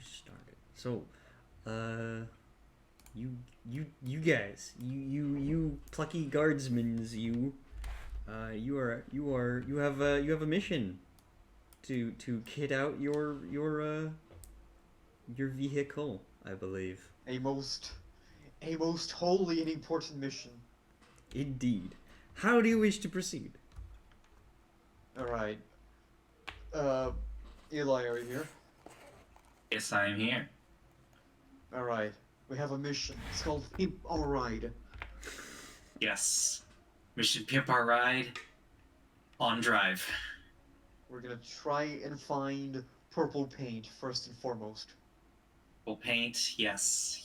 started. So, you guys, you plucky guardsmen, you have a mission to kit out your vehicle, I believe. A most holy and important mission. Indeed. How do you wish to proceed? Alright. Uh, Eli, are you here? Yes, I am here. Alright. We have a mission. It's called Pimp Our Ride. Yes. Mission Pimp Our Ride on Drive. We're gonna try and find purple paint first and foremost. Full paint, yes.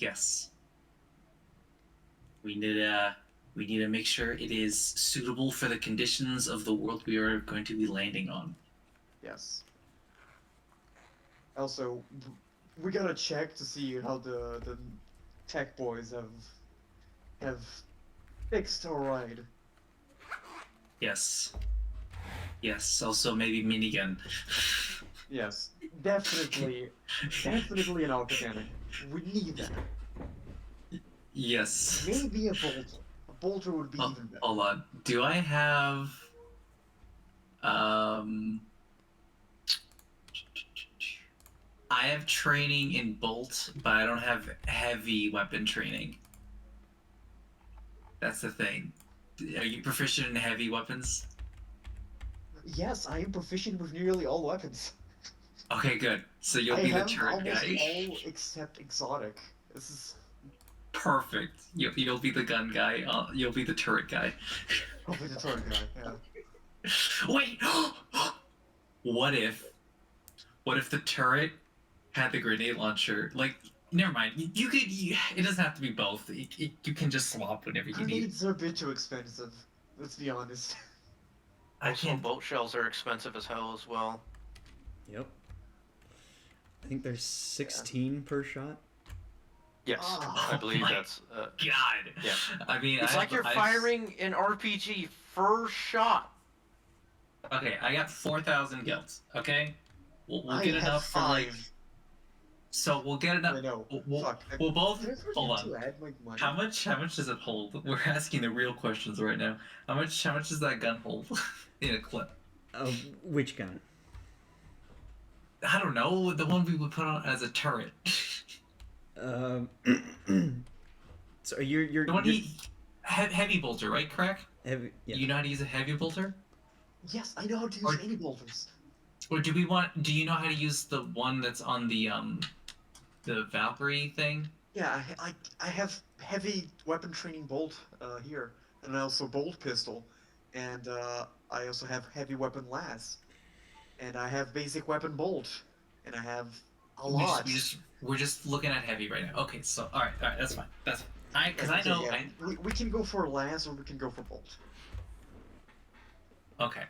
We need to make sure it is suitable for the conditions of the world we are going to be landing on. Yes. Also, we gotta check to see how the tech boys have fixed our ride. Yes. Also maybe minigun. Yes, definitely an autocannon. We need that. Yes. Maybe a bolter. A bolter would be even better. Hold on. Do I have I have training in bolt, but I don't have heavy weapon training. That's the thing. Are you proficient in heavy weapons? Yes, I am proficient with nearly all weapons. Okay, good. So you'll be the turret guy. I have almost all except exotic. This is perfect. You'll be the gun guy. You'll be the turret guy. I'll be the turret guy. Yeah. Wait. What if the turret had the grenade launcher? Like, never mind. You could. It doesn't have to be both. You can just swap whenever you need. Grenades are a bit too expensive. Let's be honest. Also, bolt shells are expensive as hell as well. Yep. I think there's 16 per shot. Yes, I believe that's. God. Yeah. I mean, it's like you're firing an RPG first shot. Okay, I got 4,000 gilts. Okay, we'll get enough for like. So we'll get enough. We'll both hold on. How much does it hold? We're asking the real questions right now. How much does that gun hold in a clip? Which gun? I don't know. The one we would put on as a turret. So you're the one heavy bolter, right? Correct. Heavy. Yeah. You know how to use a heavy bolter? Yes, I know how to use any bolters. Or do you know how to use the one that's on the Valkyrie thing? Yeah, I have heavy weapon training bolt here, and also bolt pistol, and I also have heavy weapon las, and I have basic weapon bolt, and I have a lot. We're just looking at heavy right now. Okay, so all right, that's fine. Because I know. Yeah, we can go for las or we can go for bolt. Okay.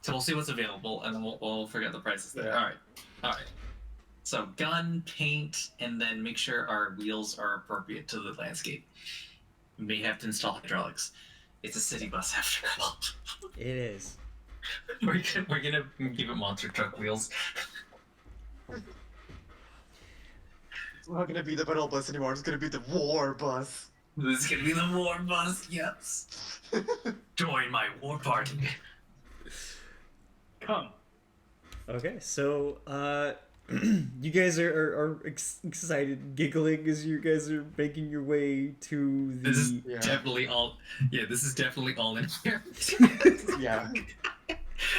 So we'll see what's available, and then we'll figure out the prices there. Yeah. All right. So gun, paint, and then make sure our wheels are appropriate to the landscape. We may have to install hydraulics. It's a city bus after all. It is. We're gonna give it monster truck wheels. It's not gonna be the battle bus anymore. It's gonna be the war bus. This is gonna be the war bus. Yes. Join my war party. Come. Okay, so you guys are excited, giggling as you guys are making your way to the. This is definitely all. Yeah, this is definitely all in here. Yeah.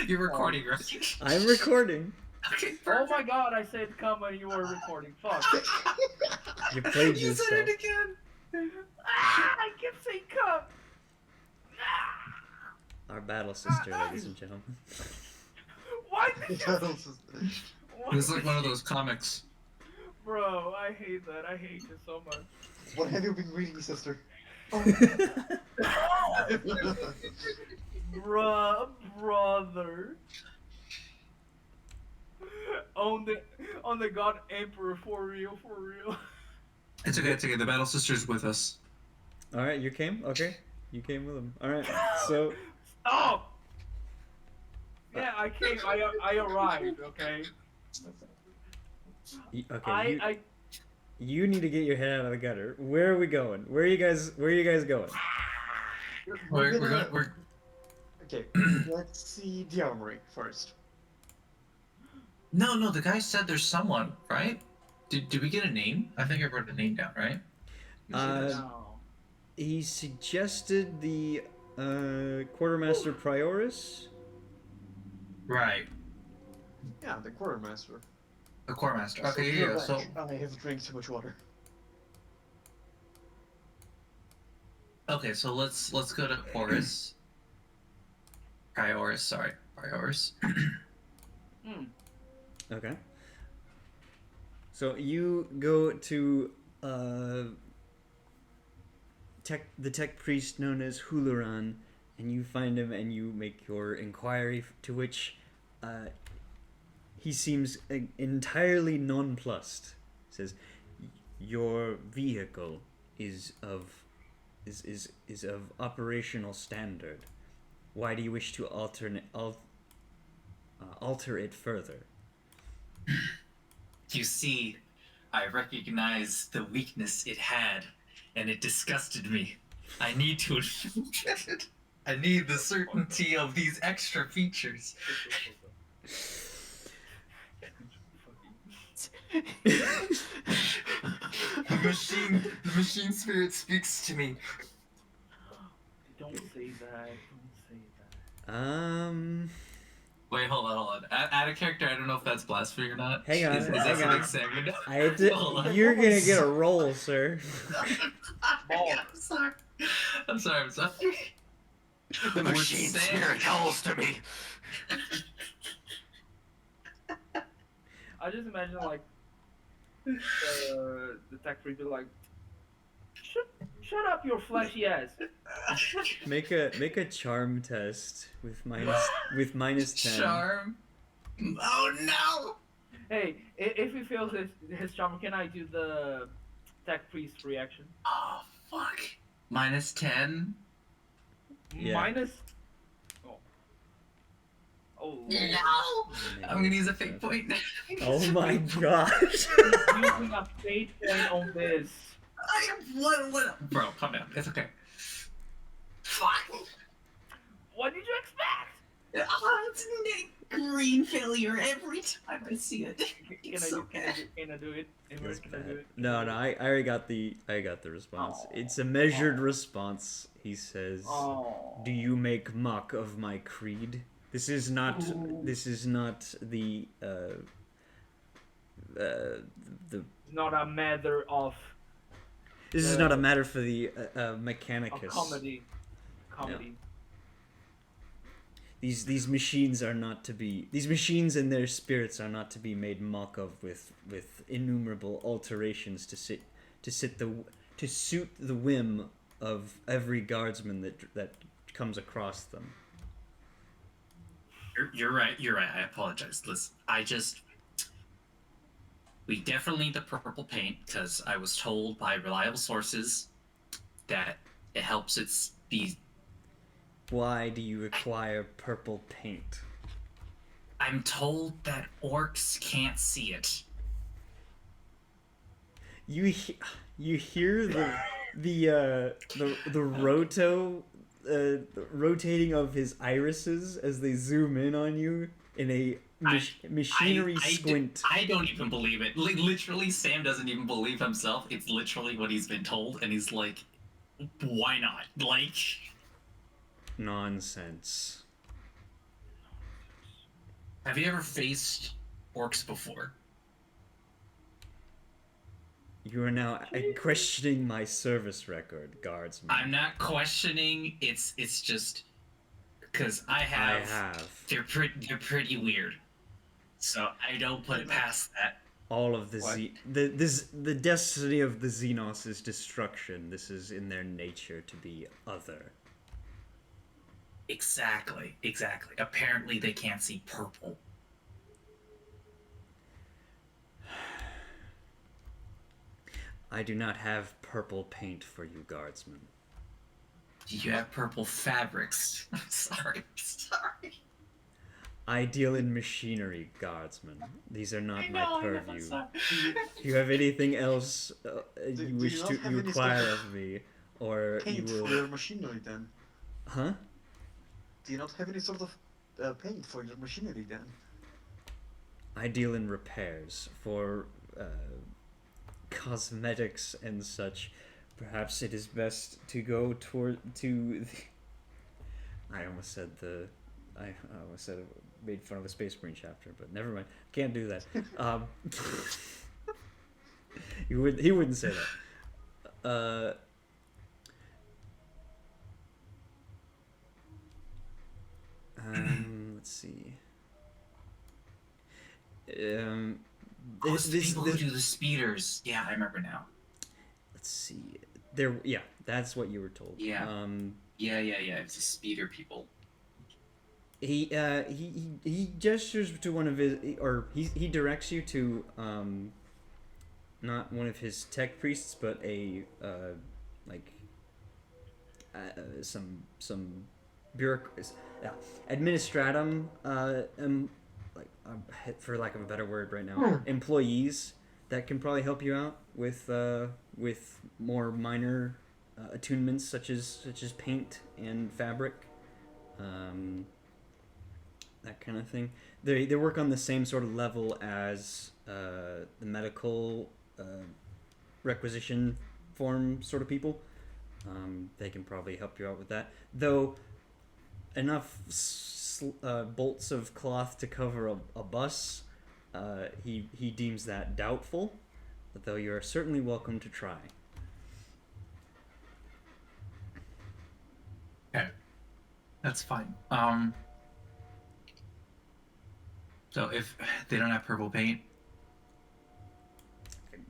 You're recording, right? I'm recording. Okay. Oh my God! I said come when you were recording. Fuck. You played You yourself. said it again. I kept saying come. Our battle sister, ladies and gentlemen. Why did you? This is like one of those comics. Bro, I hate that. I hate you so much. What have you been reading, sister? Brother. On the God Emperor, for real. It's okay. The battle sister's with us. All right, you came. Okay, you came with him. All right, so. Stop. Yeah, I came. I arrived. Okay. Okay. You need to get your head out of the gutter. Where are we going? Where are you guys going? We're Okay, let's see the armory first. No, the guy said there's someone, right? Did we get a name? I think I wrote a name down, right? No. He suggested the Quartermaster Prioris. Right. Yeah, the quartermaster. The Quartermaster. Okay, So, yeah. So I have drank too much water. okay, so let's go to Horus. Prioris, sorry, Prioris. Okay. So you go to the tech priest known as Hularan, and you find him and you make your inquiry, to which he seems entirely nonplussed. He says, "Your vehicle is of operational standard. Why do you wish to alter it further?" You see, I recognize the weakness it had, and it disgusted me. I need to get it. I need the certainty of these extra features. The machine spirit speaks to me. Don't say that. Wait, hold on. Add a character. I don't know if that's blasphemy or not. Hang on, Is that something Sam would know? You're gonna get a roll, sir. I'm sorry. The machine spirit calls to me. I just imagine like the tech freak be like, shut up, your fleshy ass. Make a charm test with minus 10. Charm. Oh no! Hey, if he fails his charm, can I do the tech priest reaction? Oh fuck! Minus 10. Yeah. Minus. Oh. No! I'm gonna use a fate point. Oh my gosh! Using a fate point on this. I am what? Bro, calm down. It's okay. Fuck! What did you expect? It's a green failure every time I see it. Can I do it? That's Can I bad. do it? No, I already got the response. Oh. It's a measured response. He says, Oh. "Do you make mock of my creed? This is not the Not a matter of. This is not a matter for the Mechanicus. Comedy. No. These machines are not to be. These machines and their spirits are not to be made mock of with innumerable alterations to suit the whim of every guardsman that comes across them." You're right. I apologize. Listen, we definitely need the purple paint because I was told by reliable sources that it helps it be. Why do you require purple paint? I'm told that orcs can't see it. You hear the rotating of his irises as they zoom in on you in a machinery squint. I don't even believe it. Literally, Sam doesn't even believe himself. It's literally what he's been told, and he's like, "Why not?" Like, nonsense. Have you ever faced orcs before? You are now questioning my service record, guardsman. I'm not questioning. It's just because I have. They're pretty weird. So I don't put it past that. All of the destiny of the Xenos is destruction. This is in their nature to be other. Exactly. Apparently they can't see purple. I do not have purple paint for you, guardsmen. You have purple fabrics. I'm sorry. I deal in machinery, guardsman. These are not my purview. Not... If you have anything else you wish to require of me, or paint you will... for your machinery then? Huh? Do you not have any sort of paint for your machinery then? I deal in repairs for cosmetics and such. Perhaps it is best to go to the... I almost said made fun of a Space Marine chapter, but never mind. Can't do that. He wouldn't say that. Let's see. The people who do the speeders. Yeah, I remember now. Let's see. Yeah, that's what you were told. Yeah. Yeah. It's the speeder people. He gestures to one of his, or he directs you to not one of his tech priests, but a some bureaucrats, administratum, for lack of a better word right now, employees that can probably help you out with more minor attunements such as paint and fabric, that kind of thing. They work on the same sort of level as the medical requisition form sort of people. They can probably help you out with that, though enough bolts of cloth to cover a bus, he deems that doubtful, though you are certainly welcome to try. Okay, that's fine. So if they don't have purple paint,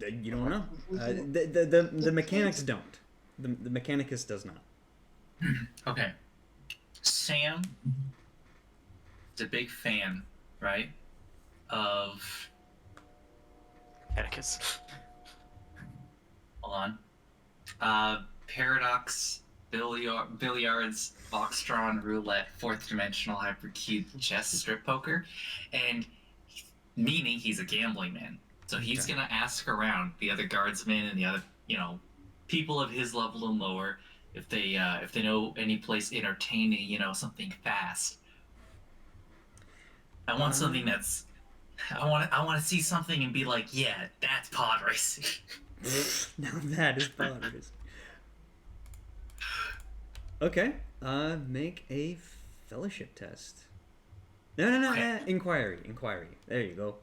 you don't know. The mechanics don't. The mechanicus does not. Okay. Sam is a big fan, right, of... Atticus. Hold on. Paradox, billiards, Voxtron, roulette, fourth dimensional hypercube, chess, strip poker, and meaning he's a gambling man. So he's gonna ask around the other guardsmen and the other, people of his level and lower, if they know any place entertaining, something fast. I want something that's, I want to see something and be like, yeah, that's pod racing. Now that is pod racing. Okay, make a fellowship test. No, Okay. Inquiry. There you go.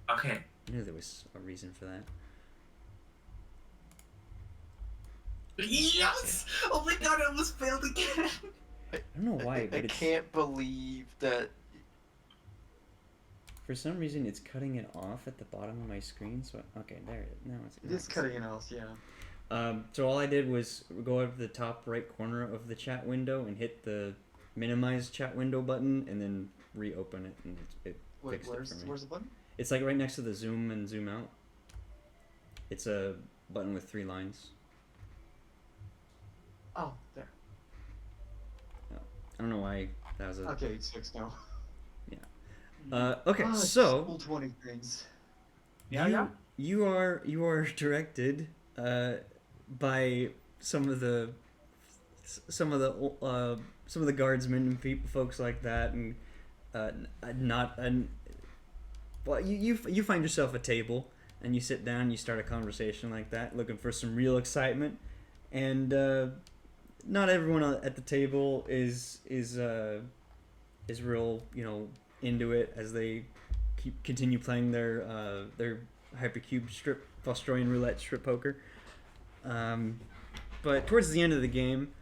Okay. I knew there was a reason for that. Yes! Oh my god, I almost failed again. I don't know why, but I can't believe that. For some reason, it's cutting it off at the bottom of my screen. So okay, there it is. Now it is cutting it off, yeah. So all I did was go up to the top right corner of the chat window and hit the minimize chat window button, and then reopen it, and it fixed it for me. Where's the button? It's like right next to the zoom and zoom out. It's a button with 3 lines. Oh, there. I don't know why that was a... Okay, it's fixed now. Yeah. Okay, so... Cool 20 things. Yeah. You are directed by some of the guardsmen and folks like that, and well, you find yourself a table, and you sit down, you start a conversation like that, looking for some real excitement, and not everyone at the table is real, into it as they continue playing their hypercube strip Australian roulette strip poker. But towards the end of the game,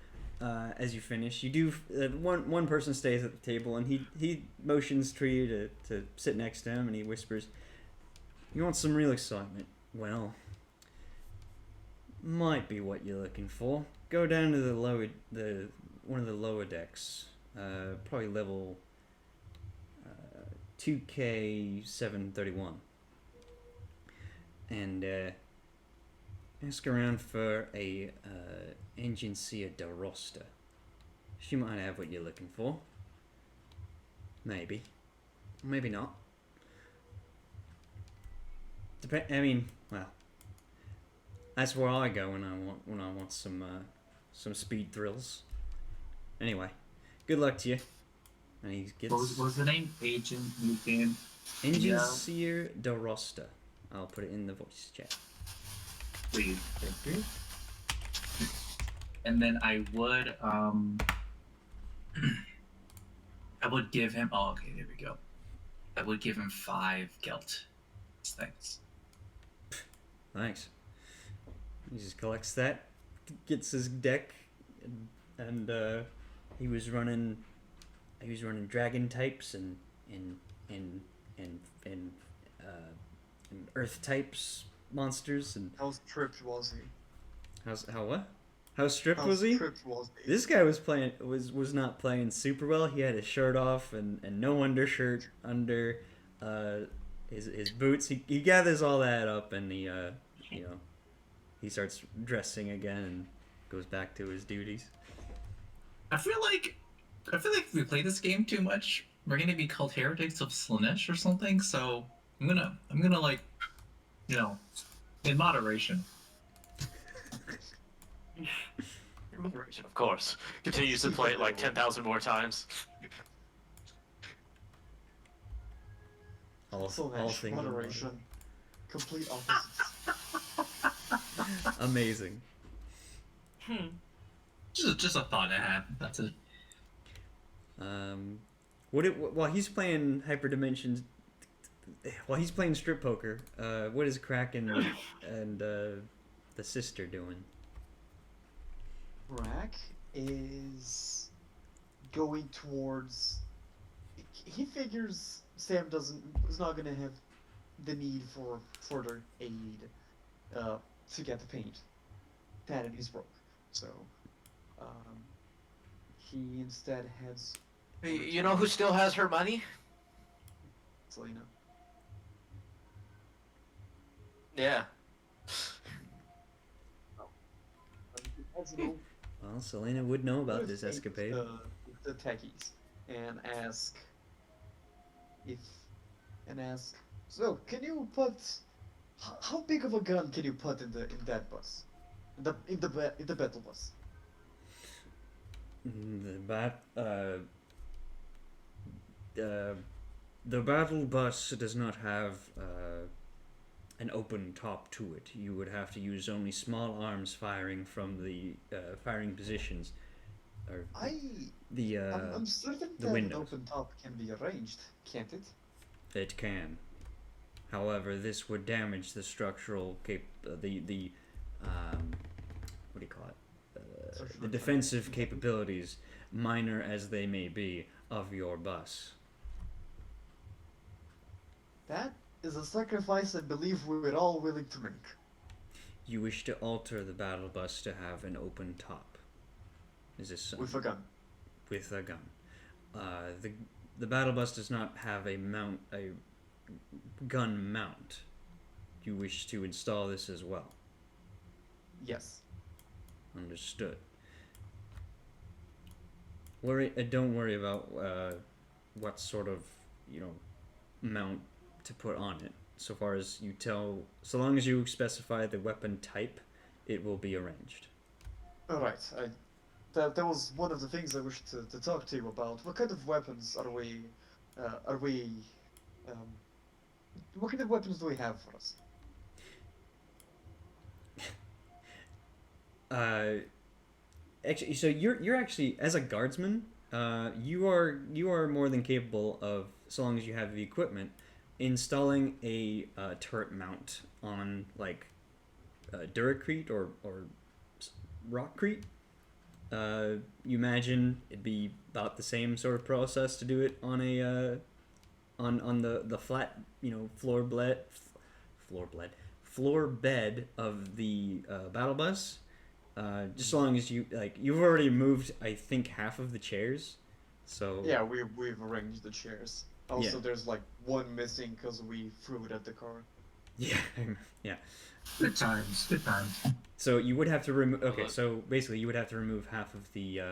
as you finish, you do one person stays at the table, and he motions to you to sit next to him, and he whispers, "You want some real excitement? Well, might be what you're looking for. Go down to one of the lower decks, probably level 2K731, and ask around for a Agencia de Rosta. She might have what you're looking for. Maybe." Maybe not. I mean, well, that's where I go when I want some speed thrills. Anyway, good luck to you. And he gets. What was the name? Agent Lucan. Engine Seer Da Rosta. I'll put it in the voice chat. Please, thank you. And then I would I would give him. Oh, okay, there we go. I would give him 5 gelt. Thanks. Thanks. He just collects that, gets his deck, and he was running dragon types and earth types monsters and. How stripped was he? How stripped was he? This guy was not playing super well. He had his shirt off and no undershirt under his boots. He gathers all that up and he starts dressing again and goes back to his duties. I feel like if we play this game too much, we're gonna be called heretics of Slanesh or something. So I'm gonna like, in moderation. In moderation, of course. Continues to play it like 10,000 more times. All things moderation. Complete opposites. Amazing. Just a thought I had. That's it. While he's playing Hyperdimensions, while he's playing strip poker, what is Kraken and the sister doing? Rack is going towards. He figures Sam is not gonna have the need for further aid to get the paint. That and he's broke, so he instead heads. You know who still has her money? Selena. Yeah. Well, Selena would know about this escapade. The techies and ask. So, can you put? How big of a gun can you put in that bus? In the battle bus. The battle bus does not have an open top to it. You would have to use only small arms firing from the firing positions. I'm certain that an open top can be arranged, can't it? It can. However, this would damage the structural what do you call it? The defensive capabilities, minor as they may be, of your bus. That is a sacrifice I believe we were all willing to make. You wish to alter the battle bus to have an open top. Is this something? With a gun. With a gun. The battle bus does not have a gun mount. You wish to install this as well. Yes. Understood. Don't worry about what sort of mount to put on it. So long as you specify the weapon type, it will be arranged. All right. That was one of the things I wished to talk to you about. What kind of weapons what kind of weapons do we have for us? Actually, so you're actually, as a guardsman, you are more than capable of, so long as you have the equipment, installing a turret mount on like Duracrete or Rockcrete. You imagine it'd be about the same sort of process to do it on a on the flat floor bed of the battle bus. Just so long as you've already moved, I think, half of the chairs. So yeah, we've arranged the chairs. Also, there's like one missing because we threw it at the car. Yeah, yeah. Good times. So you would have to remove. Okay, so basically you would have to remove half of the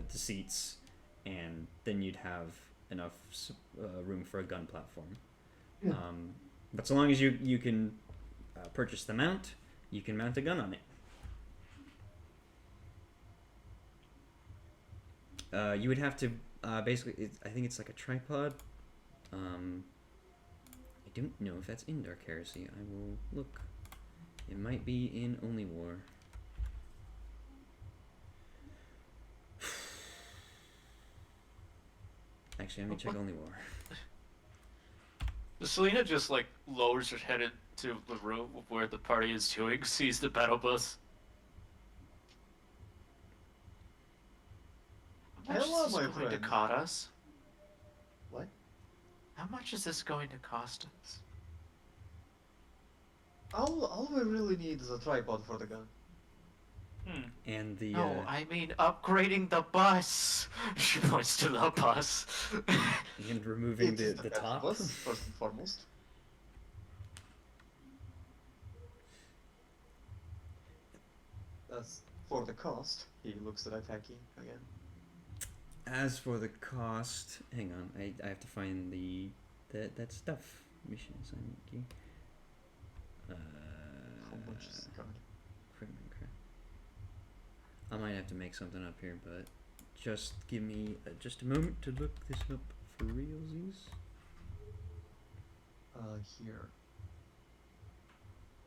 seats, and then you'd have enough room for a gun platform. Yeah. But so long as you can purchase the mount, you can mount a gun on it. You would have to basically. I think it's like a tripod. I don't know if that's in Dark Heresy. I will look. It might be in Only War. Actually, let me check Only War. Selena just like lowers her head into the room where the party is doing, sees the battle bus. How much Hello, is my this going to friend. cost us? What? How much is this going to cost us? All we really need is a tripod for the gun. And the No, I mean upgrading the bus. She points to the bus. and removing It is the best top. bus, first and foremost. As for the cost, he looks at Itaki again. As for the cost, hang on, I have to find that stuff mission assignment key. How much is the gun? Equipment crap. I might have to make something up here, but just give me just a moment to look this up for realsies. Here.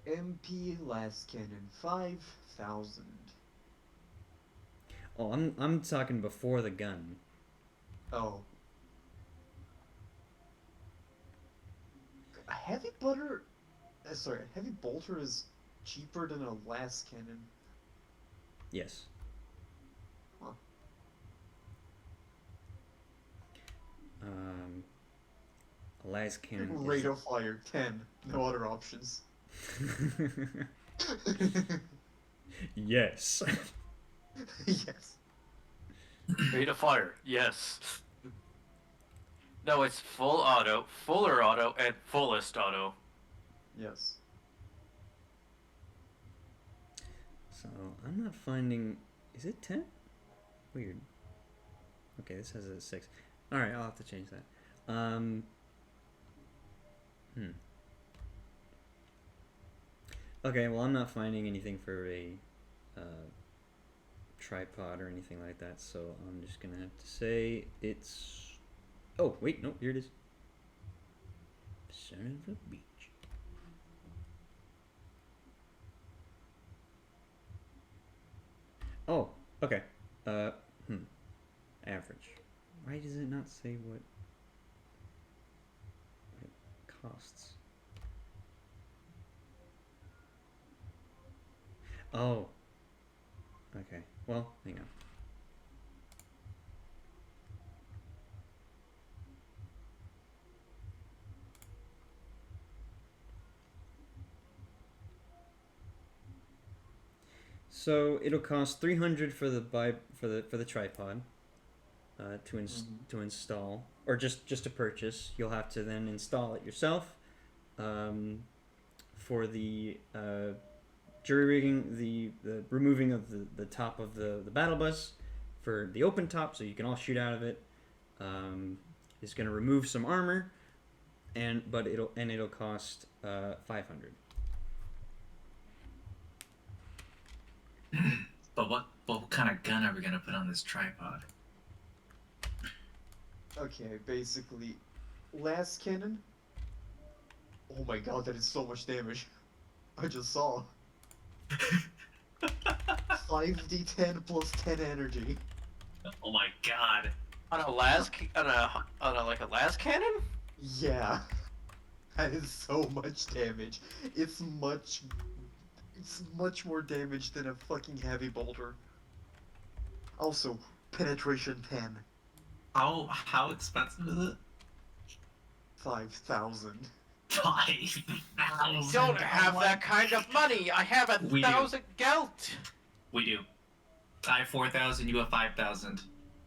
MP last cannon 5,000. Oh, I'm talking before the gun. Oh. A heavy butter. Sorry, a heavy bolter is cheaper than a last cannon. Yes. Huh. A las cannon. Rate of fire 10. No other options. Yes. Yes. Rate of fire, yes. No, it's full auto, fuller auto, and fullest auto. Yes. So I'm not finding. Is it 10? Weird. Okay, this has a 6. All right, I'll have to change that. Okay, well I'm not finding anything for a tripod or anything like that, so I'm just gonna have to say it's. Oh wait, no, here it is. Son of a beach. Oh, okay. Average. Why does it not say what it costs? Oh. Okay. Well, hang on. So it'll cost 300 for the tripod to install, or just to purchase. You'll have to then install it yourself. For the jury rigging, the removing of the top of the battle bus for the open top, so you can all shoot out of it. Is going to remove some armor, but it'll cost 500. But what kind of gun are we gonna put on this tripod? Okay, basically, last cannon. Oh my god, that is so much damage. I just saw. 5d10 plus 10 energy. Oh my god. On a las cannon? Yeah. That is so much damage. It's much more damage than a fucking heavy bolter. Also, penetration 10. How expensive is it? 5,000. 5,000. I don't have that kind of money. I have 1,000 gelt. We do. I have 4,000. You have 5,000.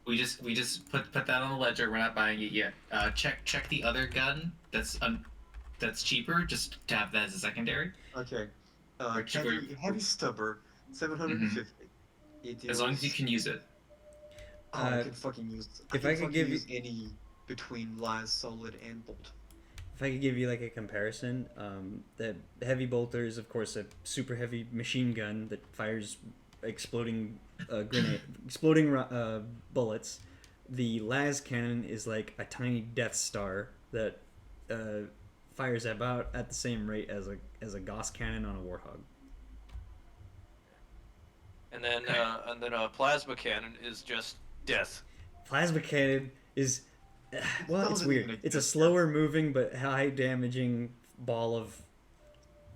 We just put that on the ledger. We're not buying it yet. Check the other gun that's cheaper, just to have that as a secondary. Okay. Heavy stubber, 750. As long as you can use it. I can fucking use. If I could give you any between las, solid, and bolt. If I could give you like a comparison, the heavy bolter is of course a super heavy machine gun that fires exploding bullets. The las cannon is like a tiny Death Star that fires about at the same rate as a Gauss cannon on a Warthog. And then a plasma cannon is just death. Plasma cannon is well, it's weird. It's a slower moving but high damaging ball of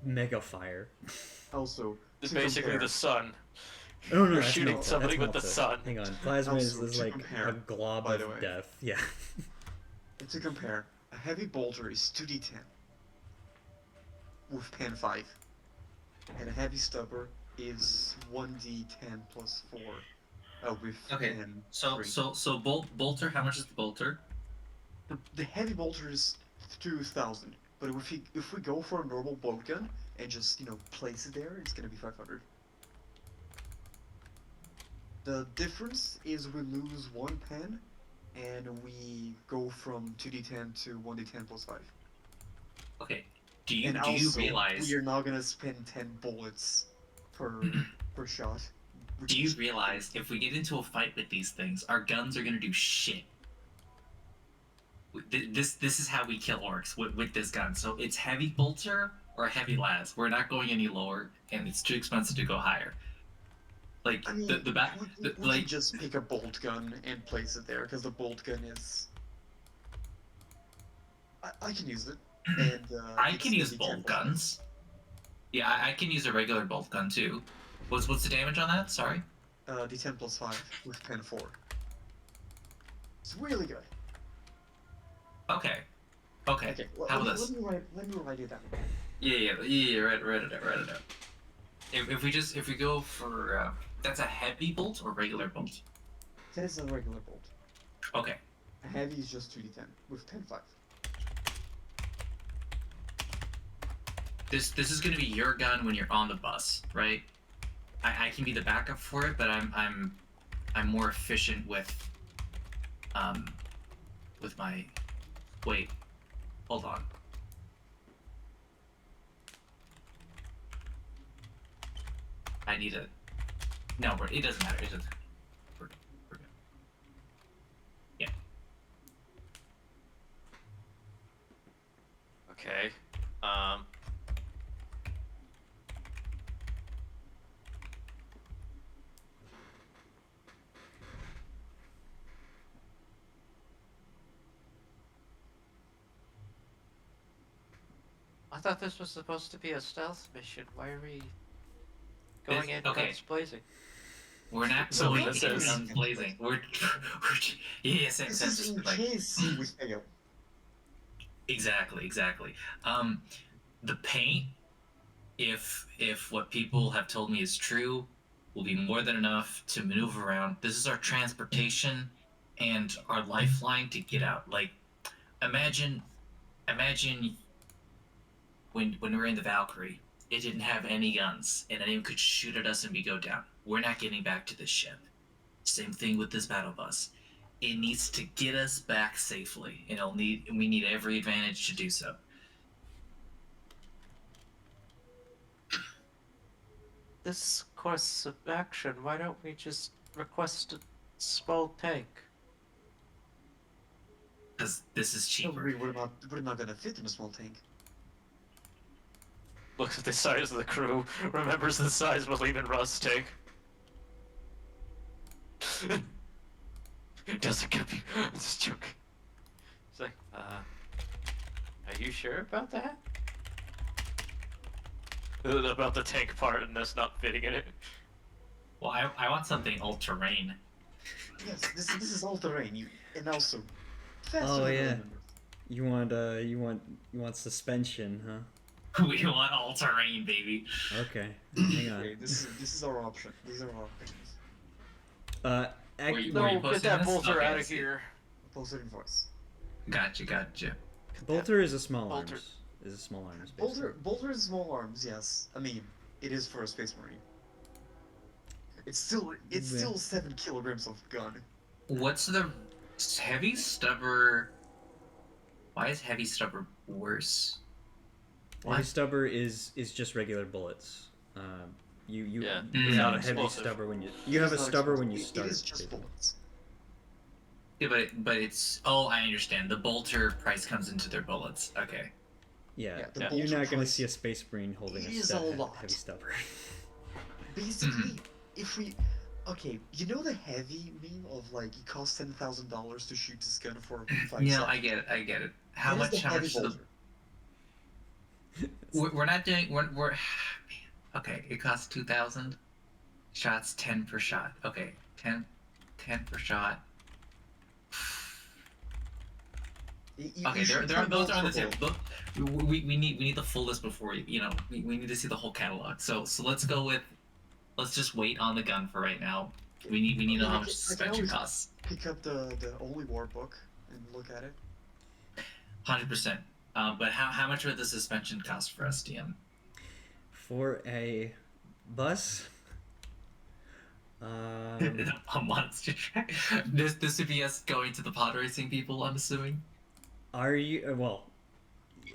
mega fire. Also, it's basically the sun. Oh no, You're that's shooting Malta. somebody That's with the Malta. sun. Hang on, plasma Also, is like a glob by the of way. death. Yeah. To compare, a heavy bolter is 2d10 with pen 5, and a heavy stubber is 1d10 plus 4 with pen 3. So bolter. How much is the bolter? The heavy bolter is 2,000, but if we go for a normal bolt gun and just place it there, it's gonna be 500. The difference is we lose 1 pen, and we go from 2d10 to 1d10 plus 5. Okay. Do you also, realize we are not gonna spend 10 bullets per shot? Do you realize if we get into a fight with these things, our guns are gonna do shit? This is how we kill orcs with this gun. So it's heavy bolter or heavy las. We're not going any lower, and it's too expensive to go higher. Like I mean, we could just pick a bolt gun and place it there, because the bolt gun is. I can use it. And I can use bolt guns. Yeah, I can use a regular bolt gun too. What's the damage on that? Sorry. D10 plus 5 with pen 4. It's really good. Okay. Well, How about this? Let me write it down. Yeah. Write it out. If we go for that's a heavy bolt or regular bolt. That is a regular bolt. Okay. A heavy is just 2d10 with pen 5. This is gonna be your gun when you're on the bus, right? I can be the backup for it, but I'm more efficient with my. Wait, hold on. I need a. No, it doesn't matter. It doesn't. We're good. Yeah. Okay. I thought this was supposed to be a stealth mission. Why are we going in guns blazing? We're not So going in that says- guns blazing. We're yeah, same This sense. is in Like, case we fail. exactly. The paint, if what people have told me is true, will be more than enough to maneuver around. This is our transportation and our lifeline to get out. Like, imagine when we were in the Valkyrie, it didn't have any guns, and anyone could shoot at us and we go down. We're not getting back to this ship. Same thing with this battle bus. It needs to get us back safely, and we need every advantage to do so. This course of action, why don't we just request a small tank? Because this is cheaper. We're not gonna fit in a small tank. Looks at the size of the crew, remembers the size of a Lehman Russ tank. Doesn't get me. Just joking. It's like, are you sure about that? About the tank part and us not fitting in it. Well, I want something all-terrain. Yes, this is all terrain. And also faster Oh, than I yeah. remember. You want suspension, huh? We want all-terrain, baby. Okay. Hang on. Okay, this is our option. These are our options. Were you No, get posting that this? bolter Okay, out I of see. here. Posted invoice. Gotcha. Bolter is a small Bolter. arms. Is a small arms. basically. Bolter is small arms, yes. I mean, it is for a space marine. It's still 7 kilograms of gun. What's the heavy stubber Why is heavy stubber worse? Heavy stubber is just regular bullets. You Yeah. have a heavy Explosive. stubber when you have a stubber when you start. It is just bullets. Yeah, but it's I understand. The bolter price comes into their bullets. Okay. Yeah, the you're bolter not gonna price see a space marine holding is a a lot. heavy stubber. Basically, if we, okay, you know the heavy meme of like it costs $10,000 to shoot this gun for 5 No, seconds. I get it. How That is much? the How heavy much? To the, bolter. we're not doing. We're okay. It costs 2,000 shots, 10 per shot. Okay, 10 per shot. Okay, those are on the table. Look, we need the full list before we need to see the whole catalog. So let's go with let's just wait on the gun for right now. We need to know how much suspension costs. Pick up the Only War book and look at it. 100%. But how much would the suspension cost for SDM? For a bus. A monster track. This would be us going to the pod racing people, I'm assuming. Are you well?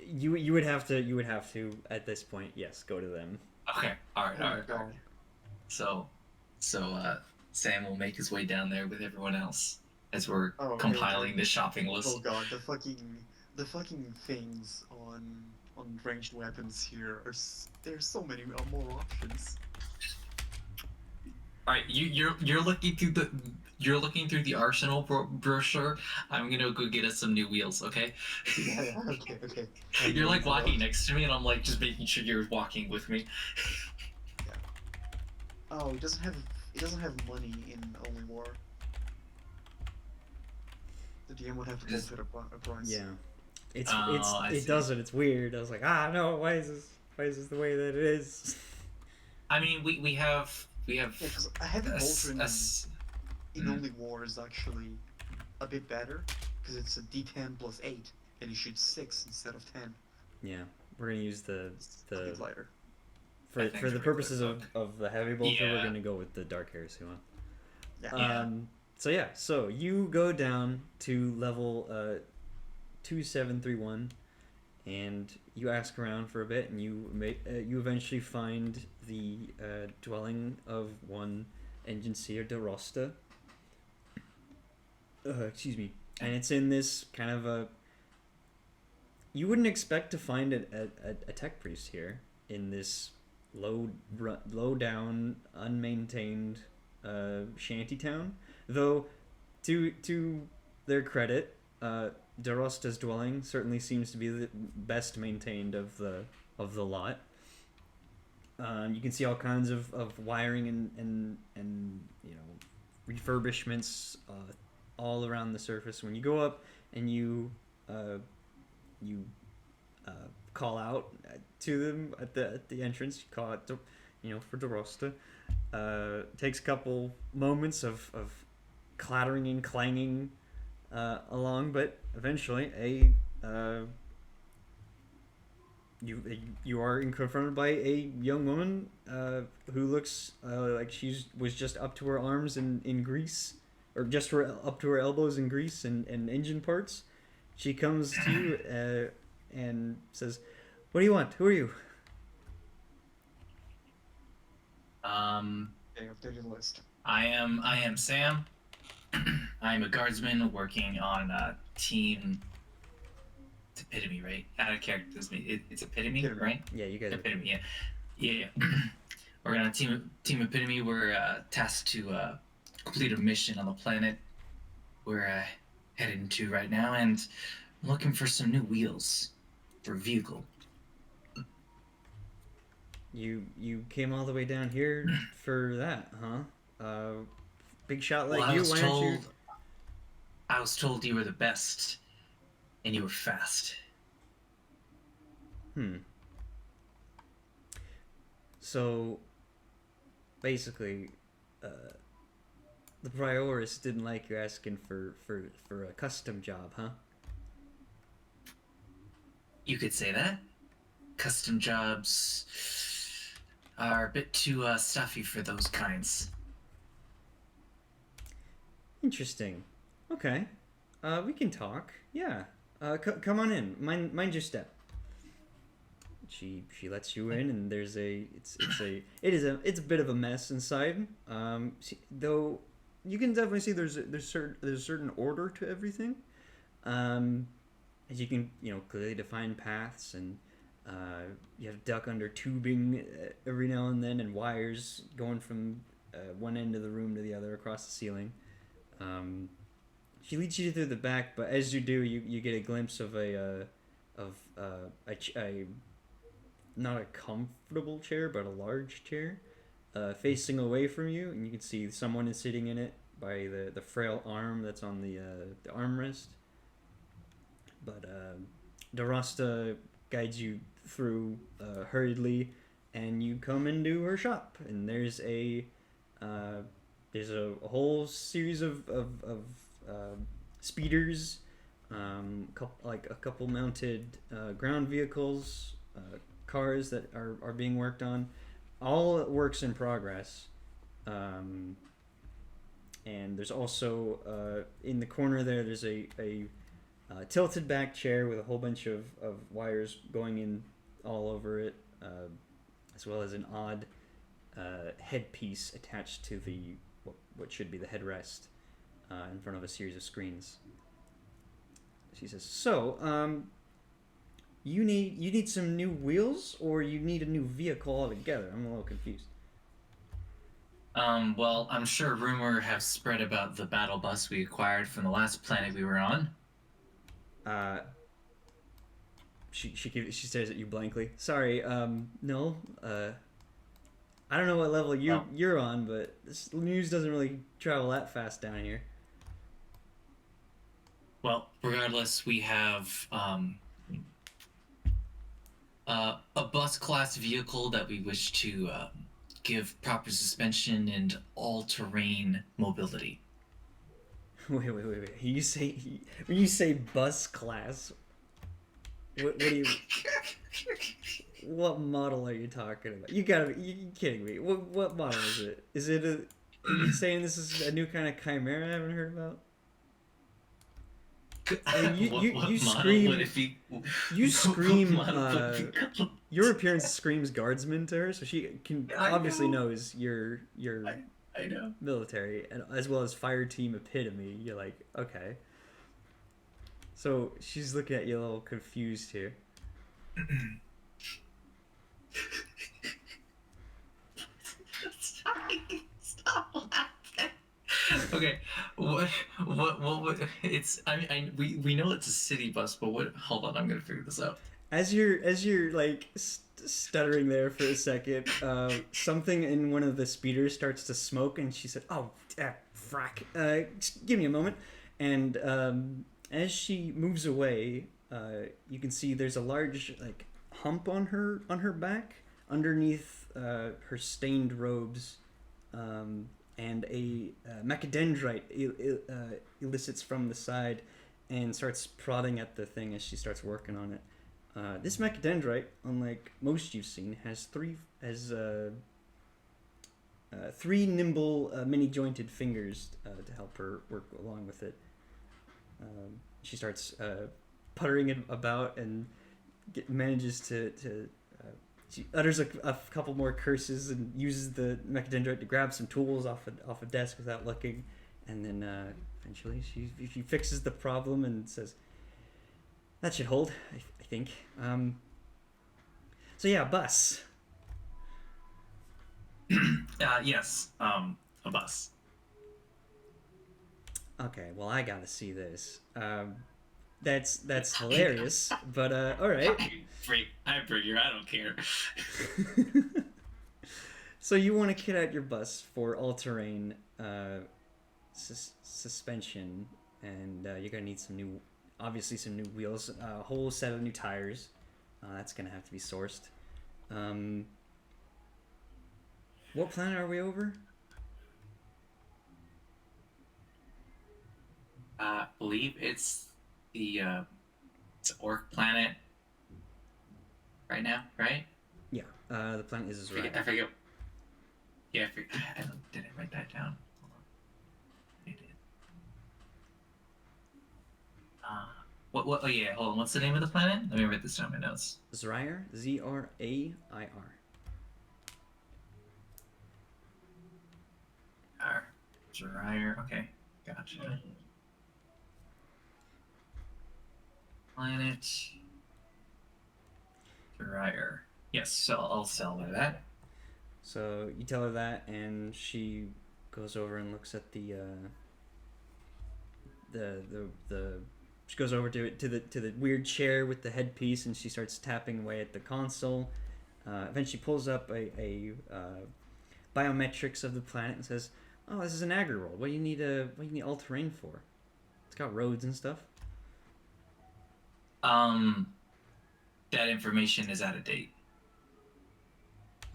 You would have to at this point. Yes, go to them. Okay. All right. So, Sam will make his way down there with everyone else as we're compiling the shopping list. Oh god, the fucking things on ranged weapons here are there's so many more options. All right, you're looking through the arsenal brochure. I'm gonna go get us some new wheels, okay? Yeah, okay. You're like walking next to me, and I'm like just making sure you're walking with me. Yeah. Oh, it doesn't have money in Only War. The DM would have to go to a price. Yeah, it doesn't. It's weird. I was like, no, why is this the way that it is? I mean, we have. Yeah, because a heavy bolter in Only War is actually a bit better because it's a D10 plus 8, and you shoot 6 instead of 10. Yeah, we're gonna use the lighter. For the purposes of the heavy bolter, we're gonna go with the Dark Heresy one. Yeah. So you go down to level 2731, and you ask around for a bit, and you eventually find the dwelling of one Engine Seer de Rosta. Excuse me. And it's in this kind of a... You wouldn't expect to find a tech priest here in this low down, unmaintained shanty town. Though, to their credit, De Rosta's dwelling certainly seems to be the best maintained of the lot. You can see all kinds of wiring and refurbishments all around the surface. When you go up and you call out to them at the entrance, you call out for De Rosta. Takes a couple moments of clattering and clanging along, but eventually you are confronted by a young woman who looks like she was just up to her arms in grease, or just up to her elbows in grease and engine parts. She comes to you and says, "What do you want? Who are you?" Updated list. I am Sam. I'm a guardsman working on team. It's Epitome, right? Out of character, it's Epitome, right? Yeah, you guys. Epitome, yeah. We're on team Epitome. We're tasked to complete a mission on the planet we're heading to right now, and I'm looking for some new wheels for a vehicle. You came all the way down here for that, huh? Big shot like you. Why don't you? I was told you were the best, and you were fast. So, basically, the Prioris didn't like you asking for a custom job, huh? You could say that. Custom jobs are a bit too stuffy for those kinds. Interesting. Okay. We can talk. Yeah. Come on in. Mind your step. She lets you in, and it's a bit of a mess inside. Though you can definitely see there's a certain order to everything. As you can clearly define paths, and you have to duck under tubing every now and then, and wires going from one end of the room to the other across the ceiling. She leads you through the back, but as you do, you get a glimpse of a not a comfortable chair, but a large chair, facing away from you, and you can see someone is sitting in it by the frail arm that's on the armrest. But Darasta guides you through hurriedly, and you come into her shop, and there's a whole series of speeders, a couple mounted ground vehicles, cars that are being worked on, all works in progress. And there's also in the corner there's a tilted back chair with a whole bunch of wires going in all over it, as well as an odd headpiece attached to what should be the headrest, in front of a series of screens. She says, "So, you need some new wheels, or you need a new vehicle altogether? I'm a little confused." Well, I'm sure rumor have spread about the battle bus we acquired from the last planet we were on. She stares at you blankly. Sorry, no. I don't know what level you're on, but this news doesn't really travel that fast down here. Well, regardless, we have a bus class vehicle that we wish to give proper suspension and all-terrain mobility. Wait. When you say bus class, what do you? What model are you talking about? You kidding me? What model is it? Is it are you saying this is a new kind of chimera I haven't heard about? I mean, you scream. You scream. Your appearance screams guardsman to her, so she can obviously knows you're I know. military, and as well as Fireteam Epitome. You're like, okay. So she's looking at you a little confused here. Stop laughing. Okay, what it's we know it's a city bus, but what? Hold on, I'm gonna figure this out. As you're like stuttering there for a second, something in one of the speeders starts to smoke, and she said, "Oh, frack! Just give me a moment." And as she moves away, you can see there's a large hump on her back underneath her stained robes, and a mechadendrite elicits from the side and starts prodding at the thing as she starts working on it. This mechadendrite, unlike most you've seen, has three nimble, many-jointed fingers to help her work along with it. She starts puttering it about and manages to she utters a couple more curses and uses the mechadendrite to grab some tools off a desk without looking, and then eventually she fixes the problem and says, "That should hold, I think." So yeah, bus. Yes, a bus. Okay, well I gotta see this. That's hilarious, but all right. I figure I don't care. So you want to kit out your bus for all-terrain suspension, and you're gonna need some new wheels, a whole set of new tires. That's gonna have to be sourced. What planet are we over? I believe it's the Orc planet right now, right? Yeah, the planet is right. I forget. Yeah, I didn't write that down. Hold on. I did. What? Oh yeah, hold on. What's the name of the planet? Let me write this down in my notes. Zrair, Z-R-A-I-R. Zrair. Okay, gotcha. Planet. Zrair. Yes, so I'll sell her that. So you tell her that, and she goes over and looks at the she goes over to the weird chair with the headpiece, and she starts tapping away at the console. Eventually pulls up a biometrics of the planet and says, "Oh, this is an agri world. What do you need all terrain for? It's got roads and stuff." That information is out of date.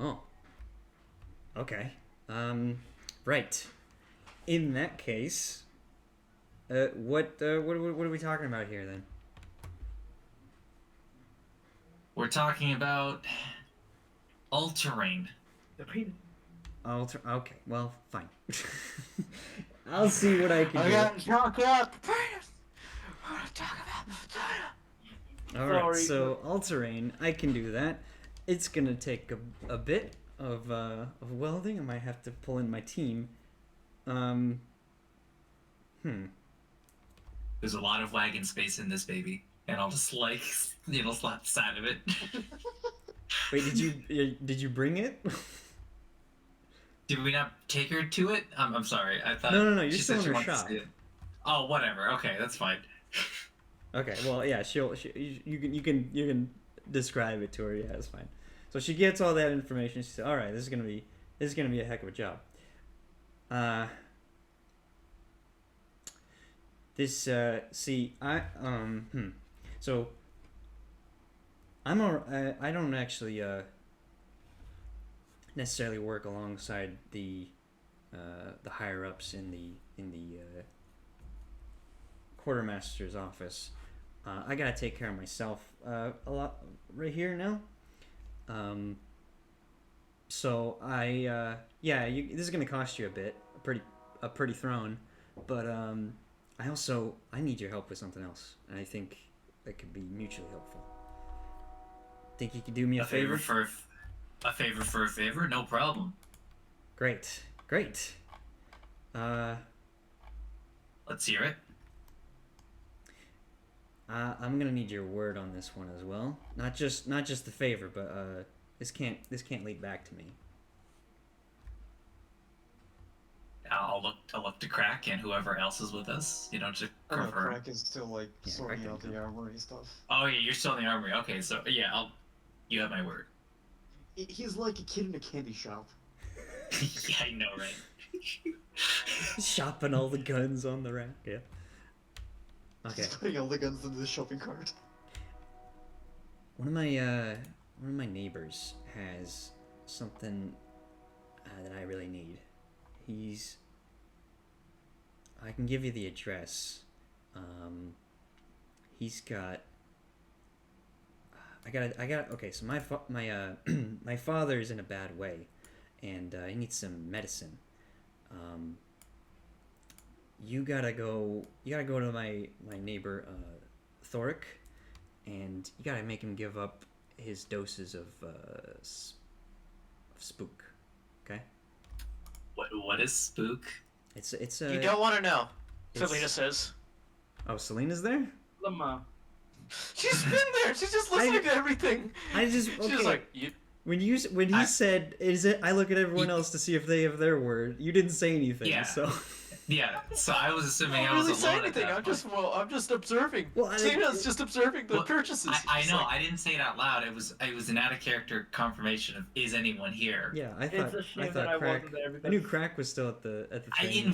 Oh. Okay. Right. In that case, what are we talking about here then? We're talking about all-terrain. Okay, well, fine. I'll see what I can do. Alright, so all-terrain, I can do that. It's gonna take a bit of welding. I might have to pull in my team. There's a lot of wagon space in this baby, and I'll just slap the side of it. Wait, did you bring it? Did we not take her to it? I'm sorry. I thought. No. You're still in her shop. Oh, whatever. Okay, that's fine. Okay, well, yeah, you can describe it to her. Yeah, it's fine. So she gets all that information. She said, "All right, this is gonna be a heck of a job." So I don't actually necessarily work alongside the higher ups in the quartermaster's office. I gotta take care of myself a lot right here now. So this is gonna cost you a pretty throne, but I need your help with something else, and I think that could be mutually helpful. Think you could do me a favor? A favor for a favor? No problem. Great. Let's hear it. I'm gonna need your word on this one as well. Not just the favor, but this can't lead back to me. I'll look to Crack and whoever else is with us. To confirm. Crack is still sorting out the armory stuff. Oh yeah, you're still in the armory. Okay, so yeah, you have my word. He's like a kid in a candy shop. Yeah, I know, right? Shopping all the guns on the rack. Yeah. Okay. Just putting all the guns into the shopping cart. One of my neighbors has something that I really need. I can give you the address. He's got. Okay, so my father's in a bad way, and he needs some medicine. You gotta go to my neighbor Thoric, and you gotta make him give up his doses of spook. Okay. What is spook? It's a. You don't want to know. Selena says. Oh, Selena's there? Lamar. She's been there. She's just listening to everything. She's like, when he said, "Is it?" I look at everyone else to see if they have their word. You didn't say anything, yeah. So. Yeah, so I was assuming I was really say alone anything. I'm just observing. Selena's just observing the purchases. I know. I didn't say it out loud. It was an out of character confirmation of is anyone here? Yeah, I thought Crack. I knew Crack was still at the thing.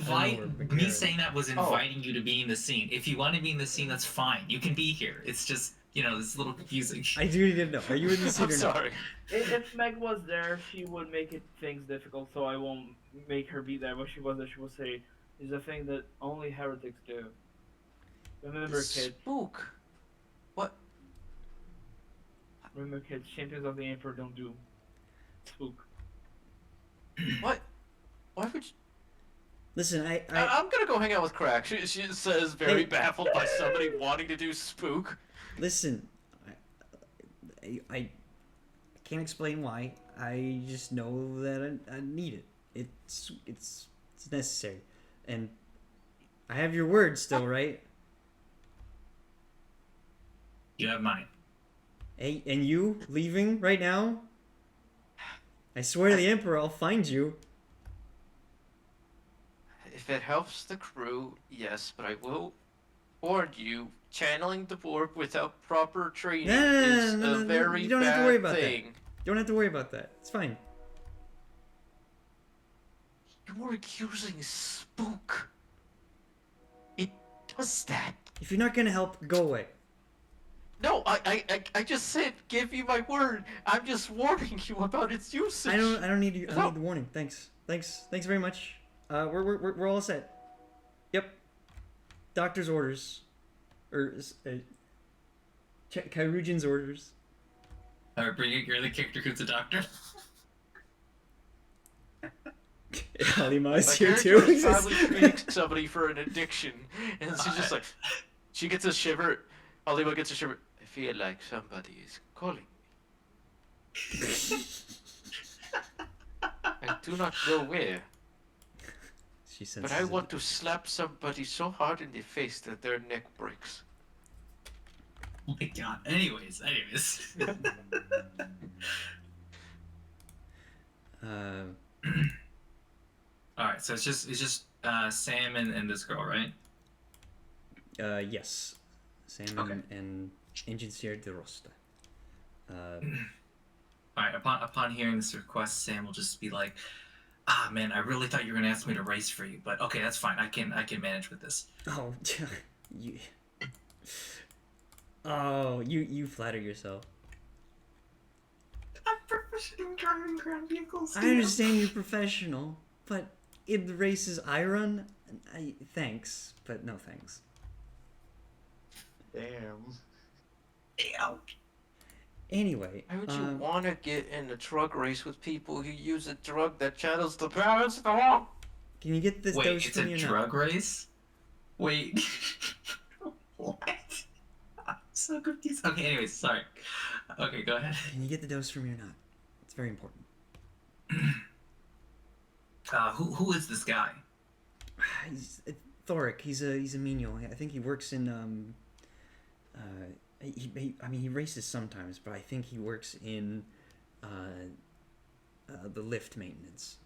Me saying that was inviting you to be in the scene. If you want to be in the scene, that's fine. You can be here. It's just it's a little confusing. I do need to know. Are you in the scene? I'm sorry. If Meg was there, she would make things difficult, so I won't make her be there. But she was there, she will say. Is a thing that only heretics do. Remember, kids. Spook. What? Remember, kids. Champions of the Emperor don't do spook. What? Why would you? Listen, I'm gonna go hang out with Crack. She says, very baffled by somebody wanting to do spook. Listen, I can't explain why. I just know that I need it. It's necessary, and I have your word still, right? You have mine. Hey, and you leaving right now? I swear to the Emperor, I'll find you. If it helps the crew, yes, but I will warn you, channeling the warp without proper training is a very you don't have to bad worry about thing. that. You don't have to worry about that. It's fine. You're accusing spook. It does that. If you're not gonna help, go away. No, I just said give you my word. I'm just warning you about its usage. I don't need you. I don't need the warning. Thanks very much. We're all set. Yep. Doctor's orders, or Kairujian's orders. Alright, you're the character who's a doctor. Halima is My here character too. is probably treating somebody for an addiction, and she's just like, she gets a shiver. Halima gets a shiver. I feel like somebody is calling me. I do not know where. She says. But I want to slap somebody so hard in the face that their neck breaks. Oh my god. Anyways. Alright, so it's just Sam and this girl, right? Yes. Sam and Engineer de Rosta. Alright, upon hearing this request, Sam will just be like, "Ah, man, I really thought you were gonna ask me to race for you, but okay, that's fine. I can manage with this." Oh, you flatter yourself. I'm professional driving ground vehicles. I understand you're professional, but in the races I run, thanks, but no thanks. Damn. Anyway, why would you want to get in a drug race with people who use a drug that channels the powers of the law? Can you get this Wait, dose it's from a your drug race? Wait. What? I'm so confused. Okay, anyways, sorry. Okay, go ahead. Can you get the dose from your nut? It's very important. Who is this guy? He's Thoric. He's a menial. I think he works in he races sometimes, but I think he works in the lift maintenance.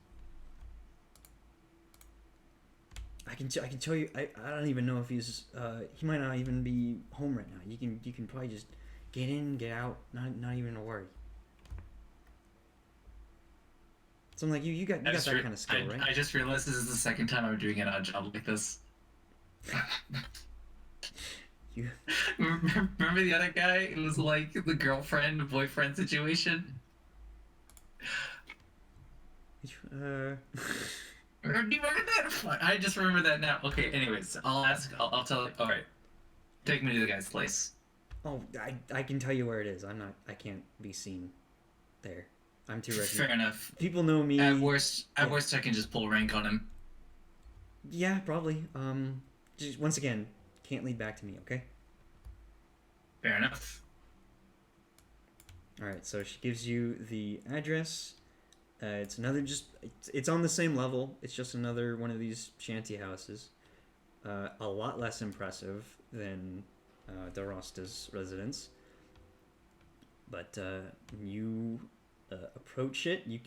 I can tell you. I don't even know if he's he might not even be home right now. You can probably just get in, get out, not even a worry. So I'm like you got that kind of skill, right? I just realized this is the second time I'm doing an odd job like this. You remember the other guy? It was like the girlfriend boyfriend situation. Do you remember that? I just remember that now. Okay, anyways, I'll tell. All right, take me to the guy's place. Oh, I can tell you where it is. I can't be seen there. I'm too ready. Fair enough. People know me. At worst, I can just pull rank on him. Yeah, probably. Just once again, can't lead back to me, okay? Fair enough. All right, so she gives you the address. It's another it's on the same level. It's just another one of these shanty houses. A lot less impressive than DeRosta's residence. But you approach it. You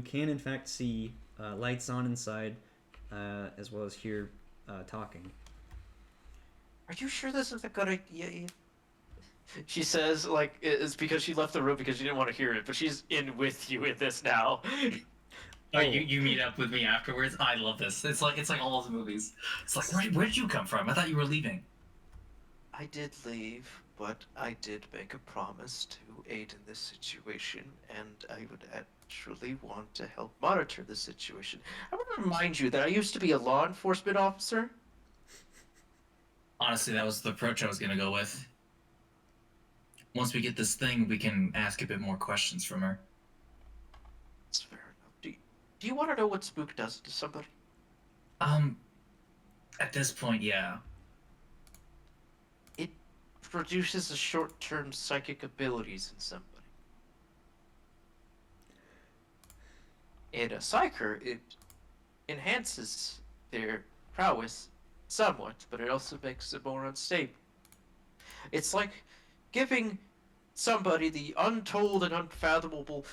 can in fact see lights on inside, as well as hear talking. Are you sure this is a good idea? She says, like, it's because she left the room because she didn't want to hear it, but she's in with you in this now. Oh, you meet up with me afterwards? I love this. It's like all those movies. It's like, where did you come from? I thought you were leaving. I did leave, but I did make a promise to aid in this situation, and I would actually want to help monitor the situation. I want to remind you that I used to be a law enforcement officer. Honestly, that was the approach I was going to go with. Once we get this thing, we can ask a bit more questions from her. That's fair enough. Do you want to know what Spook does to somebody? At this point, yeah. It produces a short-term psychic abilities in somebody. In a psyker, it enhances their prowess somewhat, but it also makes them more unstable. It's like giving somebody the untold and unfathomable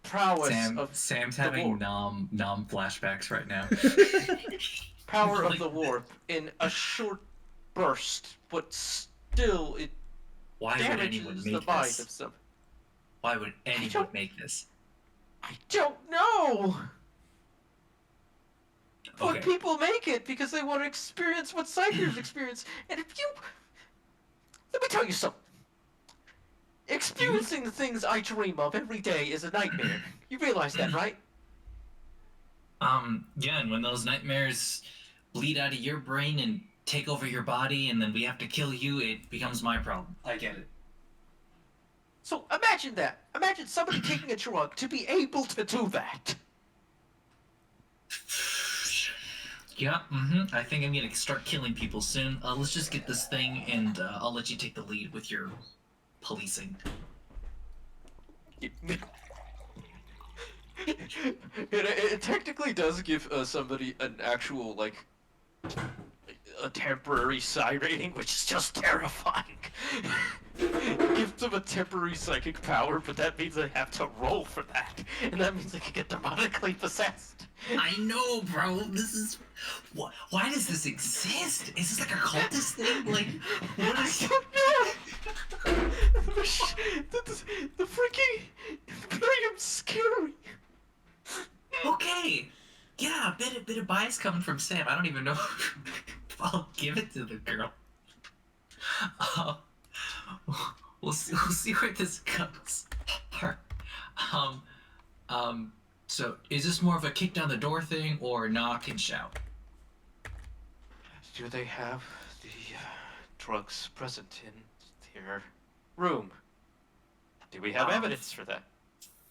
prowess of Sam's the having warp. nom flashbacks right now. Power of the warp in a short burst, but still it Why would anyone damages the make mind this? of some. Why would anyone make this? I don't know. Okay. But people make it because they want to experience what psychers experience. And if you... Let me tell you something. Experiencing the things I dream of every day is a nightmare. You realize that, right? Yeah, and when those nightmares bleed out of your brain and take over your body and then we have to kill you, it becomes my problem. I get it. So imagine that. Imagine somebody taking a drug to be able to do that. Yeah, I think I'm gonna start killing people soon. Let's just get this thing and I'll let you take the lead with your policing. It technically does give somebody an actual, like, a temporary psi rating, which is just terrifying. It gives them a temporary psychic power, but that means they have to roll for that, and that means they can get demonically possessed. I know, bro. This is... Why does this exist? Is this like a cultist thing? Like, what is... I don't know! The freaking Imperium's scary! Okay. Yeah, a bit of bias coming from Sam. I don't even know if I'll give it to the girl. We'll see where this goes. So is this more of a kick down the door thing or knock and shout? Do they have the drugs present in their room? Do we have evidence for that?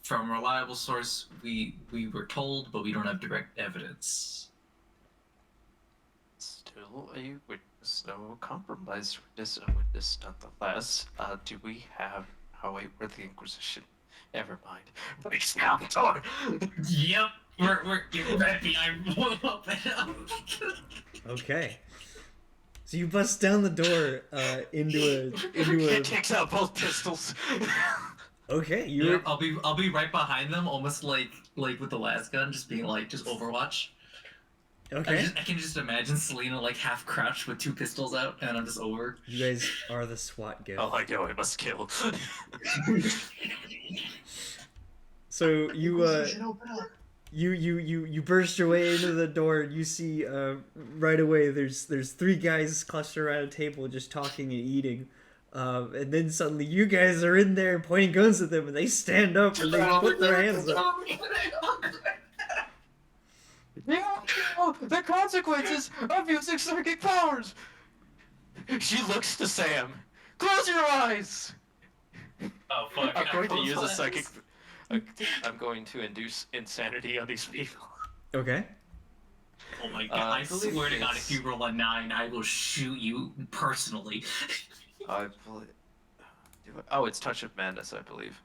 From a reliable source, we were told, but we don't have direct evidence. Still a witness, no compromised witness, a witness nonetheless. Do we have... Oh wait, we're the Inquisition. Never mind. Please now, door. Yep, we're ready. I'm open up. Okay. So you bust down the door into It takes out both pistols. Okay, yeah, I'll be right behind them, almost like with the last gun, just being like just Overwatch. Okay. I can just imagine Selena like half crouched with two pistols out, and I'm just over. You guys are the SWAT guys. Oh, I know, I must kill. So you burst your way into the door. You see right away there's three guys clustered around a table just talking and eating. And then suddenly you guys are in there pointing guns at them, and they stand up and they put their hands up. The consequences of using psychic powers! She looks to Sam. Close your eyes! Oh fuck! I'm going to use a psychic... I'm going to induce insanity on these people. Okay. Oh my god, I swear to god, if you roll a 9, I will shoot you personally. I believe... Oh, it's Touch of Madness, I believe.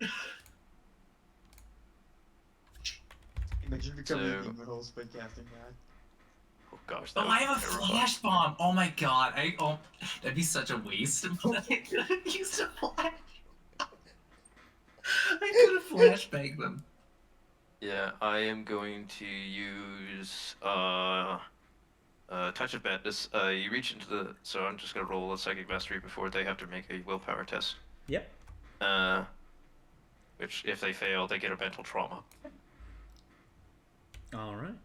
Imagine becoming an host by casting that. Oh gosh. Oh, I have a flash bomb! Oh my god, that'd be such a waste. I could have used a flash. I could have flashbanged them. Yeah, I am going to use Touch of Madness. You reach into the... So I'm just gonna roll a Psychic Mastery before they have to make a willpower test. Yep. Which, if they fail, they get a mental trauma. All right.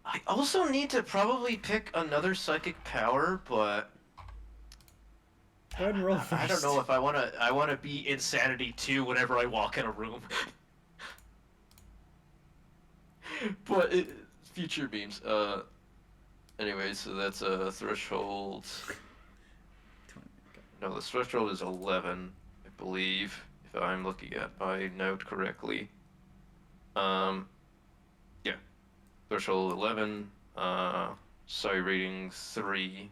I also need to probably pick another psychic power, but Go ahead and roll first. I don't know if I wanna be Insanity 2 whenever I walk in a room. But future beams. Anyway, so that's a threshold. No, the threshold is 11, I believe, if I'm looking at my note correctly. Yeah. threshold 11. Psi rating 3.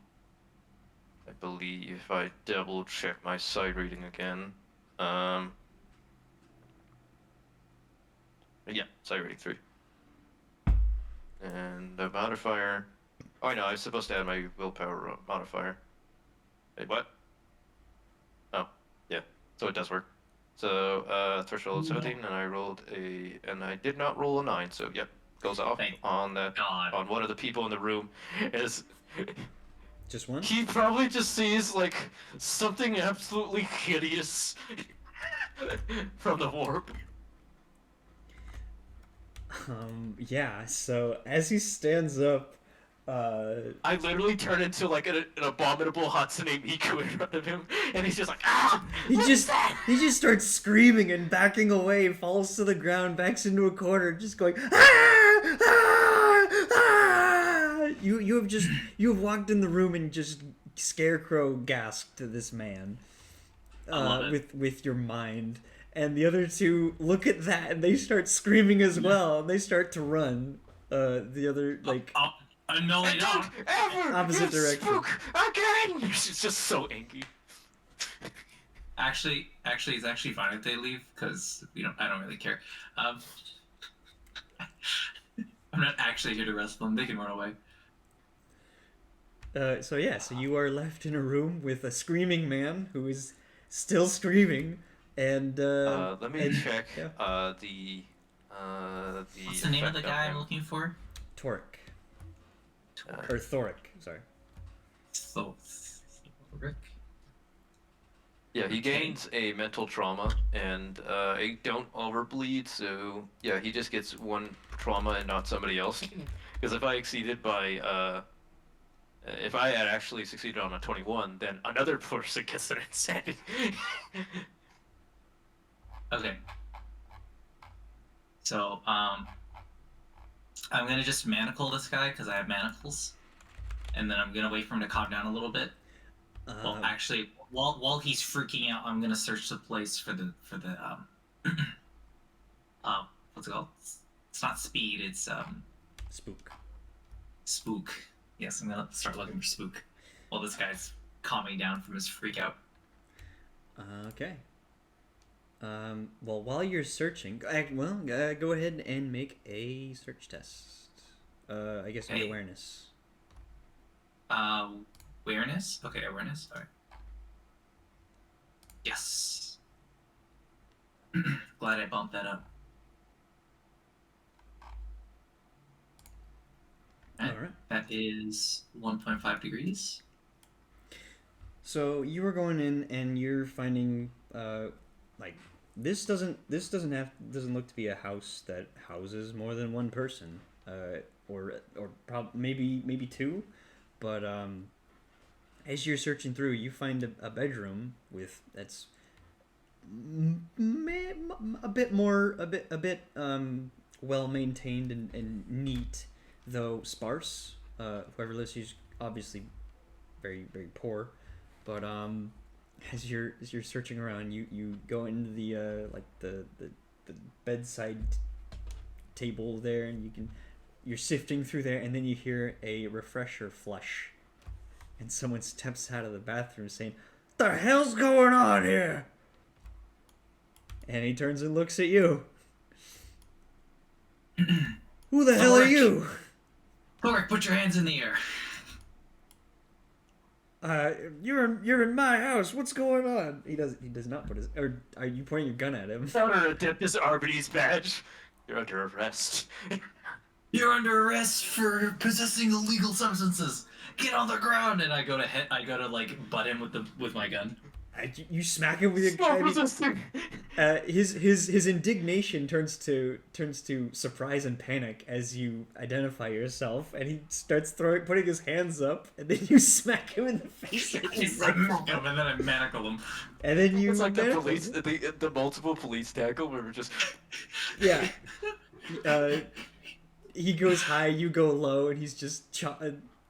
I believe if I double check my psi rating again. Yeah, psi rating 3. And the modifier. Oh no, I was supposed to add my willpower modifier. Wait, what? Oh, yeah. So it does work. So threshold 17, and I did not roll a 9. So yep, goes off on one of the people in the room. Is just one? He probably just sees like something absolutely hideous from the warp. Yeah, so as he stands up, I literally turn into like an abominable Hatsune Miku in front of him, and he's just like, ah! He just starts screaming and backing away, falls to the ground, backs into a corner, just going, ah! Ah! Ah! You have walked in the room and just scarecrow gasped to this man, with your mind. And the other two look at that and they start screaming as well. And they start to run. The other no, they don't. Opposite direction. Spook again. She's just so angry. Actually, it's actually fine if they leave because I don't really care. I'm not actually here to wrestle them. They can run away. So you are left in a room with a screaming man who is still screaming. And let me check yeah. the what's the name of the guy I'm looking for? Toric. Or Thoric, sorry. Thoric? Yeah, he gains a mental trauma, and I don't overbleed, so yeah, he just gets one trauma and not somebody else. Because if I exceeded by, if I had actually succeeded on a 21, then another person gets an insanity. Okay. So, I'm gonna just manacle this guy because I have manacles, and then I'm gonna wait for him to calm down a little bit. Well, actually, while he's freaking out, I'm gonna search the place for the what's it called? It's not speed. It's spook. Spook. Yes, I'm gonna start looking for spook while this guy's calming down from his freak out. Okay. Well, while you're searching, go ahead and make a search test. I guess Okay. Awareness. Awareness? Okay, awareness. Alright. Yes. Glad I bumped that up. Alright. That is 1.5 degrees. So you were going in and you're finding, this doesn't look to be a house that houses more than one person, or maybe two, but as you're searching through, you find a bedroom that's a bit well maintained and neat, though sparse. Whoever lives here's obviously very, very poor, but as you're searching around, you go into the bedside table there, and you're sifting through there, and then you hear a refresher flush, and someone steps out of the bathroom saying, "The hell's going on here?" And he turns and looks at you. Who the hell are you? Thoric, put your hands in the air. You're in my house. What's going on? He does not put his. Or are you pointing your gun at him? Dip this Arby's badge. You're under arrest. You're under arrest for possessing illegal substances. Get on the ground. And I go to like butt him with my gun. You smack him with your gun. His indignation turns to surprise and panic as you identify yourself, and he starts putting his hands up, and then you smack him in the face. And then I manacle him. And then you. It's like the multiple police tackle where we're just. Yeah. He goes high, you go low, and he's just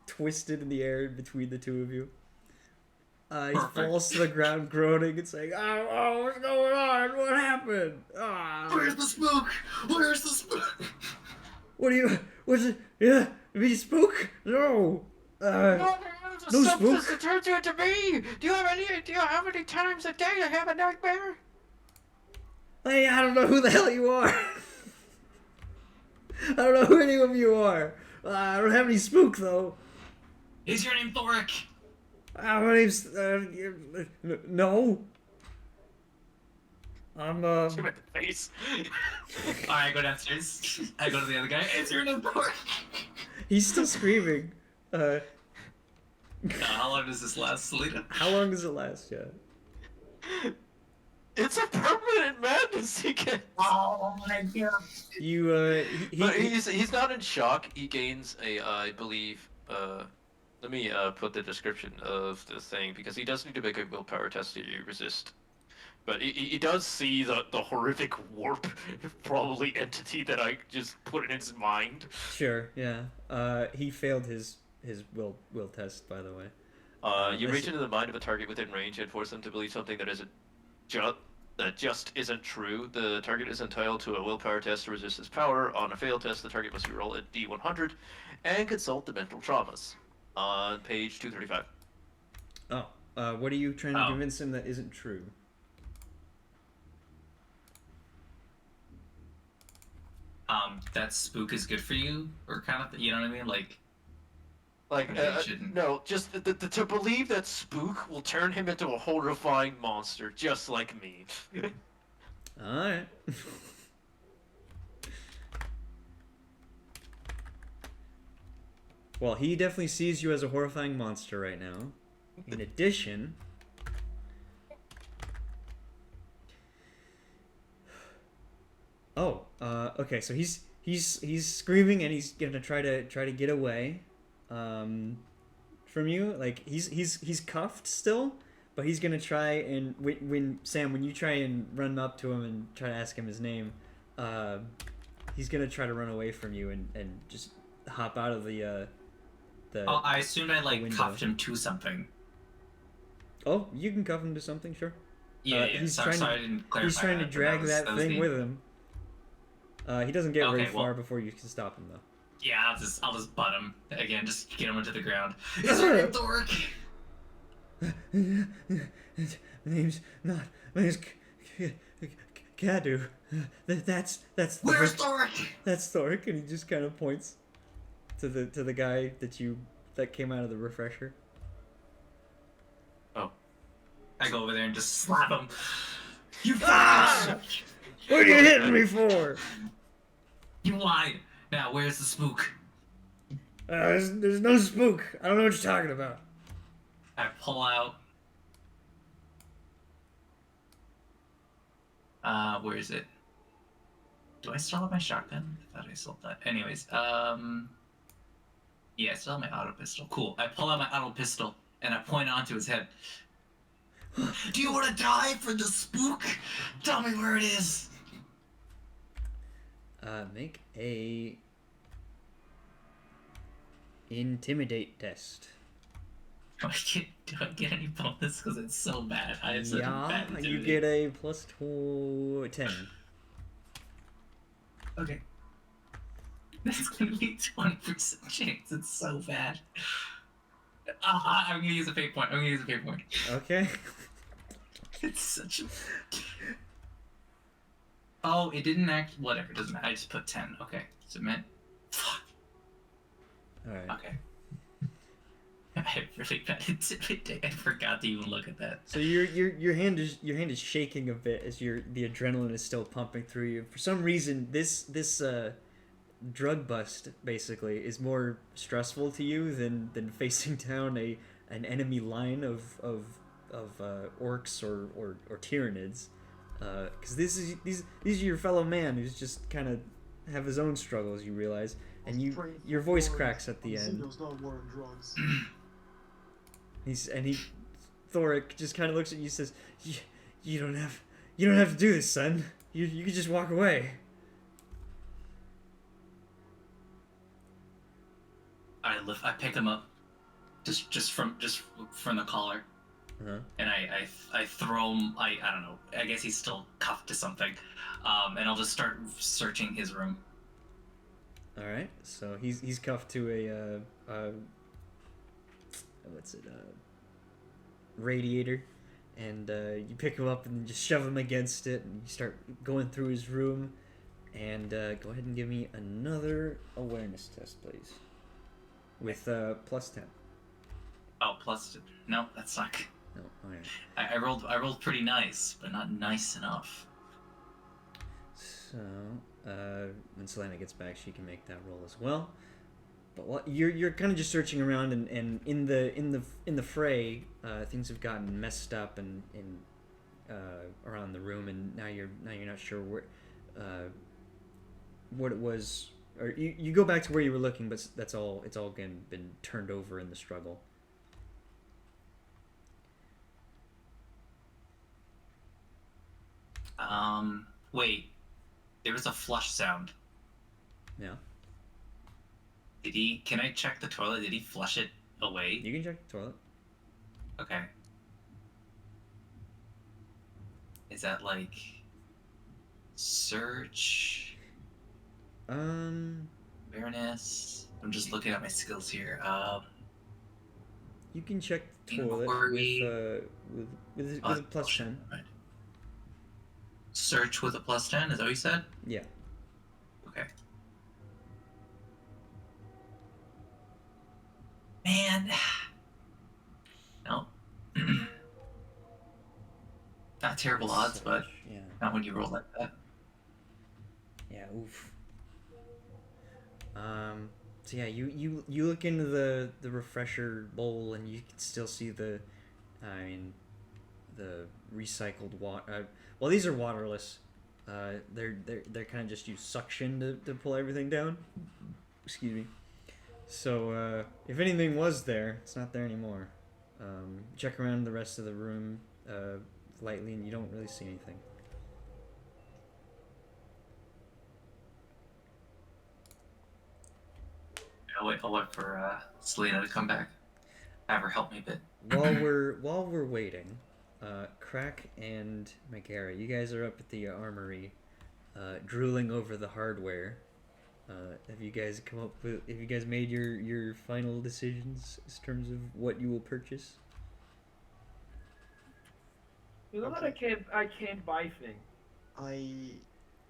twisted in the air between the two of you. He falls to the ground groaning and saying, "Oh, what's going on? What happened? Where's the spook? Where's the spook?" What What's it? Yeah, me spook? No. No spook. It turns you into me. Do you have any idea how many times a day I have a nightmare? Hey, I don't know who the hell you are. I don't know who any of you are. I don't have any spook though. Is your name Thoric? My name's no. I'm Shoot at the face. Alright, I go downstairs. I go to the other guy. Is your name Thoric? He's still screaming. How long does this last, Selena? How long does it last? Yeah. It's a permanent madness he gets. Oh my god. You But he's not in shock. He gains a I believe let me put the description of the thing because he does need to make a willpower test to resist. But he does see the horrific warp, probably entity that I just put in his mind. Sure, yeah. He failed his will test, by the way. You reach into the mind of a target within range and force them to believe something that just isn't true. The target is entitled to a willpower test to resist its power. On a failed test, the target must roll a D100 and consult the mental traumas. On page 235. Oh, what are you trying to convince him that isn't true? That spook is good for you, or kind of, you know what I mean? No, just to believe that spook will turn him into a horrifying monster, just like me. Alright. Well, he definitely sees you as a horrifying monster right now. In addition... Oh, okay, so he's screaming and he's gonna try to get away from you. Like he's cuffed still, but he's gonna try and when you try and run up to him and try to ask him his name, he's gonna try to run away from you and just hop out of the I assumed I window. cuffed him to something. Oh, you can cuff him to something, sure. Yeah, he's sorry, I didn't clarify. He's trying to drag that thing with him. He doesn't get very far well, before you can stop him, though. Yeah, I'll just butt him again, just get him into the ground. Is your name Thoric? My name's Cadu. That's Where's Thoric? That's Thoric, and he just kind of points to the guy that came out of the refresher. Oh, I go over there and just slap him. You What are you hitting me for? You lied. Now, where's the spook? There's no spook. I don't know what you're talking about. I pull out. Where is it? Do I still have my shotgun? I thought I sold that. Anyways, yeah, I still have my auto pistol. Cool. I pull out my auto pistol and I point it onto his head. Do you want to die for the spook? Tell me where it is. Make a intimidate test. Do I get any bonus? Because it's so bad. I have such a bad Yeah, intimidate. you get a plus 10. Okay. That's gonna be 20% chance. It's so bad. I'm gonna use a fate point. Okay. It's such a... Oh, it didn't act... Whatever, it doesn't matter. I just put 10. Okay. Submit. Fuck. Alright. Okay. I have really bad intimidate. I forgot to even look at that. So your hand is shaking a bit as the adrenaline is still pumping through you. For some reason, this drug bust basically is more stressful to you than facing down an enemy line of orcs or Tyranids, because these are your fellow man who's just kind of have his own struggles. You realize, and your voice cracks at the end. Thoric just kind of looks at you and says, "You don't have to do this, son. You can just walk away." I pick him up, just from the collar, and I throw him. I don't know. I guess he's still cuffed to something, and I'll just start searching his room. All right. So he's cuffed to a what's it? Radiator, and you pick him up and just shove him against it, and you start going through his room. And go ahead and give me another awareness test, please. With +10. Oh, plus no, that's not. No, all right. I rolled pretty nice, but not nice enough. So when Selena gets back, she can make that roll as well. But what you're kind of just searching around, and in the fray, things have gotten messed up and around the room, and now you're not sure where what it was, or you go back to where you were looking, but it's all been turned over in the struggle. Wait, there was a flush sound. Yeah. Can I check the toilet? Did he flush it away? You can check the toilet. Okay. Is that like search? Awareness. I'm just looking at my skills here. You can check the toilet with a +10. Right. Search with a +10. Is that what you said? Yeah. Okay. Man. No. Not terrible odds, but yeah. Not when you roll like that. Yeah, oof. So yeah, you look into the refresher bowl, and you can still see the recycled water. Well, these are waterless. They're kind of just use suction to pull everything down. Excuse me. So if anything was there, it's not there anymore. Check around the rest of the room lightly, and you don't really see anything. I'll wait for Selena to come back. Have her help me a bit. While we're waiting, Crack and Megara, you guys are up at the armory, drooling over the hardware. Have you guys made your final decisions in terms of what you will purchase? You know that I can't buy things. You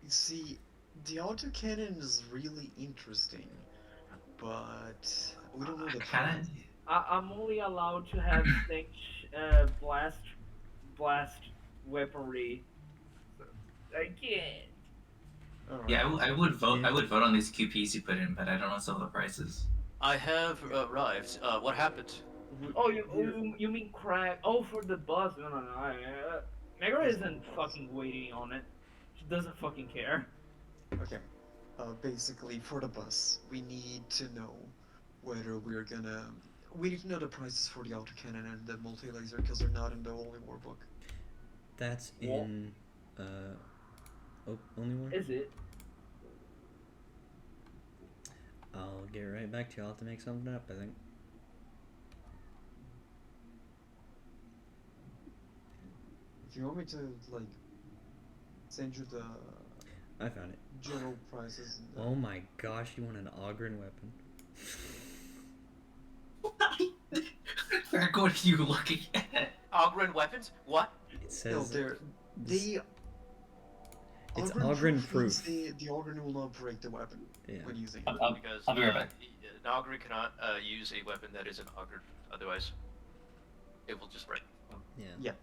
see, the autocannon is really interesting, but we don't know the Cannon? I'm only allowed to have blast weaponry. I can't. Right. Yeah, I would vote. I would vote on these QPs you put in, but I don't know some of the prices. I have arrived. What happened? Oh, you mean Crack? Oh, for the bus? No. Megara isn't fucking waiting on it. She doesn't fucking care. Okay. Basically, for the bus, we need to know whether we're gonna. We need to know the prices for the autocannon and the multi-laser because they're not in the Only War book. That's in Only War? Is it? I'll get right back to you. I'll have to make something up, I think. If you want me to, like, send you the I found it. general prices. Oh my gosh, you want an Ogren weapon? Where are you looking at? Ogren weapons? What? It says No, it's Ogren proof. The Ogren will not break the weapon when using it. Because I'll be right back. An Ogren cannot use a weapon that is an Ogren. Otherwise, it will just break. Yeah.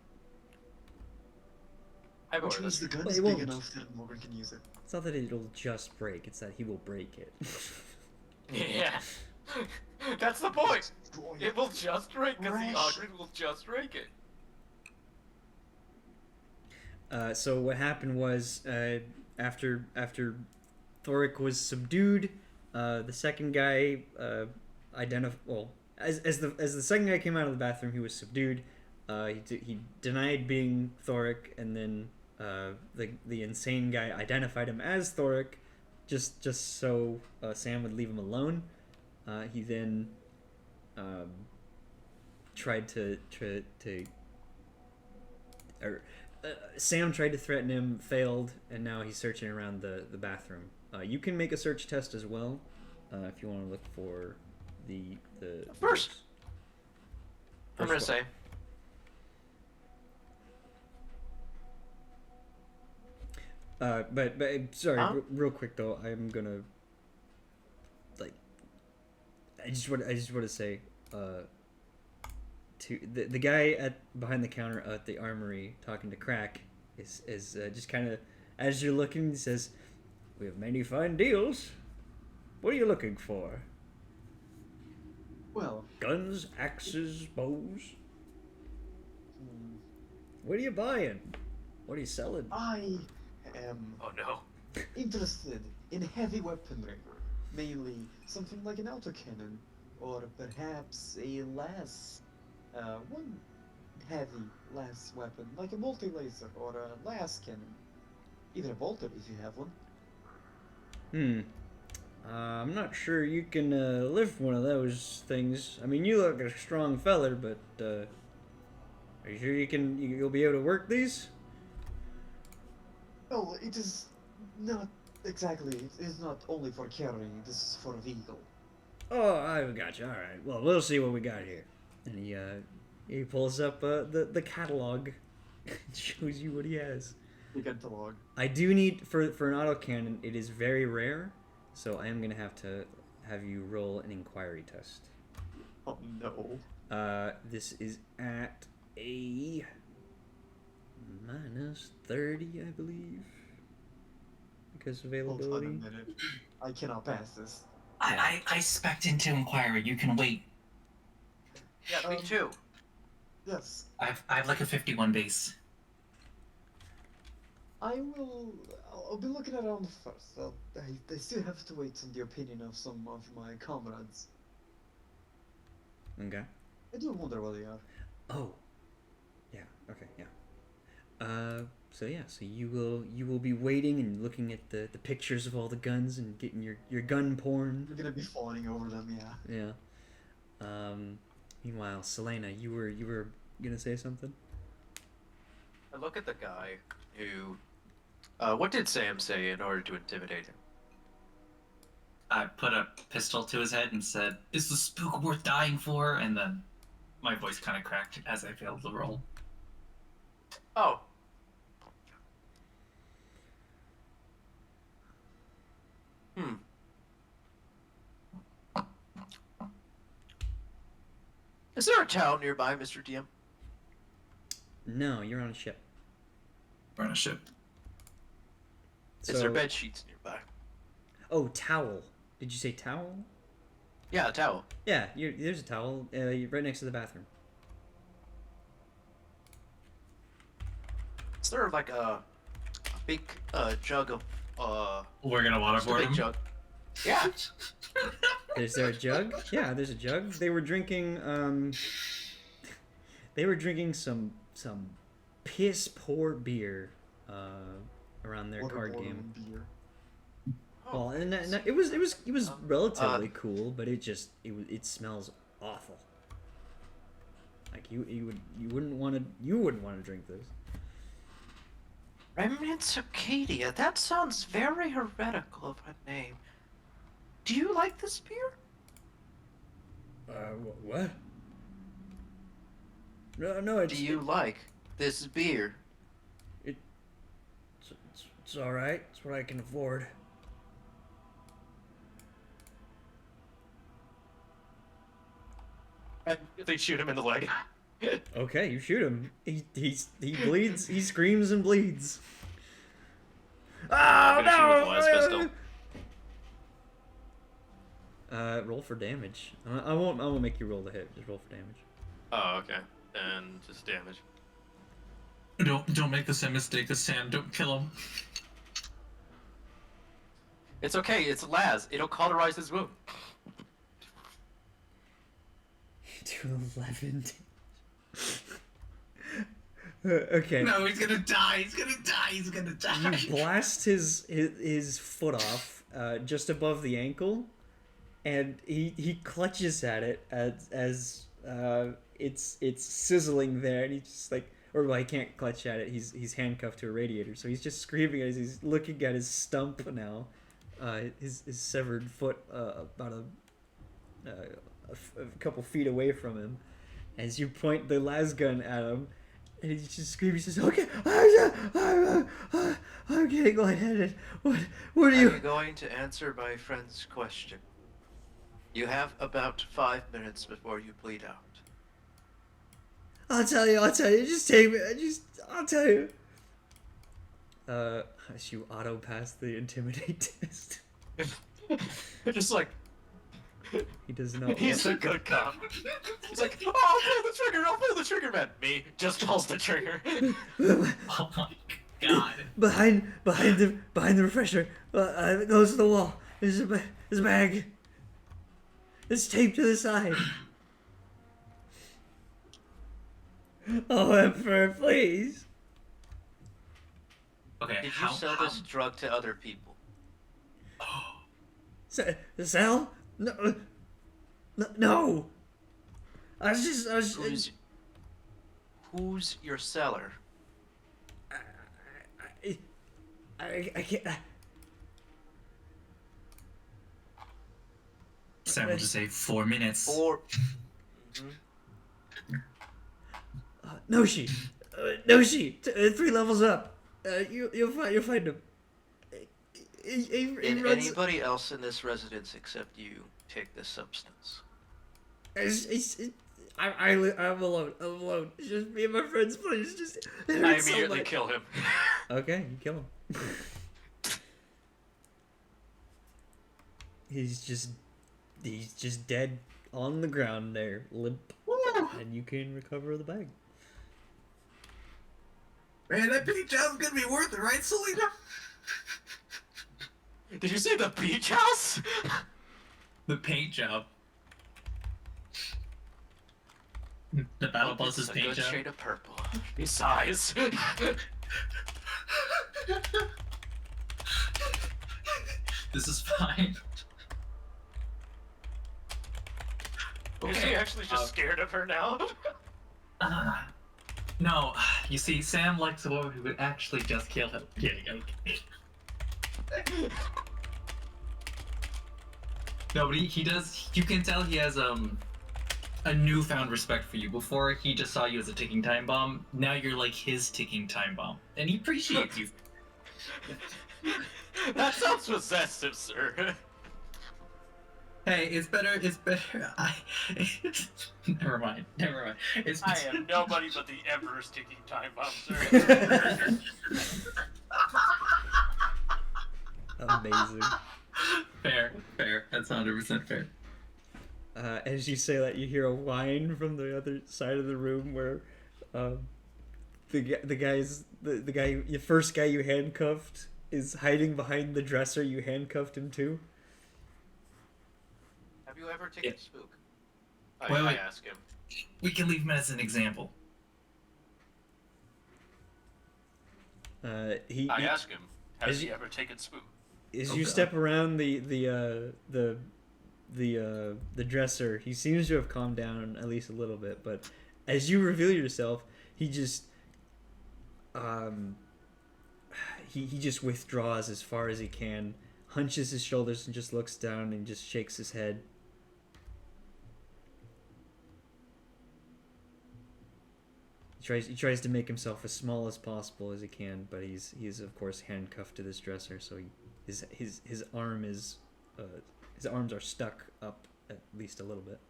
Which means the gun is big enough that an Ogren can use it. It's not that it'll just break, it's that he will break it. Yeah. That's the point! It will just break because the Ogren will just break it. So what happened was, after Thoric was subdued, the second guy as the second guy came out of the bathroom, he was subdued. He denied being Thoric, and then the insane guy identified him as Thoric, just so Sam would leave him alone. He then Sam tried to threaten him, failed, and now he's searching around the bathroom You can make a search test as well, if you want to look for the First, I'm gonna one. say. But sorry, real quick though, I'm gonna like, I just want to say, to the guy behind the counter at the armory talking to Crack is just kind of, as you're looking, he says, "We have many fine deals. What are you looking for? Well, guns, axes, bows. What are you buying? What are you selling?" I am Oh no. interested in heavy weaponry, mainly something like an autocannon, or perhaps a one heavy las weapon, like a multi-laser or a las cannon. Even a bolter if you have one. I'm not sure you can lift one of those things. I mean, you look like a strong feller, but are you sure you'll be able to work these? Oh, it is not exactly. It is not only for carrying. This is for a vehicle. Oh, I got you. All right. Well, we'll see what we got here. And he pulls up the catalog, and shows you what he has. The catalog. I do need for an autocannon. It is very rare, so I am gonna have you roll an inquiry test. Oh no. This is at a -30, I believe, because availability. Hold on a minute. I cannot pass this. I spec'd into inquiry. You can wait. Yeah, me too. Yes. I have like a 51 base. I'll be looking around first. I still have to wait on the opinion of some of my comrades. Okay. I do wonder where they are. Oh. Yeah. Okay. Yeah. So you will be waiting and looking at the pictures of all the guns and getting your gun porn. You're gonna be fawning over them, yeah. Yeah. Meanwhile, Selena, you were gonna say something? I look at the guy who. What did Sam say in order to intimidate him? I put a pistol to his head and said, "Is the spook worth dying for?" And then my voice kind of cracked as I failed the roll. Oh. Is there a town nearby, Mr. DM? No, you're on a ship. We're on a ship. Is there bed sheets nearby? Oh, towel. Did you say towel? Yeah, a towel. Yeah, there's a towel right next to the bathroom. Is there like a big jug of We're gonna waterboard him. Jug. Yeah. Is there a jug? Yeah, there's a jug. They were drinking some piss poor beer around their card game. Beer. Well, and it was relatively cool, but it smells awful. Like you wouldn't want to drink this. Remnants Arcadia. That sounds very heretical of a name. Do you like this beer? What? No. Do you like this beer? It's all right. It's what I can afford. And they shoot him in the leg. Okay, you shoot him. He bleeds. He screams and bleeds. Oh no! Roll for damage. I won't make you roll the hit. Just roll for damage. Oh, okay. And just damage. Don't make the same mistake as Sam. Don't kill him. It's okay. It's Laz. It'll cauterize his wound. To 11. Okay. No, he's gonna die. He's gonna die. You blast his foot off just above the ankle, and he clutches at it as it's sizzling there, and he's just like, or well, he can't clutch at it. He's handcuffed to a radiator, so he's just screaming as he's looking at his stump now, his severed foot about a couple feet away from him. As you point the las gun at him, and he just screams, he says, "Okay, I'm getting lightheaded. What are you?" Are you going to answer my friend's question? You have about 5 minutes before you bleed out. I'll tell you. Just take me. I'll tell you. As you auto pass the intimidate test. Just like, he does not. He's a good cop. He's like, oh, I'll pull the trigger, man. Me just pulls the trigger. Oh my god. Behind the refresher, goes to the wall. There's a bag. It's taped to the side. Oh, Emperor, please. Okay, Did you sell this drug to other people? Sell? No. I was just. Who's your seller? I can't. Sam will just say 4 minutes. 4. Noshi, 3 levels up. You'll find him. Did anybody else in this residence except you take this substance? I'm alone. It's just me and my friends, please. I immediately kill him. Okay, you kill him. He's just dead on the ground there, limp, and you can recover the bag. Man, that beach house is gonna be worth it, right, Selena? Did you say the beach house? The paint job. The battle boss's paint job. It's a good shade of purple. Besides. This is fine. Okay. Is he actually just scared of her now? No, you see, Sam likes a woman who would actually just kill him. Kidding. No, but he does. You can tell he has a newfound respect for you. Before, he just saw you as a ticking time bomb. Now you're like his ticking time bomb, and he appreciates you. That sounds possessive, sir. Hey, it's better. Never mind. I am nobody but the Emperor's ticking time bomb, sir. Amazing. Fair. That's 100% fair. As you say that, you hear a whine from the other side of the room where the first guy you handcuffed is hiding behind the dresser you handcuffed him to. Have you ever taken a spook? I ask him. We can leave him as an example. I ask him, has he ever taken spook? As you step around the dresser, he seems to have calmed down at least a little bit, but as you reveal yourself, he just he just withdraws as far as he can, hunches his shoulders and just looks down and just shakes his head. He tries to make himself as small as possible as he can, but he's of course handcuffed to this dresser, so his arms are stuck up at least a little bit.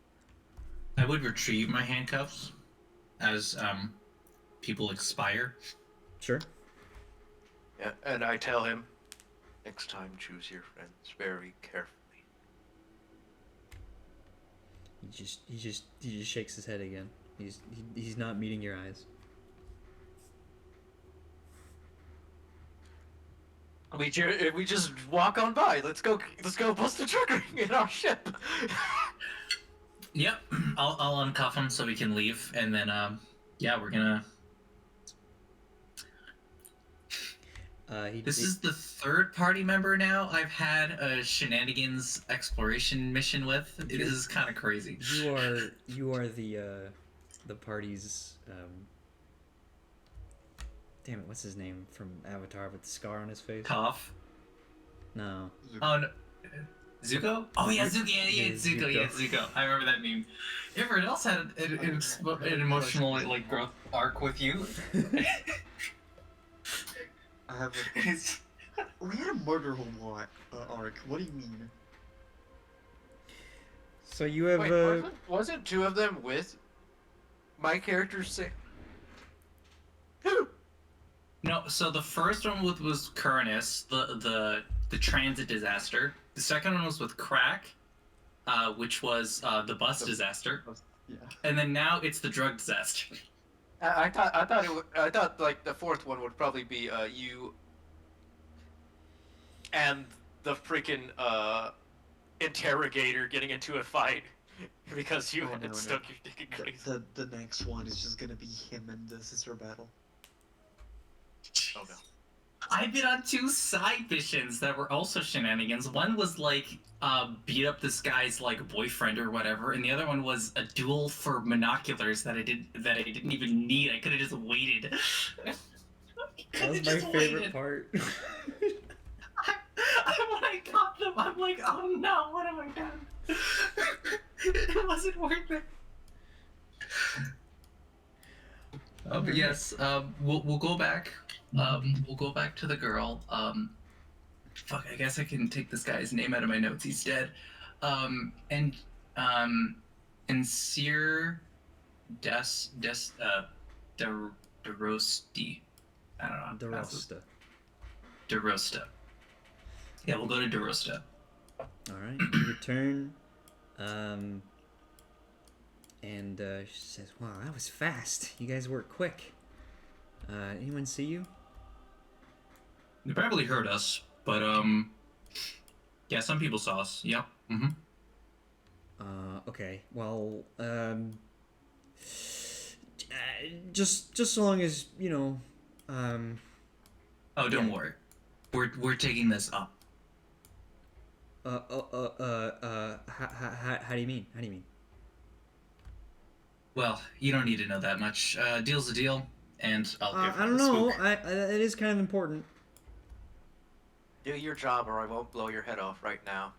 I would retrieve my handcuffs as people expire. Sure. Yeah, and I tell him, next time choose your friends very carefully. He just shakes his head again. He's not meeting your eyes. We just walk on by. Let's go bust the trigger in our ship. Yep, I'll uncuff him so we can leave, and then we're gonna. This is the 3rd party member now I've had a shenanigans exploration mission with. This is kind of crazy. You are the party's damn it, what's his name from Avatar with the scar on his face? Toph. No. Oh, no. Zuko? Oh yeah, Zuko. Yeah, Zuko. Yeah, Zuko. I remember that meme. Everyone else had an emotional like growth arc with you. I have we had a murder home arc. What do you mean? So you have Wait, wasn't two of them with my character's say? No, so the first one was Curnus, the transit disaster. The second one was with Crack, which was the bus disaster. Yeah. And then now it's the drug disaster. I thought like the fourth one would probably be you and the freaking interrogator getting into a fight because you had stuck your dick in crazy. The next one is just gonna be him and the sister battle. Oh no. I've been on 2 side missions that were also shenanigans. One was like beat up this guy's like boyfriend or whatever, and the other one was a duel for monoculars that I didn't even need. I could have just waited. That was my favorite part. When I got them, I'm like, oh no, what have I done? It wasn't worth it. But yes, we'll go back. We'll go back to the girl. Fuck, I guess I can take this guy's name out of my notes. He's dead. And Seer DeRosti. I don't know. DeRosta. Yeah, we'll go to DeRosta. Alright, you return. And she says, wow, that was fast. You guys work quick. Anyone see you? They probably heard us, but yeah, some people saw us. Yep. Mm-hmm. Okay. Well, just so long as you know. Oh, don't worry. We're taking this up. How do you mean? How do you mean? Well, you don't need to know that much. Deal's a deal, and I'll give I don't know. It is kind of important. Do your job or I won't blow your head off right now.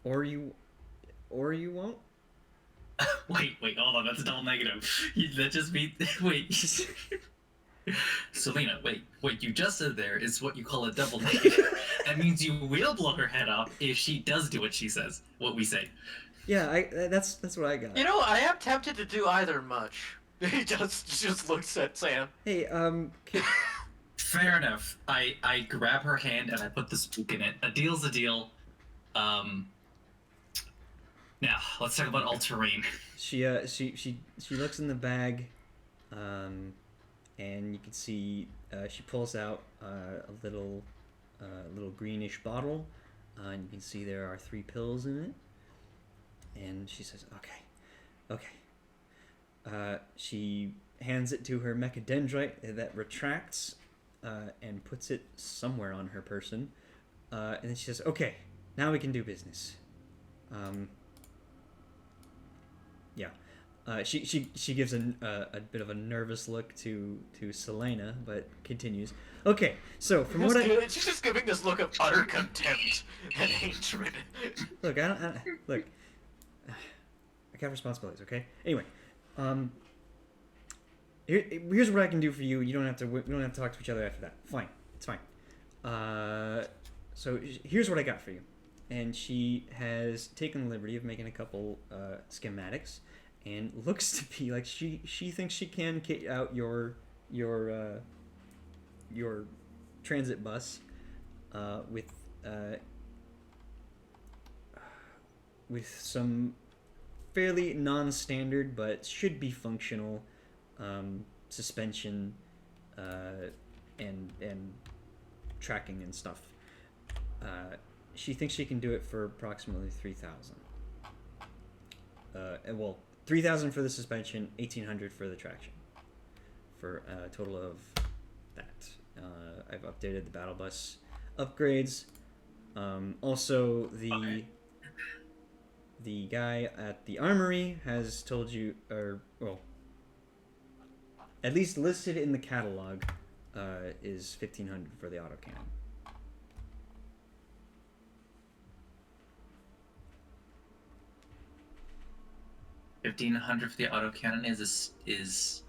Or you won't? Wait, hold on, that's a double negative. That just means... Wait. Selena, wait, you just said there is what you call a double negative. That means you will blow her head off if she does do what she says, what we say. Yeah, that's what I got. You know, I am tempted to do either much. He just looks at Sam. Hey, Fair enough. I grab her hand and I put the spook in it. A deal's a deal. Now let's talk about all-terrain. She looks in the bag, and you can see she pulls out a little greenish bottle, and you can see there are 3 pills in it. And she says, "Okay." She hands it to her mechadendrite that retracts, and puts it somewhere on her person. And then she says, "Okay, now we can do business." Yeah. She gives a bit of a nervous look to Selena, but continues. Okay, so from what she's just giving this look of utter contempt and hatred. Look, look. I got responsibilities, okay? Anyway, here's what I can do for you. We don't have to talk to each other after that. Fine, it's fine. So here's what I got for you. And she has taken the liberty of making a couple schematics, and looks to be like she thinks she can kit out your transit bus with some fairly non-standard but should be functional suspension and tracking and stuff. She thinks she can do it for approximately 3,000. Well, 3,000 for the suspension, 1,800 for the traction, for a total of that. I've updated the battle bus upgrades. Also, the guy at the armory has told you, or well, at least listed in the catalog, is 1,500 for the autocannon. $1,500 for the autocannon is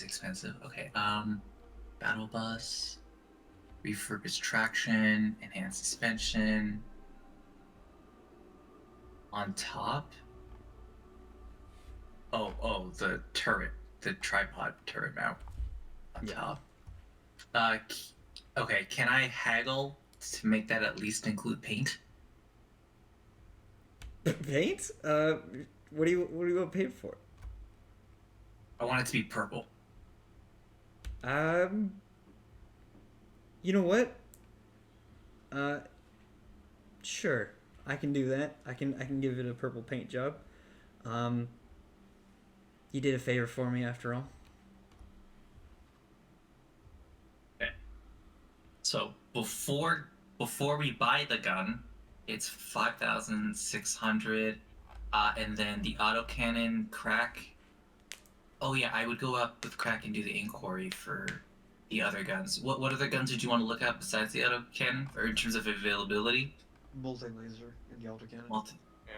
expensive. Okay. Battle bus, refurbished traction, enhanced suspension. On top. Oh, the turret, the tripod turret mount on top. Okay. Can I haggle to make that at least include paint? Paint? What do you want paint for? I want it to be purple. You know what? Sure, I can do that. I can give it a purple paint job. You did a favor for me after all. Okay. So before we buy the gun, it's 5,600, and then the autocannon crack. Oh yeah, I would go up with crack and do the inquiry for the other guns. What other guns did you want to look at besides the autocannon, or in terms of availability? Multi-laser in the autocannon.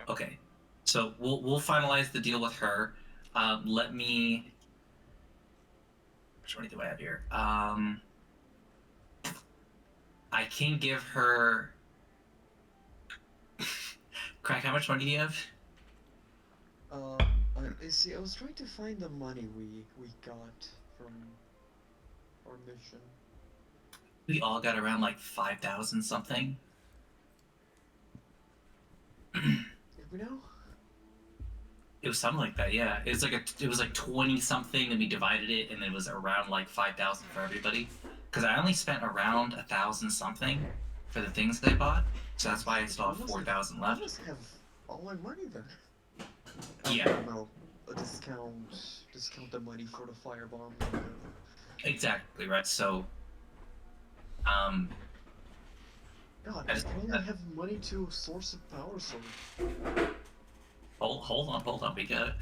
Okay, so we'll finalize the deal with her. Let me. Which one do I have here? I can give her. Crack, how much money do you have? I was trying to find the money we got from our mission. We all got around like 5,000 something. Did we know? It was something like that, yeah. It was like 20 something, and we divided it, and it was around like 5,000 for everybody. Because I only spent around 1,000 something for the things they bought, so that's why I still have 4,000 left. I must have all my money then. Yeah. I don't know. Discount the money for the firebomb. Exactly right. So, God, I only have money to source a power source. Hold on. We gotta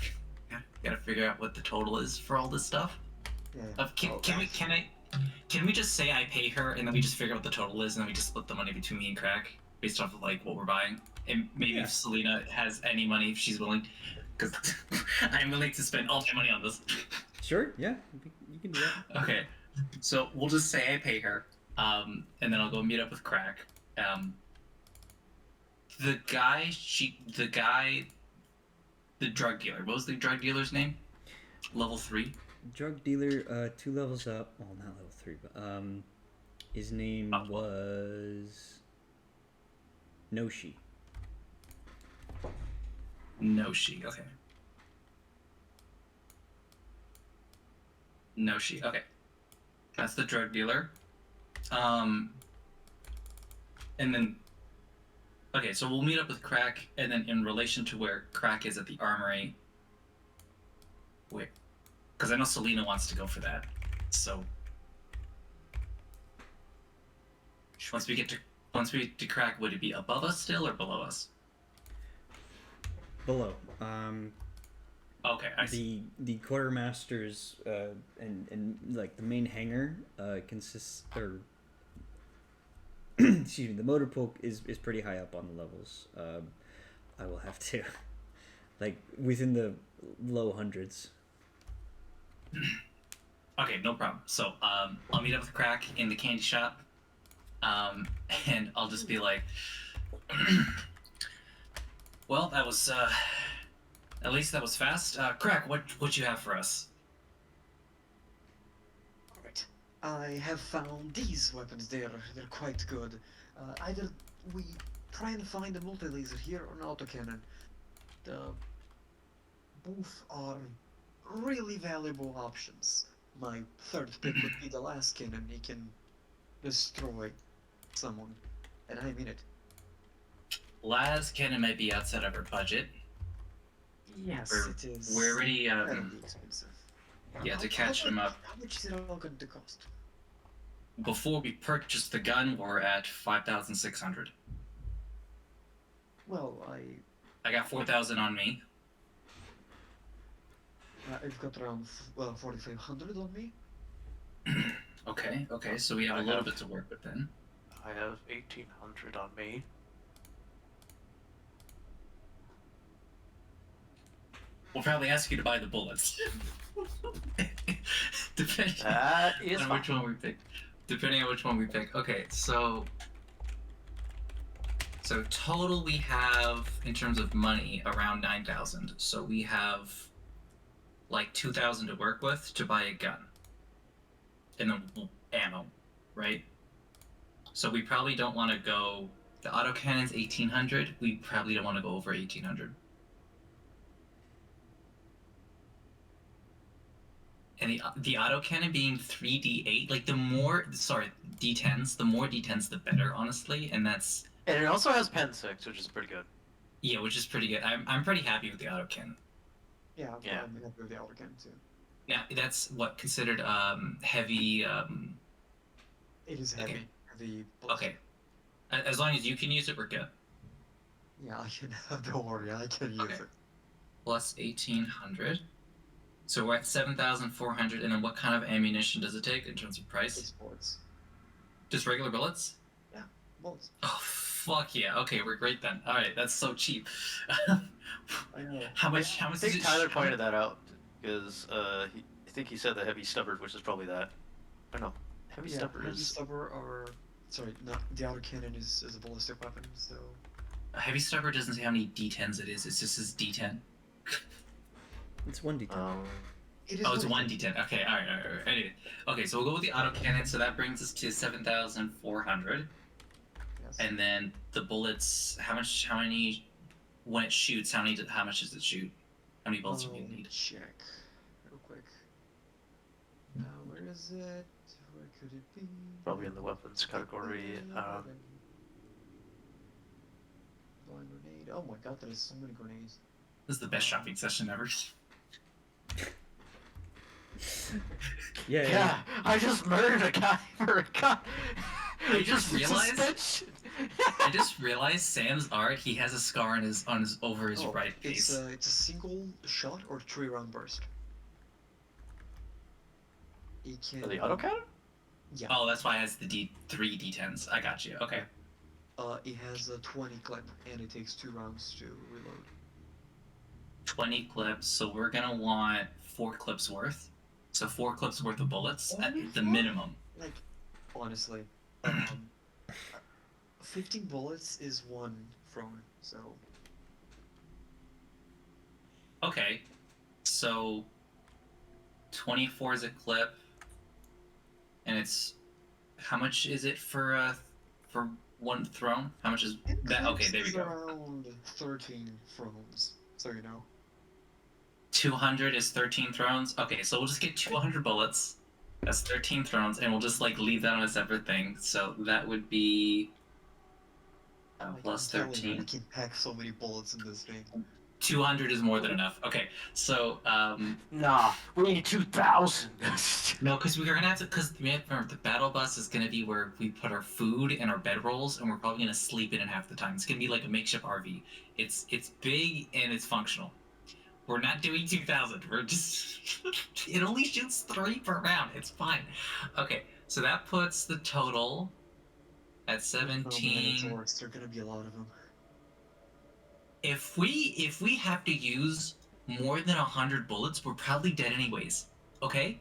figure out what the total is for all this stuff. Yeah. Can we just say I pay her, and then we just figure out what the total is, and then we just split the money between me and Crack based off of like what we're buying, and maybe if Selena has any money, if she's willing, because I'm willing to spend all my money on this. Sure. Yeah. You can do that. Okay. So we'll just say I pay her, and then I'll go meet up with Crack. The drug dealer. What was the drug dealer's name? Level 3. Drug dealer, 2 levels up. Well, not level 3, but his name was Noshi. Noshi. Okay. Noshi. Okay. That's the drug dealer. And then. Okay, so we'll meet up with Crack, and then in relation to where Crack is at the armory. Wait. Because I know Selena wants to go for that. So. Once we get to Crack, would it be above us still or below us? Below. Okay, I see. The quartermaster's and like the main hangar consists, or excuse me, the motor pool is pretty high up on the levels. I will have to like within the low hundreds. Okay, no problem. So I'll meet up with Crack in the candy shop, and I'll just be like, well, that was at least that was fast. Crack, what you have for us? Alright. I have found these weapons there. They're quite good. Either we try and find a multi-laser here or an autocannon. Both are really valuable options. My third pick would be the last cannon. He can destroy someone. And I mean it. Las cannon might be outside of our budget. Yes, it is. We're already incredibly expensive. Yeah, to catch them up. How much is it all going to cost? Before we purchase the gun, we're at 5,600. Well, I got 4,000 on me. I've got around 4,500 on me. Okay, so we have a little bit to work with then. I have 1,800 on me. We'll probably ask you to buy the bullets. Depending That is on which one we pick. Depending on which one we pick. Okay, so total we have in terms of money around 9,000. So we have like 2,000 to work with to buy a gun. And then ammo, right? So we probably don't want to go. The autocannon's 1,800. We probably don't want to go over 1,800. And the autocannon being 3d8, like the more d10s, the more d10s the better, honestly. And that's. And it also has pen 6, which is pretty good. Yeah, which is pretty good. I'm pretty happy with the autocannon. Yeah, I'm happy with the autocannon too. Now that's what considered heavy. It is heavy. Okay. Heavy. Okay. As long as you can use it, we're good. Yeah, I can. Don't worry, I can use it. Plus 1,800. So we're at 7,400, and then what kind of ammunition does it take in terms of price? It's bullets. Just regular bullets? Yeah, bullets. Oh, fuck yeah. Okay, we're great then. Alright, that's so cheap. I know. How much I think Tyler pointed that out, because I think he said the heavy stubber, which is probably that. I don't know. Heavy stubber Heavy stubber are... Sorry, not the autocannon is a ballistic weapon, so... A heavy stubber doesn't say how many d10s it is, it's just says d10. It's 1d10. It is it's 1d10. Okay, alright. Anyway, okay, so we'll go with the autocannon, so that brings us to 7,400. Yes. And then the bullets, how many, when it shoots, how much does it shoot? How many bullets do we need? Check. Real quick. Where is it? Where could it be? Probably in the weapons category. Blind grenade. Oh my god, there's so many grenades. This is the best shopping session ever. Yeah. I just murdered a guy for a gun. I just realized Sam's art. He has a scar on his over his right face. It's a single shot or 3-round burst. It can. The autocannon? Yeah. Oh, that's why it has the 3 d10s. I got you. Okay. It has a 20 clip and it takes 2 rounds to reload. 20 clips, so we're gonna want 4 clips worth. So 4 clips worth of bullets at the minimum. Like, honestly, 15 bullets is 1 thrown, so... Okay, so 24 is a clip, and it's... How much is it for 1 thrown? How much is that? Okay, there we go. Around 13 thrones, so you know. 200 is 13 thrones? Okay, so we'll just get 200 bullets. That's 13 thrones, and we'll just, like, leave that on a separate thing. So that would be... plus 13. I can pack so many bullets in this thing. 200 is more than enough. Okay, so, Nah, we need 2,000. No, because we're gonna have to, because remember, the battle bus is gonna be where we put our food and our bedrolls, and we're probably gonna sleep in it half the time. It's gonna be like a makeshift RV. It's big and it's functional. We're not doing 2,000. We're just... it only shoots 3 per round. It's fine. Okay, so that puts the total at 17. There are gonna be a lot of them. If we have to use more than 100 bullets, we're probably dead anyways. Okay?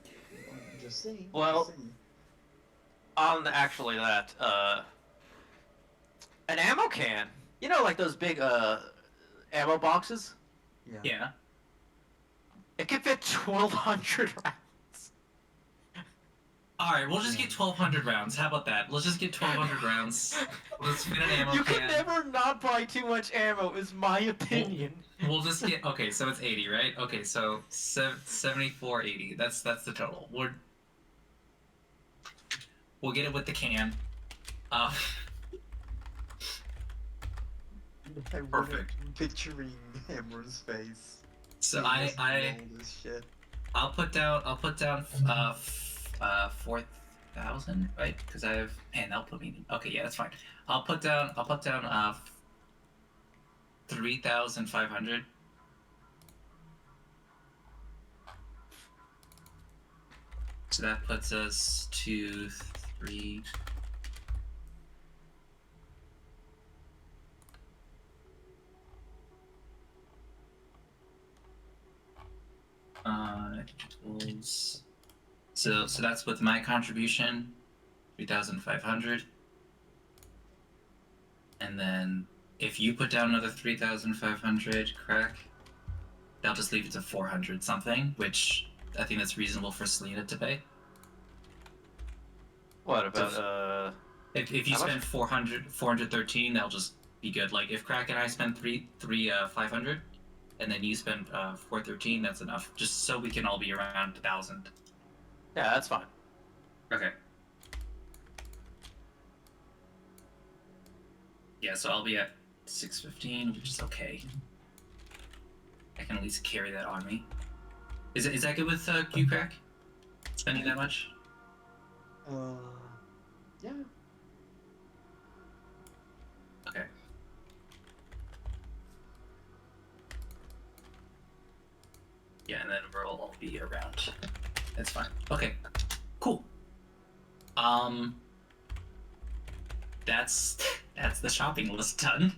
I'm just saying. Well, on actually that, an ammo can. You know, like those big ammo boxes. Yeah. It can fit 1,200 rounds. Alright, we'll just get 1,200 rounds. How about that? Let's just get 1,200 rounds. Let's fit an ammo You can. can never not buy too much ammo, is my opinion. We'll just get... Okay, so it's 80, right? Okay, so 74, 80. That's the total. We'll get it with the can. Perfect. Picturing Hammer's face. So I'll put down 4,000, right? Because I have, man, that'll put me. Okay, yeah, that's fine. I'll put down 3,500. So that puts us to 3. Equals. So that's with my contribution, 3,500. And then if you put down another 3,500, crack, they'll just leave it to 400 something, which I think that's reasonable for Selena to pay. What about if you spend 413, they'll just be good. Like if Crack and I spend 500, and then you spend 413, that's enough. Just so we can all be around 1,000. Yeah, that's fine. Okay. Yeah, so I'll be at 615, which is okay. I can at least carry that on me. Is that good with Q Crack? Spending that much? Yeah. Okay. Yeah, and then we'll all be around. That's fine. Okay. Cool. That's the shopping list done.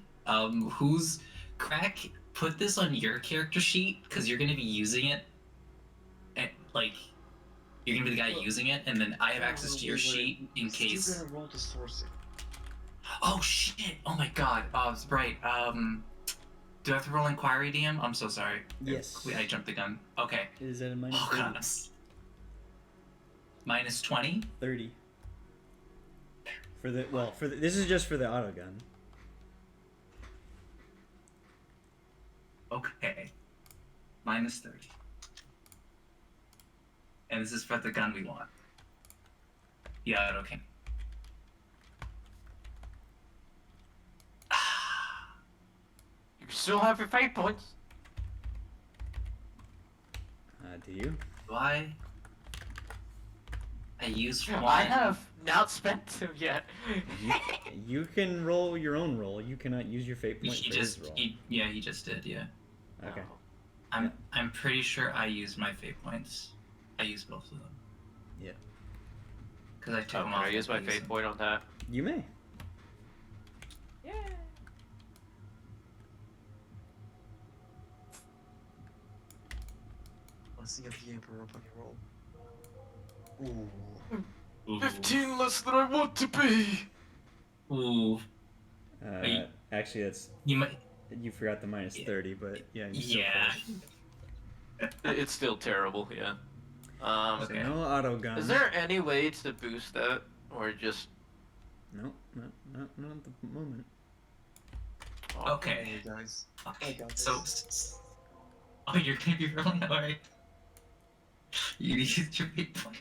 Who's Crack? Put this on your character sheet because you're gonna be using it. And like, you're gonna be the guy using it, and then I have access to your sheet in case. Still gonna roll the sourcing. Oh shit! Oh my god! Oh, right. Do I have to roll inquiry, DM? I'm so sorry. Yes. I jumped the gun. Okay. Is that a minus Oh 30? god. Minus 20? 30. This is just for the auto gun. Okay. Minus 30. And this is for the gun we want. Yeah, okay. You still have your fate points. Do you? Do I used one. I have not spent them yet. You can roll your own roll. You cannot use your fate point He for his roll. he just did, yeah. Okay. I'm pretty sure I used my fate points. I used both of them. Yeah. Because I took Oh, them can off. I use my fate point on that? You may. Yeah. Let's see if the Emperor up on your roll. Ooh. Ooh. 15 less than I want to be! Ooh. Actually, that's you forgot the minus 30, but yeah. Yeah. It's still terrible, yeah. So no auto gun. Is there any way to boost that? Or just... No, not at the moment. Okay. Hey guys. Okay. I got this. So, oh, you're gonna be rolling alright. You used your fate point.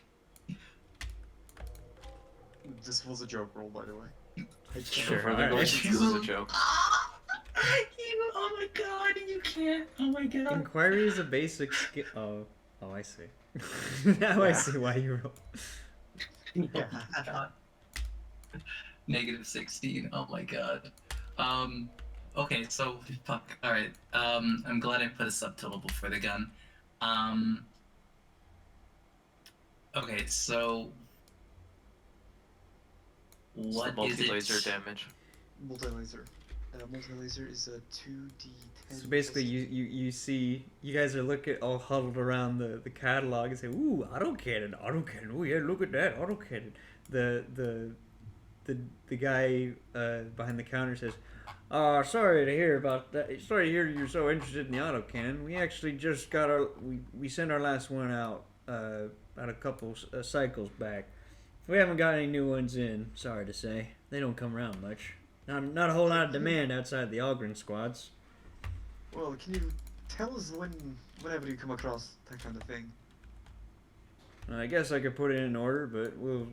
This was a joke roll, by the way. Sure. Further alright. notice, this is a joke. Oh my god, you can't. Oh my god. Inquiry is a basic skill. Oh, I see. Now I see why you roll. Yeah. God. Negative 16. Oh my god. Okay, so fuck. All right. I'm glad I put a subtotal before the gun. Okay, so what is it? Multi-laser damage. Multi-laser. Multi-laser is a 2d10. So basically, you see, you guys are all huddled around the catalog and say, "Ooh, autocannon! Oh yeah, look at that autocannon." The guy behind the counter says, sorry to hear about that. Sorry to hear you're so interested in the autocannon. We actually just got we sent our last one out about a couple cycles back. We haven't got any new ones in. Sorry to say, they don't come around much. Not a whole lot of demand outside the Algren squads. Well, can you tell us whenever you come across that kind of thing? I guess I could put it in order, but we'll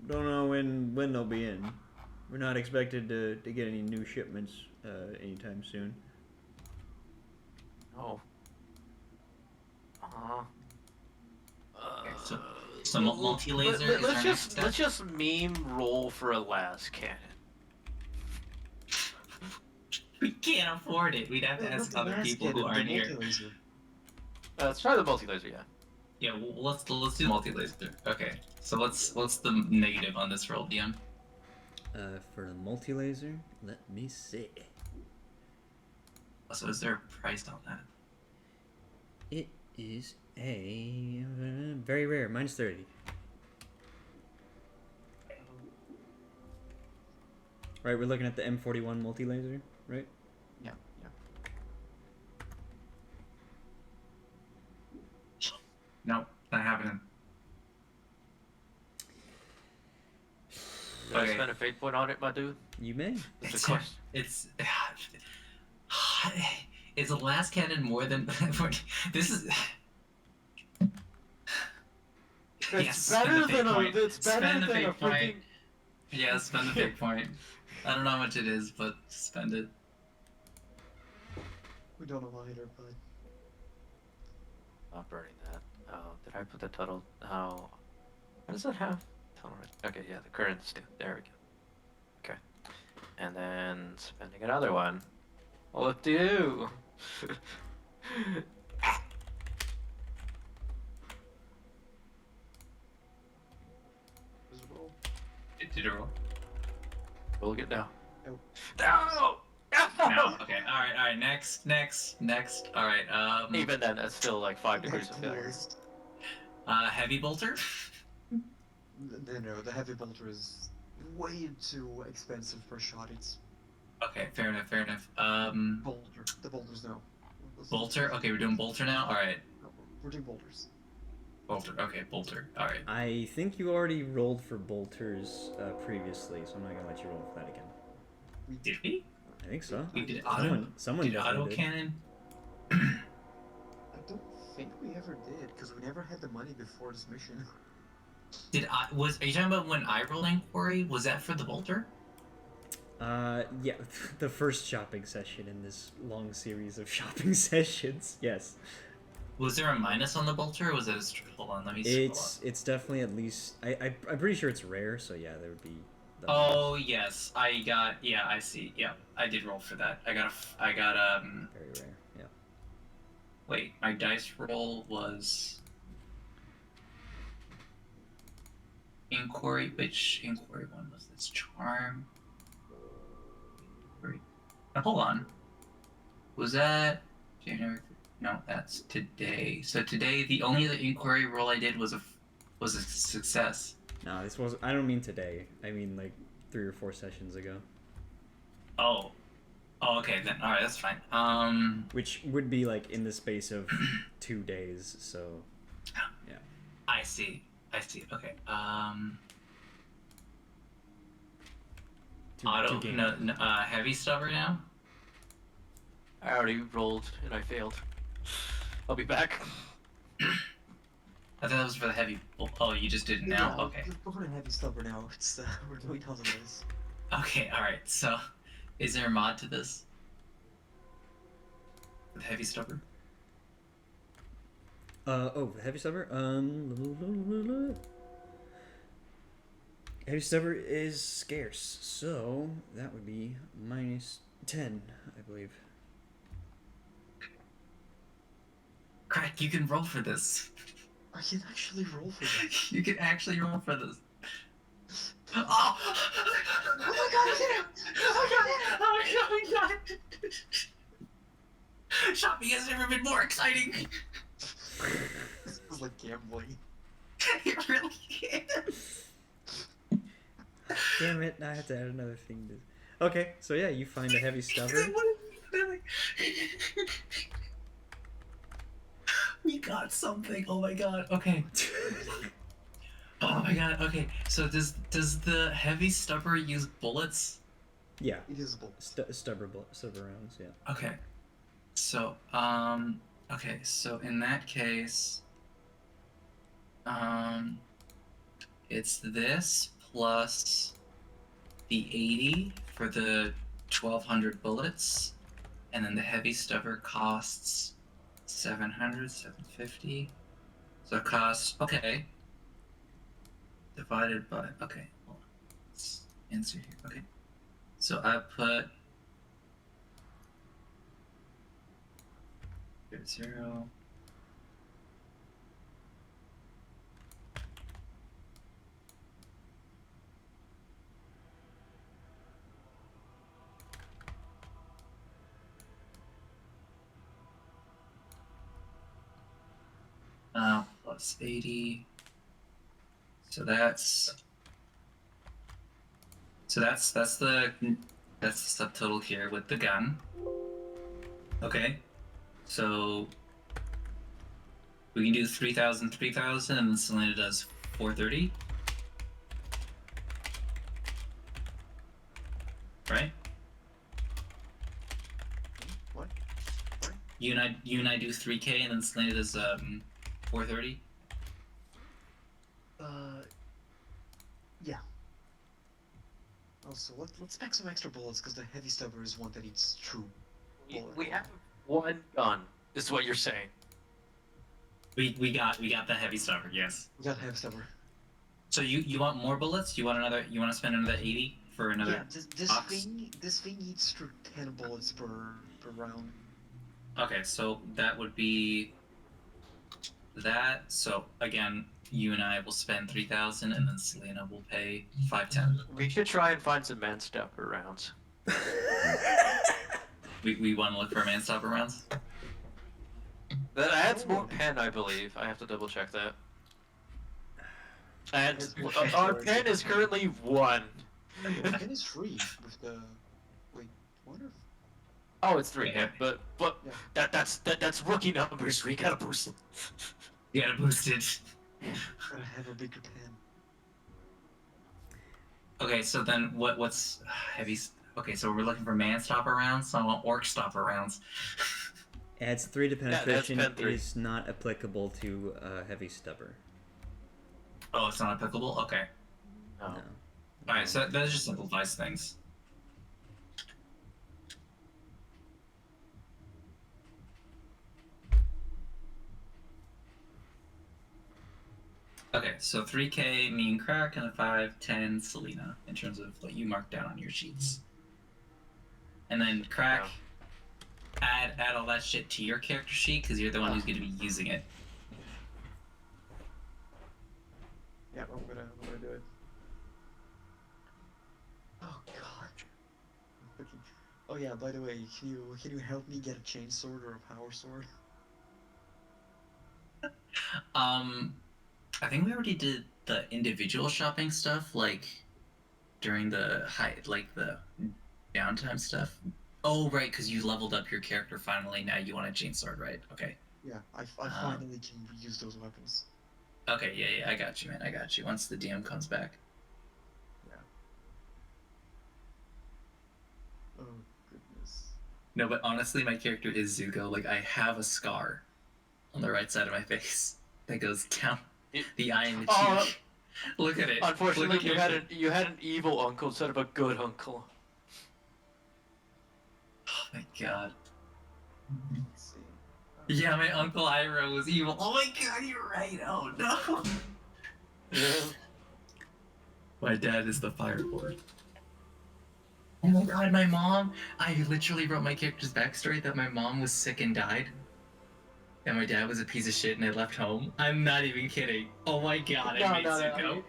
don't know when they'll be in. We're not expected to get any new shipments anytime soon. Oh. So multi-laser. Let's just meme roll for a las cannon. We can't afford it. We'd have to ask other people who aren't here. Let's try the multi-laser, yeah. Yeah, well, let's do multi-laser. Okay, so what's the negative on this roll, DM? For the multi-laser, let me see. So is there a price on that? It is a very rare, -30. Right, we're looking at the M41 multi-laser, right? Yeah. No, not happening. Did I spend a fate point on it, my dude? You may. It's is the last cannon more than this is. It's better than a. It's better than a freaking. Yeah, spend the fate point. I don't know how much it is, but spend it. We don't know either, but. Not burning that. Oh, did I put the total? Oh, what does it have? Okay, yeah, the currents do. There we go. Okay, and then spending another one. What do you? Did you roll? We'll get down. Nope. No! No. Okay. All right. Next. All right. Even then, that's still like 5 degrees of failure. Heavy bolter. No, the heavy bolter is way too expensive per shot. It's. Okay. Fair enough. Bolter. The bolters, no. Bolter. Okay, we're doing bolter now. All right. No, we're doing bolters. Bolter. Okay, bolter. All right. I think you already rolled for bolters previously, so I'm not gonna let you roll for that again. Did we? I think so. We did Someone did auto cannon. I don't think we ever did, because we never had the money before this mission. Are you talking about when I rolled inquiry? Was that for the bolter? Yeah, the first shopping session in this long series of shopping sessions. Yes. Was there a minus on the bolter, or was it hold on, let me scroll up. It's definitely at least I'm pretty sure it's rare, so yeah, there would be. Oh yes, I see. Yeah, I did roll for that. I got very rare. Yeah. Wait, my dice roll was inquiry. Which inquiry one was this? Charm. Now, hold on. Was that January? No, that's today. So today, the only other inquiry roll I did was a success. No, this was. I don't mean today. I mean like 3 or 4 sessions ago. Oh, okay then. All right, that's fine. Which would be like in the space of 2 days. So, yeah. I see. Okay. Heavy stubber now. I already rolled and I failed. I'll be back. I thought that was for the heavy. Oh, you just did it now. Yeah, Okay. We're going heavy stubber now. It's we're doing tons of this. Okay. All right. So, is there a mod to this? With heavy stubber. The heavy stubber. Heavy stubber is scarce, so that would be -10, I believe. Crack, you can roll for this. I can actually roll for this. You can actually roll for this. Oh! Oh my god, I hit him! Oh my god! Shopping has never been more exciting. This is like gambling. It really is. Damn it! I have to add another thing to. Okay, so yeah, you find a heavy stubber. We got something. Oh my god. Okay. Oh my god. Okay. So does the heavy stubber use bullets? Yeah. It is a bullet. Stubber rounds. Yeah. Okay. So okay. So in that case, it's this plus the 80 for the 1200 bullets, and then the heavy stubber costs 700, 750. So it costs, okay. Divided by, okay, hold on. Let's answer here. Okay. So I put 0. plus 80. So that's the subtotal here with the gun. Okay, so we can do 3,000, 3,000, and then Selena does 430. Right? What? You and I do 3K, and then Selena does 430. Yeah. Also, let's pack some extra bullets because the heavy stubber is one that eats true bullet. We have one gun. Is what you're saying. We got the heavy stubber, yes. We got heavy stubber. So you want more bullets? You want to spend another 80 for another? Yeah, this thing eats 10 bullets per round. Okay, so that would be that. So again, you and I will spend 3,000, and then Selena will pay 510. We should try and find some manstopper rounds. We want to look for manstopper rounds. That adds more pen, I believe. I have to double check that. And our pen is currently 1. The pen is free with the. Wait, what? Oh, it's 3. Yeah. But Yeah. that's rookie numbers. We gotta boost it. You gotta boost it. Gotta have a bigger pen. Okay, so then what's heavy? Okay, so we're looking for man stopper rounds. So I want orc stopper rounds. Adds 3 to penetration. pen 3. Is not applicable to heavy stubber. Oh, it's not applicable. Okay. No. No. All right, so that just simplifies things. Okay, so 3K, me and Crack, and a 510 Selena in terms of what you marked down on your sheets. And then Crack, add all that shit to your character sheet because you're the one who's going to be using it. Yeah, I'm gonna do it. Oh god. Oh yeah, by the way, can you help me get a chain sword or a power sword? I think we already did the individual shopping stuff, like during the the downtime stuff. Oh, right, because you leveled up your character finally. Now you want a chainsword, right? Okay. Yeah, I finally can use those weapons. Okay, yeah, I got you, man. I got you. Once the DM comes back. Yeah. Oh goodness. No, but honestly, my character is Zuko. Like, I have a scar on the right side of my face that goes down the eye and the cheek. Look at it. Unfortunately, Look at you had an evil uncle instead of a good uncle. Oh my god. Let's see. Yeah, my Uncle Harrow was evil. Oh my god, you're right. Oh no. My dad is the fireboard. Oh my god, my mom. I literally wrote my character's backstory that my mom was sick and died. And my dad was a piece of shit and I left home. I'm not even kidding. Oh my god, I made Zuko.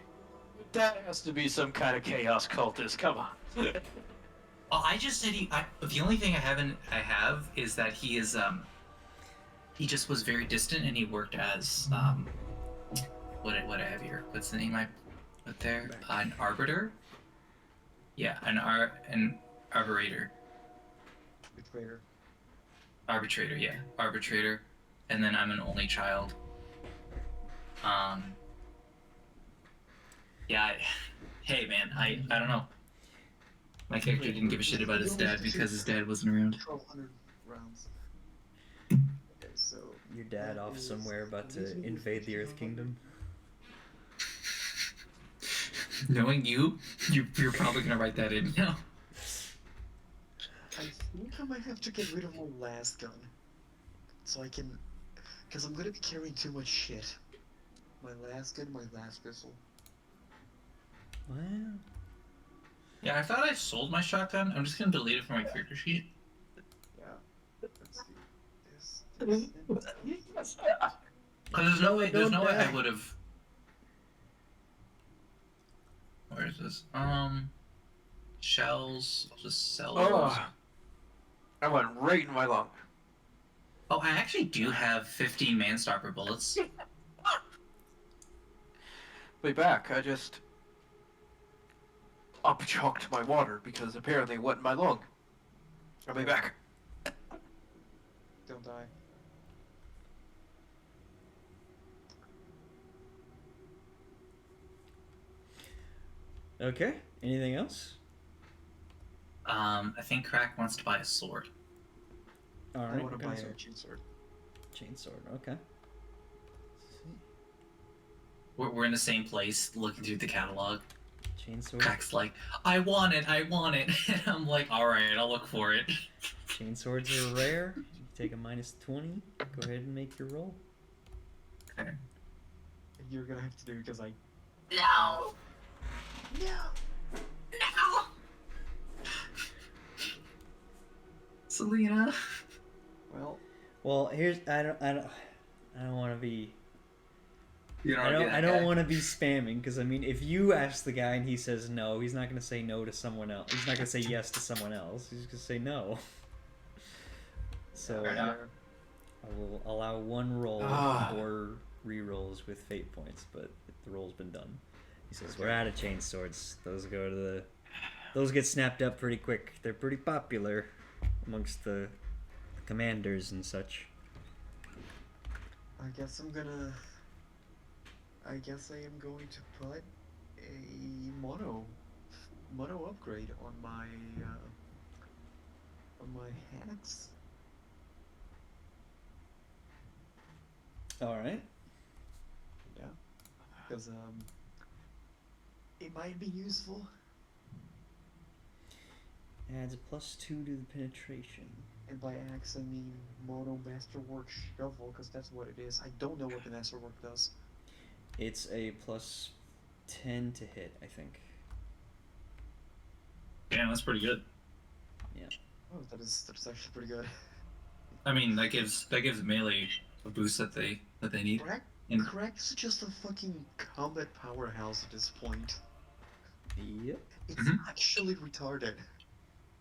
That has to be some kind of chaos cultist. Come on. Oh, I just said the only thing I have is that he is he just was very distant and he worked as what I have here. What's the name I put there? An arbiter? Yeah, an arbiter. Arbitrator, yeah. Arbitrator. And then I'm an only child. Yeah, hey man, I don't know. My character didn't give a shit about his dad because his dad wasn't around. 1,200 rounds. Okay, so Your dad off somewhere about to invade the Earth Kingdom. Knowing you're probably gonna write that in now. I think I might have to get rid of my last gun. So I can... Because I'm gonna be carrying too much shit. My last gun, my last pistol. Wow. Yeah, I thought I sold my shotgun. I'm just gonna delete it from my character sheet. Yeah. Let's do this. Cause there's no way I would have. Where is this? Shells. I'll just sell those. Oh, I went right in my lung. Oh, I actually do have 15 manstopper bullets. Way back, I just up-chucked my water because apparently it went in my lung. I'll be back. Don't die. Okay. Anything else? I think Crack wants to buy a sword. All right. I want to buy a chainsword. Chainsword. Okay. We're in the same place, looking through the catalog. Chainsword. Crack's like, I want it. And I'm like, all right, I'll look for it. Chainswords are rare. You take a -20. Go ahead and make your roll. Okay. You're gonna have to do it because I. No. No. No. Selena. Well, here's I don't want to be. You know, I don't want to be spamming because I mean, if you ask the guy and he says no, he's not gonna say no to someone else. He's not gonna say yes to someone else. He's gonna say no. So I will allow one roll or re-rolls with fate points, but the roll's been done. He says we're out of chain swords. Those go to the. Those get snapped up pretty quick. They're pretty popular amongst the commanders and such. I guess I am going to put a mono upgrade on my hacks. All right. Yeah, because it might be useful. Adds a +2 to the penetration. And by axe, I mean Mono Masterwork Shovel, because that's what it is. I don't know what the Masterwork does. It's a +10 to hit, I think. Damn, that's pretty good. Yeah. Oh, that's actually pretty good. I mean, that gives melee a boost that they need. Crack's just a fucking combat powerhouse at this point. Yep. It's actually retarded.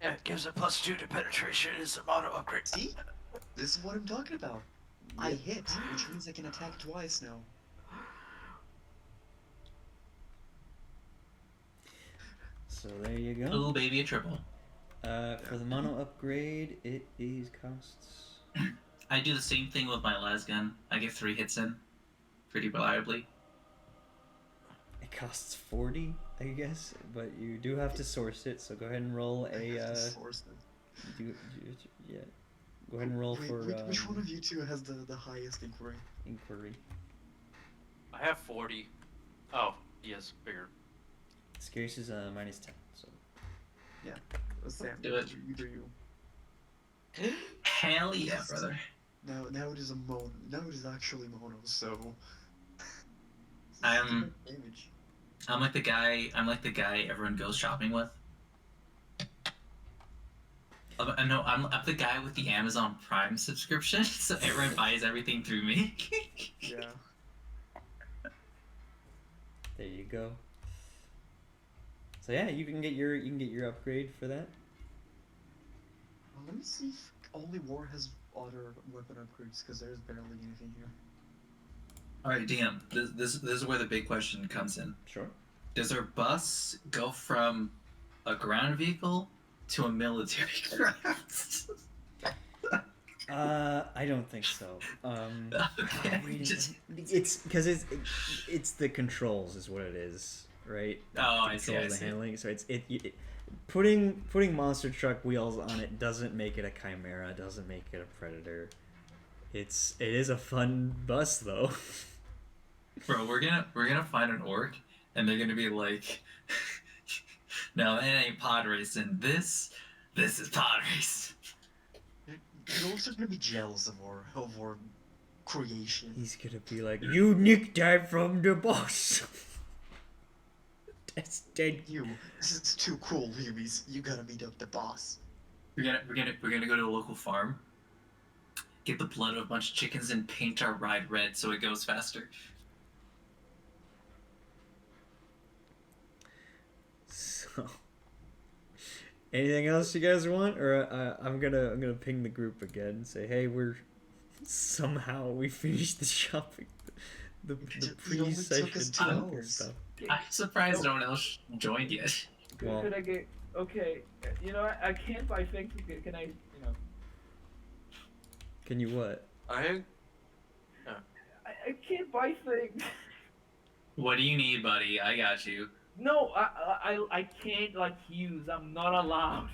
Yeah, it gives a +2 to penetration. It's a mono upgrade. See? This is what I'm talking about. Yep. I hit, which means I can attack twice now. So there you go. Little baby a triple. For the mono upgrade, it is costs. I do the same thing with my lasgun. I get 3 hits in, pretty reliably. It costs 40, I guess, but you do have to source it. So go ahead and roll a. Source it. Yeah. Go ahead and roll for. Which one of you two has the highest inquiry? Inquiry. I have 40. Oh, yes, bigger. Scarce is -10. So. Yeah. Sam, Do it. You do you. Hell yeah, brother. Now it is a mono. Now it is actually mono. So. I'm like the guy everyone goes shopping with. No, I'm the guy with the Amazon Prime subscription, so everyone buys everything through me. Yeah. There you go. So yeah, you can get your upgrade for that. Let me see if Only War has other weapon upgrades, because there's barely anything here. Alright, DM, this is where the big question comes in. Sure. Does our bus go from a ground vehicle to a military craft? I don't think so. Okay. It's because it's the controls is what it is, right? Oh, I see. The handling. So it putting monster truck wheels on it doesn't make it a chimera, doesn't make it a predator. It is a fun bus though. Bro, we're gonna find an orc, and they're gonna be like, no, that ain't pod racing. This is pod race. You're also gonna be jealous of our creation. He's gonna be like, you nicked that from the boss. That's dead. This is too cool, Yumis. You gotta meet up the boss. We're gonna go to a local farm, get the blood of a bunch of chickens, and paint our ride red so it goes faster. So, anything else you guys want, or I'm gonna ping the group again and say, hey, we finished the shopping, the It only took us 2 pre-session hours. stuff. I'm surprised no one else joined yet. Well, Could I get okay? You know, I can't buy things. Can I? You know. can you what? I can't buy things. What do you need, buddy? I got you. No, I can't like use. I'm not allowed.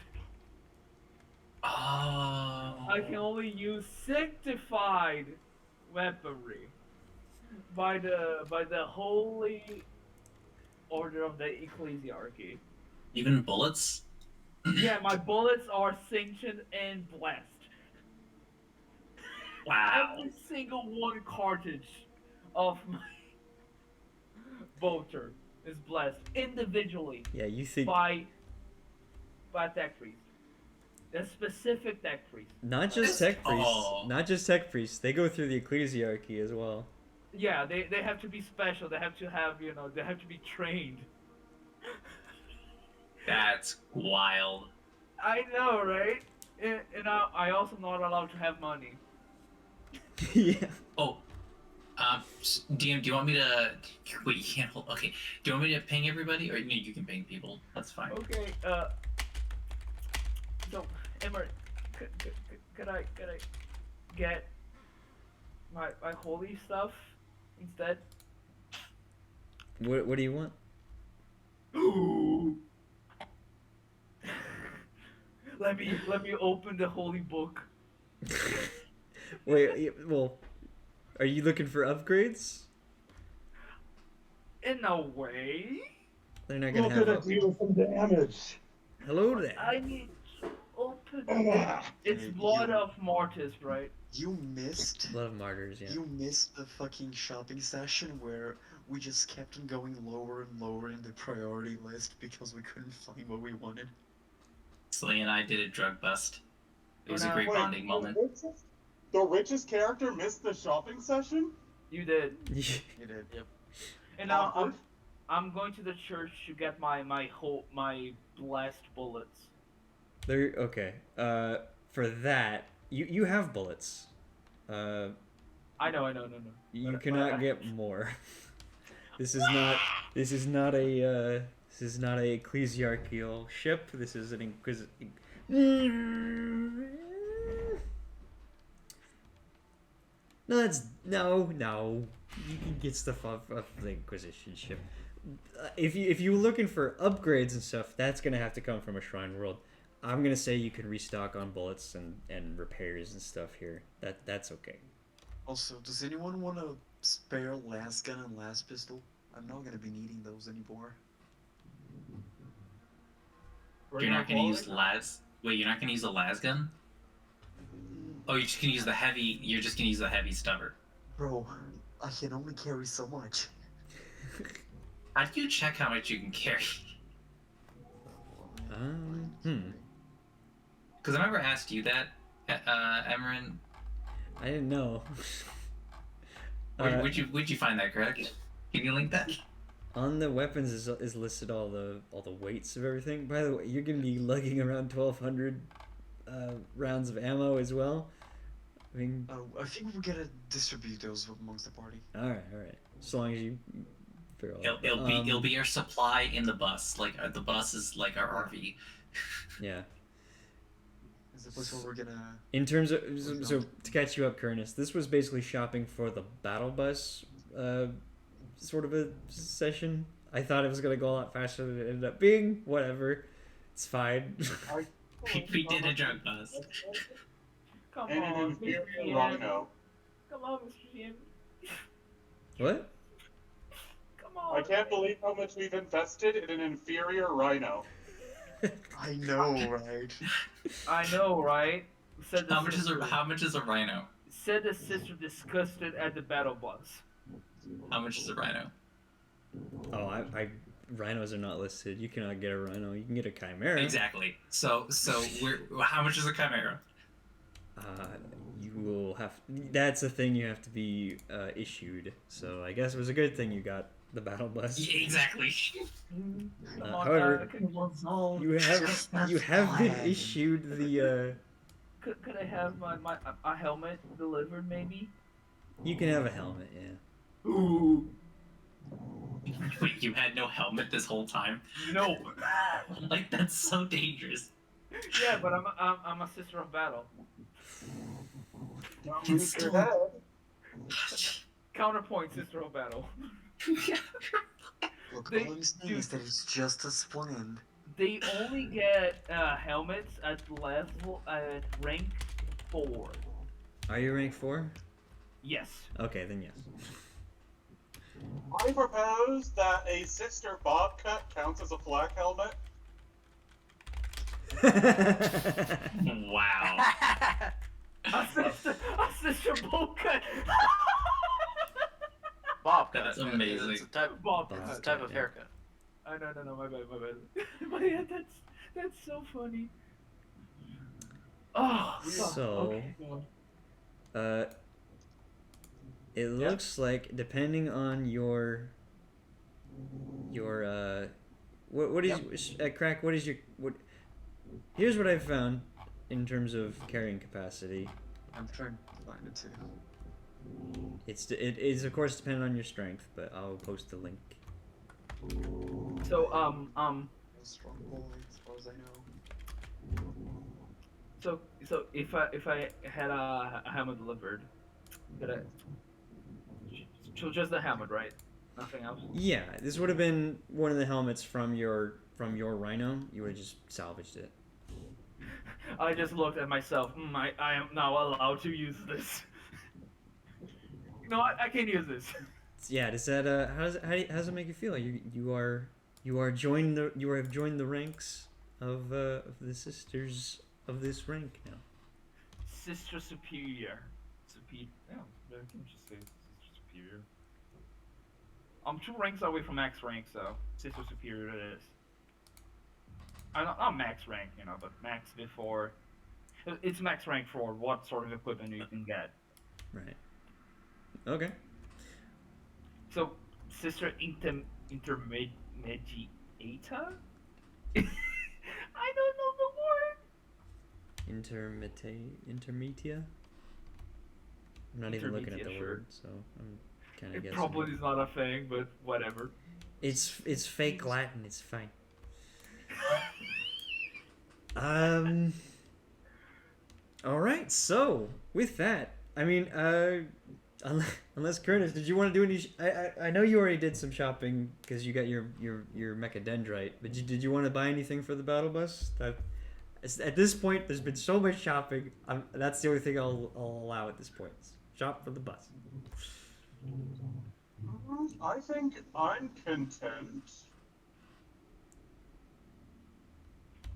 Oh. I can only use sanctified weaponry by the holy order of the ecclesiarchy. Even bullets? Yeah, my bullets are sanctioned and blessed. Wow. Every single one cartridge of my bolter is blessed individually Yeah, you think by tech priest. A specific tech priest. not just tech priests, Oh. not just tech priests. They go through the ecclesiarchy as well. Yeah, they have to be special. They have to have, you know, they have to be trained. That's wild. I know, right? And I also not allowed to have money. Yeah. Oh. DM, do you want me to... Wait, you can't hold... Okay. Do you want me to ping everybody? Or you can ping people. That's fine. Okay, so, Emmer, could I get my holy stuff instead? What do you want? Let me open the holy book. Wait, well, are you looking for upgrades? In a way, They're not gonna Look have. at it deal some damage. Hello there. I need to open it. It's blood of martyrs, right? You missed. Blood of martyrs, yeah. You missed the fucking shopping session where we just kept on going lower and lower in the priority list because we couldn't find what we wanted. Sling and I did a drug bust. It was a And, great Wait, bonding moment. The richest character missed the shopping session? You did. You did. And now I'm going to the church to get my blessed bullets. They're okay. For that, you have bullets. I know. You But- cannot but- get more. This is not a ecclesiarchical ship. This is an No. You can get stuff off of the Inquisition ship. If you're looking for upgrades and stuff, that's gonna have to come from a Shrine World. I'm gonna say you can restock on bullets and repairs and stuff here. That's okay. Also, does anyone want a spare last gun and last pistol? I'm not gonna be needing those anymore. You're not gonna use las. Wait, you're not gonna use the las gun? Oh, you're just gonna use the heavy. You're just gonna use the heavy stubber. Bro, I can only carry so much. How do you check how much you can carry? Because I remember asked you that, Emran. I didn't know. Where'd you find that, Greg? Can you link that? On the weapons is listed all the weights of everything. By the way, you're gonna be lugging around 1,200 rounds of ammo as well. I mean, I think we're gonna distribute those amongst the party. all right. As long as you figure all that. It'll be our supply in the bus. Like the bus is like our RV. Yeah. Is the place where we're gonna... In terms of so to catch you up, Kernus, this was basically shopping for the battle bus, sort of a session. I thought it was gonna go a lot faster than it ended up being. Whatever, it's fine. We did a drug bust. Come And an on, inferior Mr. Ian. rhino. Come on, Mr. Ian. What? Come on. I can't believe how much we've invested in an inferior rhino. I know, right? I know, right? Said the How much sister. is a rhino? Said the sister disgusted at the battle bus. How much is a rhino? Oh, I rhinos are not listed. You cannot get a rhino. You can get a chimera. Exactly. So how much is a chimera? You will have. That's a thing you have to be issued. So I guess it was a good thing you got the battle bus. Yeah, exactly. Come on, however, can you have been issued the. could I have my a helmet delivered, maybe? You can have a helmet, yeah. Ooh. Wait, you had no helmet this whole time? No. Like, that's so dangerous. Yeah, but I'm a sister of battle. Don't It's lose your still- head. Counterpoint, sister of battle. Look, They- all I'm saying is that it's just as planned. They only get helmets at rank 4. Are you rank 4? Yes. Okay, then yes. I propose that a sister bob cut counts as a flak helmet. Wow. A sister bowl cut. Bob cut. That's amazing. It's a type, Bob Bob it's a cut. type of haircut. Oh, no, my bad. But yeah, that's so funny. Oh, So, okay. it looks like depending on your what is Crack? What is your what? Here's what I've found in terms of carrying capacity. I'm trying to find it too. It is of course dependent on your strength, but I'll post the link. So Strong boy, as far as I know. So if I had a helmet delivered, could I? So just the helmet, right? Nothing else. Yeah, this would have been one of the helmets from your Rhino. You would have just salvaged it. I just looked at myself. I am now allowed to use this. No, I can't use this. Yeah, does that how does it make you feel? You have joined the ranks of the sisters of this rank now. Sister Superior. Yeah, I can just say Sister Superior. I'm 2 ranks away from max rank, so Sister Superior it is. Not max rank, but max before. It's max rank for what sort of equipment you can get. Right. Okay. So, Sister Intermediata? I don't know the word. Intermedia? I'm not even looking at the Intermedia, sure. word, so I'm kind of It guessing. probably is not a thing, but whatever. It's fake Latin. It's fine. All right. So with that, I mean, unless Curtis, did you want to do any? I know you already did some shopping because you got your mechadendrite, but did you want to buy anything for the battle bus? At this point, there's been so much shopping. That's the only thing I'll allow at this point. Shop for the bus. I think I'm content.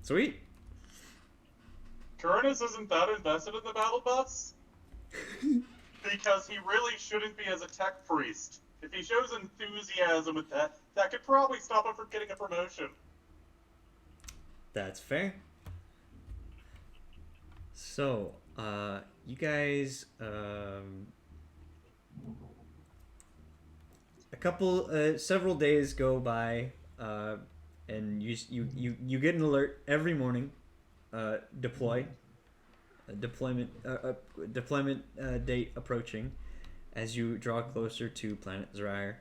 Sweet. Kurnis isn't that invested in the battle bus? Because he really shouldn't be as a tech priest. If he shows enthusiasm with that could probably stop him from getting a promotion. That's fair. So, you guys, several days go by, and you get an alert every morning. Deployment date approaching, as you draw closer to Planet Zrair.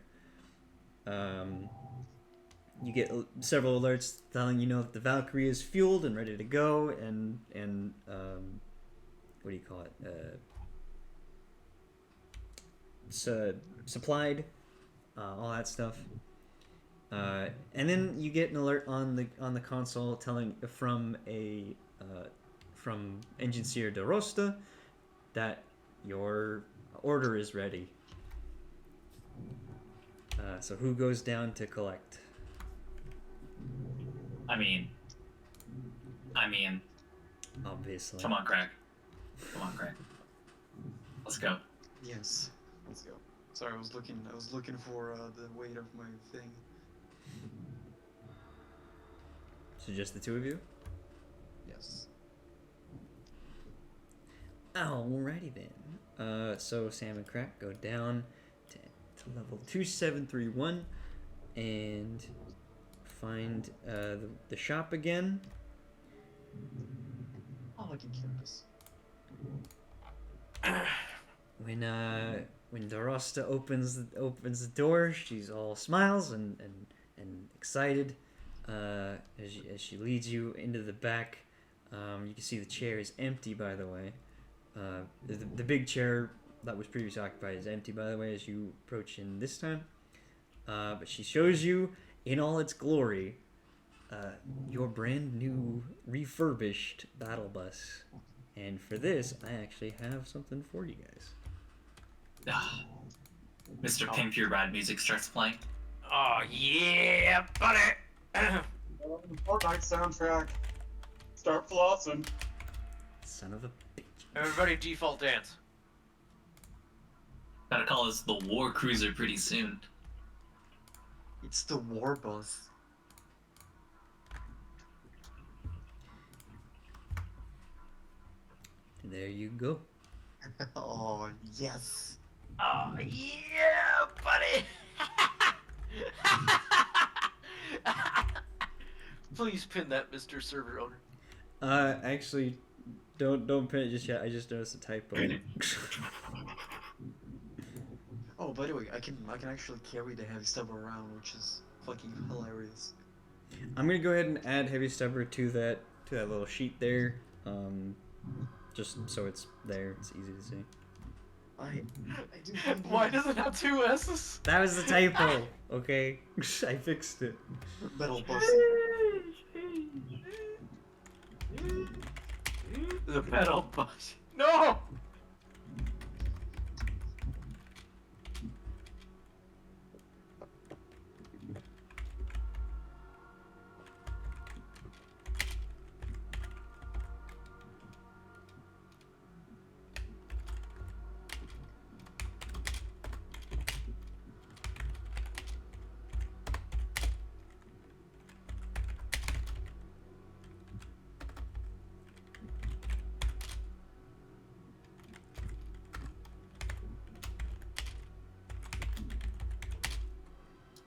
You get several alerts telling you that the Valkyrie is fueled and ready to go, and what do you call it? Supplied, all that stuff. And then you get an alert on the console telling from Engineer de Rosta that your order is ready. So who goes down to collect? I mean, Obviously. come on, Craig. Let's go. Yes, let's go. Sorry, I was looking for the weight of my thing. So just the two of you? Yes. Alrighty then. So Sam and Crack go down to level 2731 and find the shop again. Oh, I can campus. when Dorosta opens the door, she's all smiles and excited as she leads you into the back. You can see the chair is empty, by the way. The big chair that was previously occupied is empty, by the way, as you approach in this time. But she shows you in all its glory your brand new refurbished battle bus. And for this, I actually have something for you guys. Mr. Pimp Your Rad music starts playing. Oh yeah, buddy! Fortnite soundtrack. Start flossing. Son of a bitch. Everybody default dance. Gotta call this the War Cruiser pretty soon. It's the war bus. There you go. Oh, yes. Oh yeah, buddy! Please pin that, Mr. Server Owner. Actually, don't pin it just yet. I just noticed a typo. Oh, by the way, I can actually carry the heavy stubber around, which is fucking hilarious. I'm gonna go ahead and add heavy stubber to that little sheet there. Just so it's there, it's easy to see. I do. Why does it have 2 S's? That was the typo. Okay, I fixed it. Metal bus. The metal bus. No!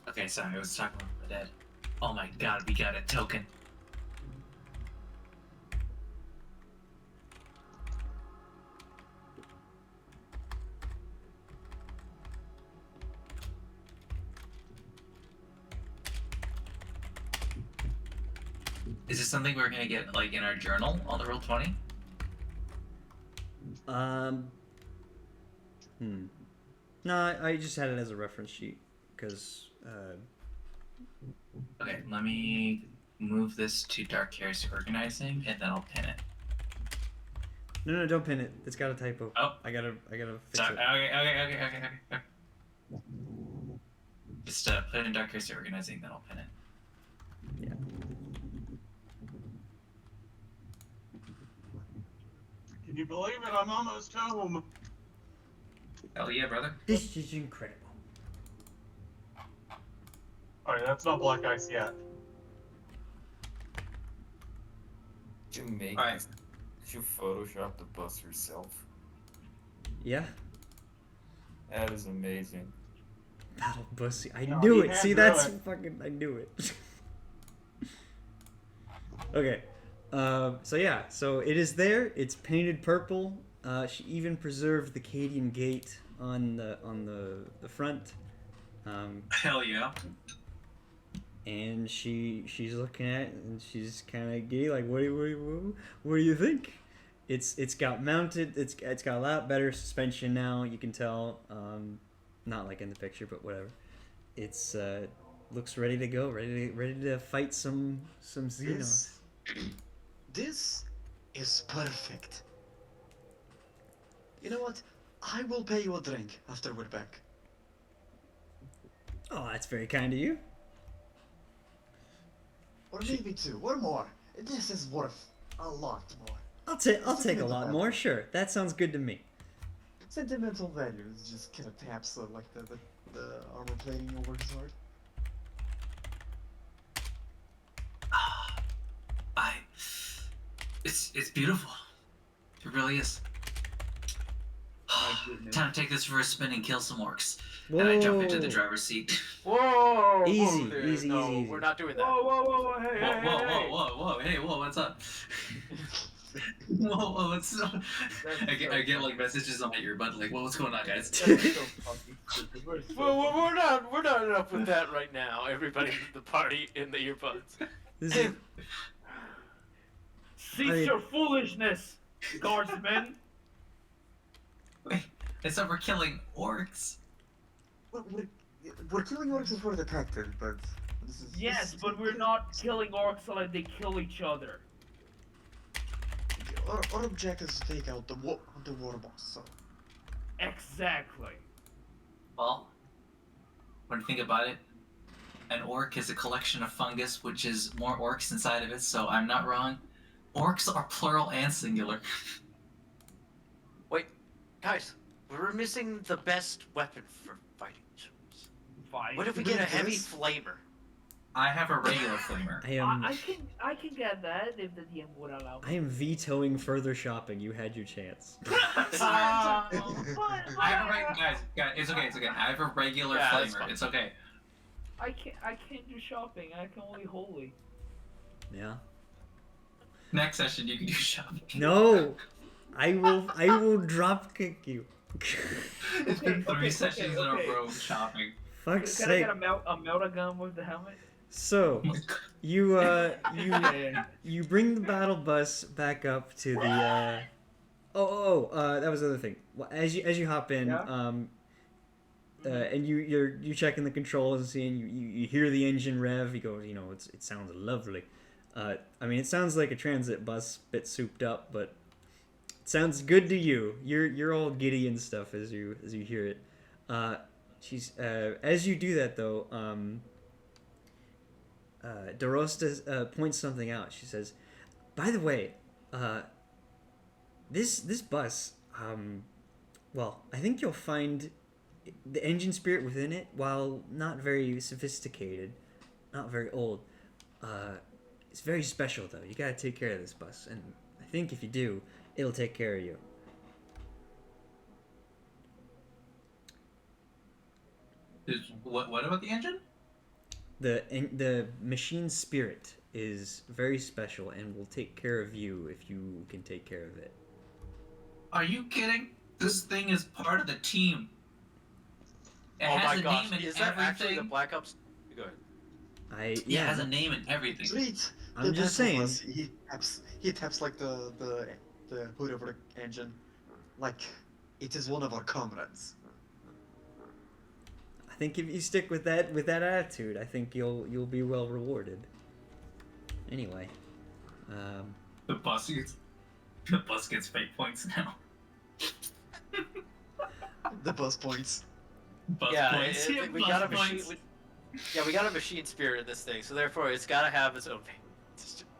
Okay, sorry, I was talking about the dead. Oh my god, we got a token. Is this something we're gonna get, like, in our journal on the Roll20? No, I just had it as a reference sheet, because, Okay, let me move this to Dark Heresy Organizing, and then I'll pin it. No, don't pin it. It's got a typo. Oh. I gotta fix Sorry, it. okay. Just put it in Dark Heresy Organizing, then I'll pin it. Yeah. Can you believe it? I'm almost home. Hell yeah, brother. This is incredible. Alright, that's not black ice yet. Did you make Alright. Did you Photoshop the bus yourself? Yeah. That is amazing. Battle bus. I No, knew you it. can't See, do that's it. fucking. I knew it. Okay. So yeah. So it is there. It's painted purple. She even preserved the Cadian gate on the front. Hell yeah. And she's looking at it and she's kind of giddy, like, what do you think? It's got mounted. It's got a lot better suspension now. You can tell. Not like in the picture, but whatever. It's looks ready to go. Ready to fight some Xenos. This is perfect. You know what? I will pay you a drink after we're back. Oh, that's very kind of you. Or maybe 2, or more. This is worth a lot more. I'll take a lot more. Sure, that sounds good to me. Sentimental value is just kind of taps like the armor plating over his heart. It's beautiful. It really is. Time to take this for a spin and kill some orcs. And I jump into the driver's seat. Whoa! Easy, whoa there. easy, No, easy, easy. we're not doing that. Whoa, hey, Whoa, hey, whoa, what's up? Whoa, it's so... I get like messages on my earbud like, what's going on, guys? That's so fucking stupid. We're not up with that right now. Everybody in the party in the earbuds. This is, Cease your foolishness, guardsmen. Wait, it's that we're killing orcs. We're killing orcs before the captain, but Yes, but we're not killing orcs like they kill each other. Our objective is to take out the war boss. So. Exactly. Well, when you think about it, an orc is a collection of fungus, which is more orcs inside of it, so I'm not wrong. Orcs are plural and singular. Wait, guys, we're missing the best weapon for fighting. What if we get a heavy flamer? I have a regular flamer. I can get that if the DM would allow me. I am vetoing further shopping. You had your chance. I have a guys, it's okay. I have a regular flamer. It's okay. I can't do shopping. I can only holy. Yeah. Next session you can do shopping. No, I will drop kick you. It's been three sessions in a row of shopping. Fuck's Can sake. I get a melta gun with the helmet? So, you bring the battle bus back up to the that was the other thing. Well, as you hop in, and you're checking the controls and seeing you hear the engine rev. You go, it sounds lovely. I mean, it sounds like a transit bus, bit souped up, but it sounds good to you. You're all giddy and stuff as you hear it. As you do that though, DeRosta points something out. She says, "By the way, this bus, well, I think you'll find the engine spirit within it, while not very sophisticated, not very old, it's very special though. You gotta take care of this bus, and I think if you do, it'll take care of you." What about the engine? The machine spirit is very special and will take care of you if you can take care of it. Are you kidding? This thing is part of the team. It has a name and is that everything. actually the Black Ops? Go ahead. It has a name and everything. Sweet. I'm just saying. He taps like the hood over the engine, like it is one of our comrades. I think if you stick with that attitude, I think you'll be well rewarded. Anyway, The bus gets fake points now. The bus points. Bus points. We got a machine. We got a machine spirit in this thing, so therefore it's got to have its own name.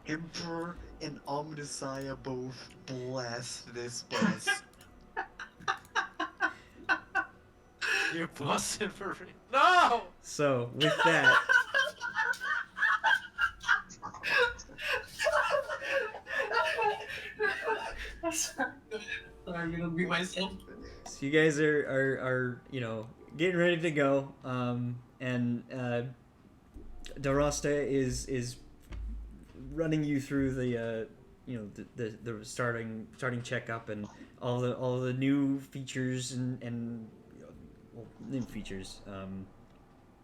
Emperor and Omnissiah both blast this bus. You're busting for me. No! so with that, I'm gonna be myself. so you guys are getting ready to go, and DeRosta is running you through the the starting checkup and all the new features and new features.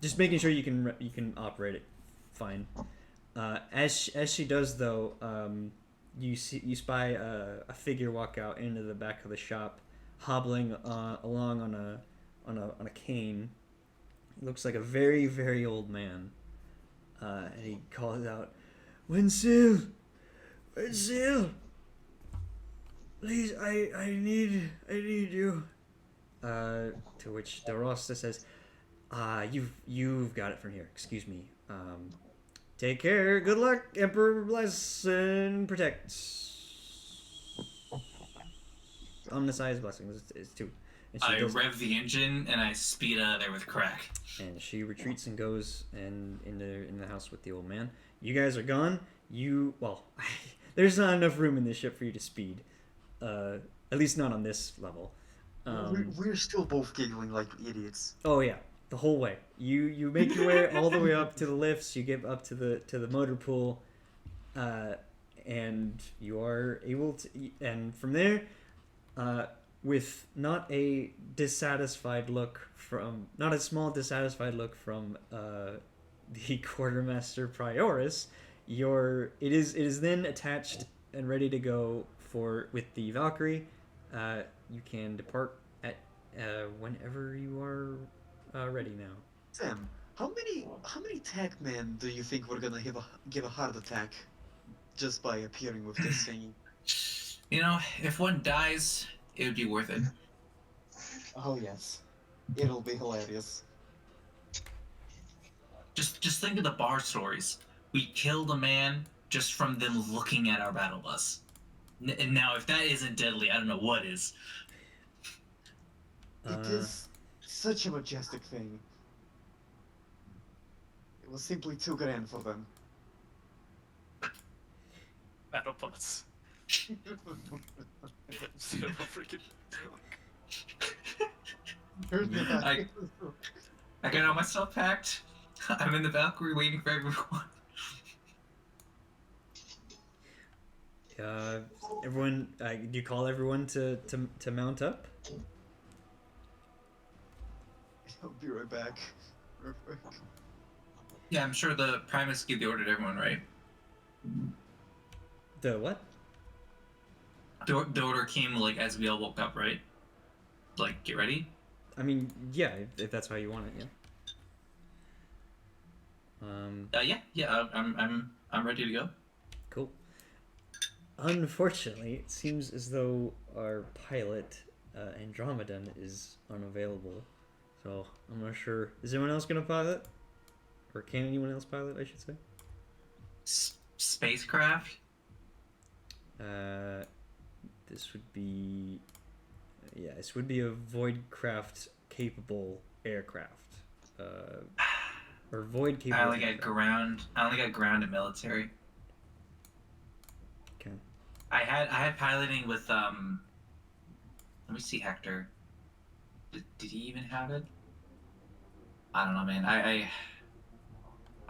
Just making sure you can operate it fine. As she does though, you spy a figure walk out into the back of the shop, hobbling along on a cane. He looks like a very, very old man. And he calls out, Wensil, please, I need you. To which DeRosta says, you've got it from here. Excuse me. Take care. Good luck. Emperor bless and protect. Omnissiah's blessings is two. And I rev the engine and I speed out of there with crack. And she retreats and goes in the house with the old man. You guys are gone. There's not enough room in this ship for you to speed. At least not on this level. We're still both giggling like idiots. Oh yeah, the whole way. You make your way all the way up to the lifts. You get up to the motor pool, and you are able to. And from there, with not a dissatisfied look from, not a small dissatisfied look from the quartermaster Prioris, it is then attached and ready to go with the Valkyrie. You can depart at whenever you are ready now. Sam, how many tag men do you think we're gonna give a heart attack just by appearing with this thing? You know, if one dies, it would be worth it. Oh yes, it'll be hilarious. Just think of the bar stories. We killed a man just from them looking at our battle bus. Now, if that isn't deadly, I don't know what is. It is such a majestic thing. It was simply too grand for them. Battle bus. Freaking. I got all my stuff packed. I'm in the Valkyrie waiting for everyone. Everyone, do you call everyone to mount up? I'll be right back. Real quick. Yeah, I'm sure the Primus gave the order to everyone, right? The what? The order came like as we all woke up, right? Like, get ready. I mean, yeah, if that's how you want it, yeah. Yeah. I'm ready to go. Cool. Unfortunately, it seems as though our pilot, Andromedan, is unavailable. So I'm not sure. Is anyone else gonna pilot? Or can anyone else pilot, I should say? Spacecraft? This would be... yeah, this would be a voidcraft capable aircraft. Or void capable I only got ground and military. Okay. I had piloting with let me see, Hector. Did he even have it? I don't know, man.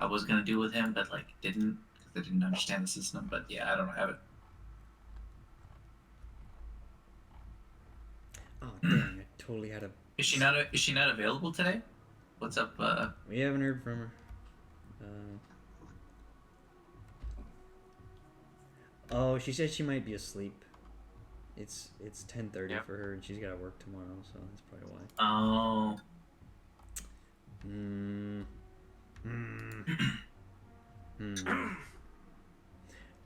I was gonna do with him, but like didn't, because I didn't understand the system. But yeah, I don't have it. Oh dang! I totally had a. Is she not available today? What's up? We haven't heard from her. Oh, she said she might be asleep. It's 10:30 for her, and she's got to work tomorrow, so that's probably why. Oh.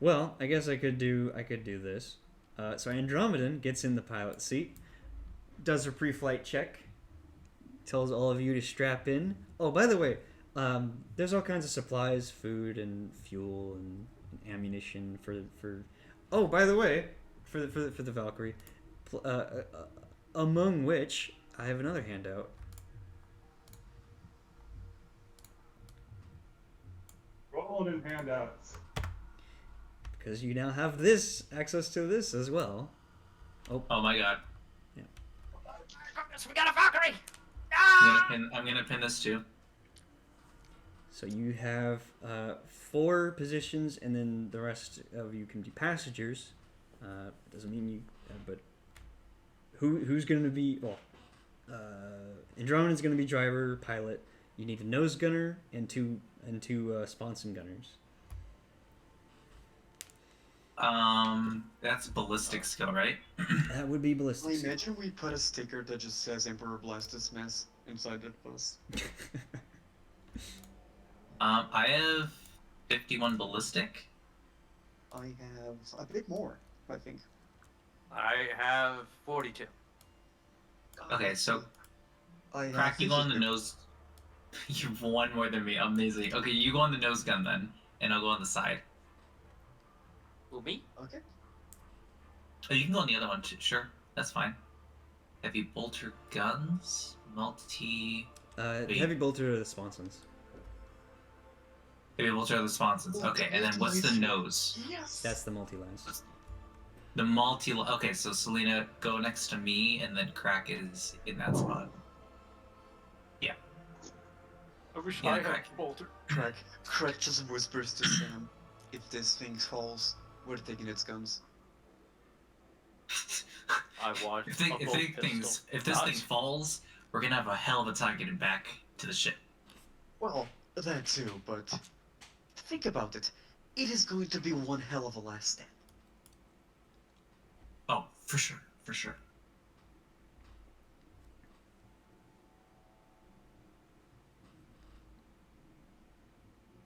Well, I guess I could do this. So Andromedan gets in the pilot seat, does her pre-flight check, tells all of you to strap in. Oh, by the way, there's all kinds of supplies, food and fuel and ammunition for. Oh, by the way, for the Valkyrie, among which I have another handout. Rolling in handouts. Because you now have access to this as well. Oh my god. Yeah. We got a Valkyrie! I'm gonna pin this too. So you have 4 positions, and then the rest of you can be passengers. Doesn't mean you, but who's going to be? Well, Andromeda's going to be driver, pilot. You need a nose gunner and two sponson gunners. That's ballistic skill, right? That would be ballistic. I imagine we put a sticker that just says Emperor Blastus Mess inside that bus. I have 51 ballistic. I have a bit more, I think. I have 42. Okay, so I Crack, you go on the nose. You've one more than me. Amazing. Okay, you go on the nose gun then, and I'll go on the side. Who, me? Okay. Oh, you can go on the other one too. Sure, that's fine. Heavy bolter guns, multi. Heavy bolter are the sponsons. Heavy bolter are the sponsons. Okay, and then what's the nose? Yes. That's the multi-lines. The multi. Okay, so Selena, go next to me, and then Crack is in that spot. Yeah. I wish Yeah, I had Crack. bolter. Crack just whispers to Sam, if this thing falls, We're taking its guns. I want if a bolt pistol. if this thing falls, we're gonna have a hell of a time getting back to the ship. Well, that too, but think about it. It is going to be one hell of a last stand. Oh, for sure, for sure.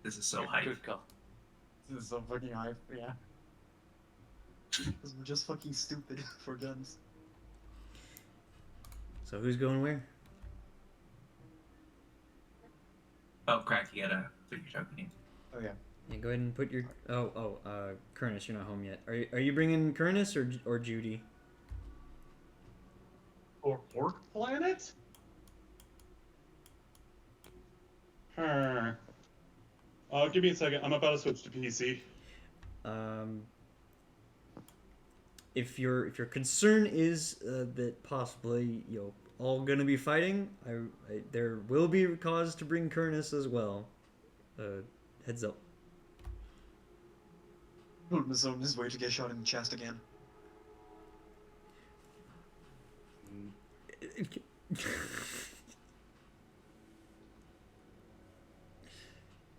This is so hype. Good call. This is so fucking hype, yeah. Because we're just fucking stupid for guns. So who's going where? Oh, Crack, you gotta put your token in. Oh yeah. Yeah, go ahead and put your. Kurnus, you're not home yet. Are you bringing Kurnus or Judy? Or Orc Planet? Give me a second. I'm about to switch to PC. If your concern is that possibly all gonna be fighting, there will be cause to bring Kurnus as well. Heads up. Putin is on his way to get shot in the chest again.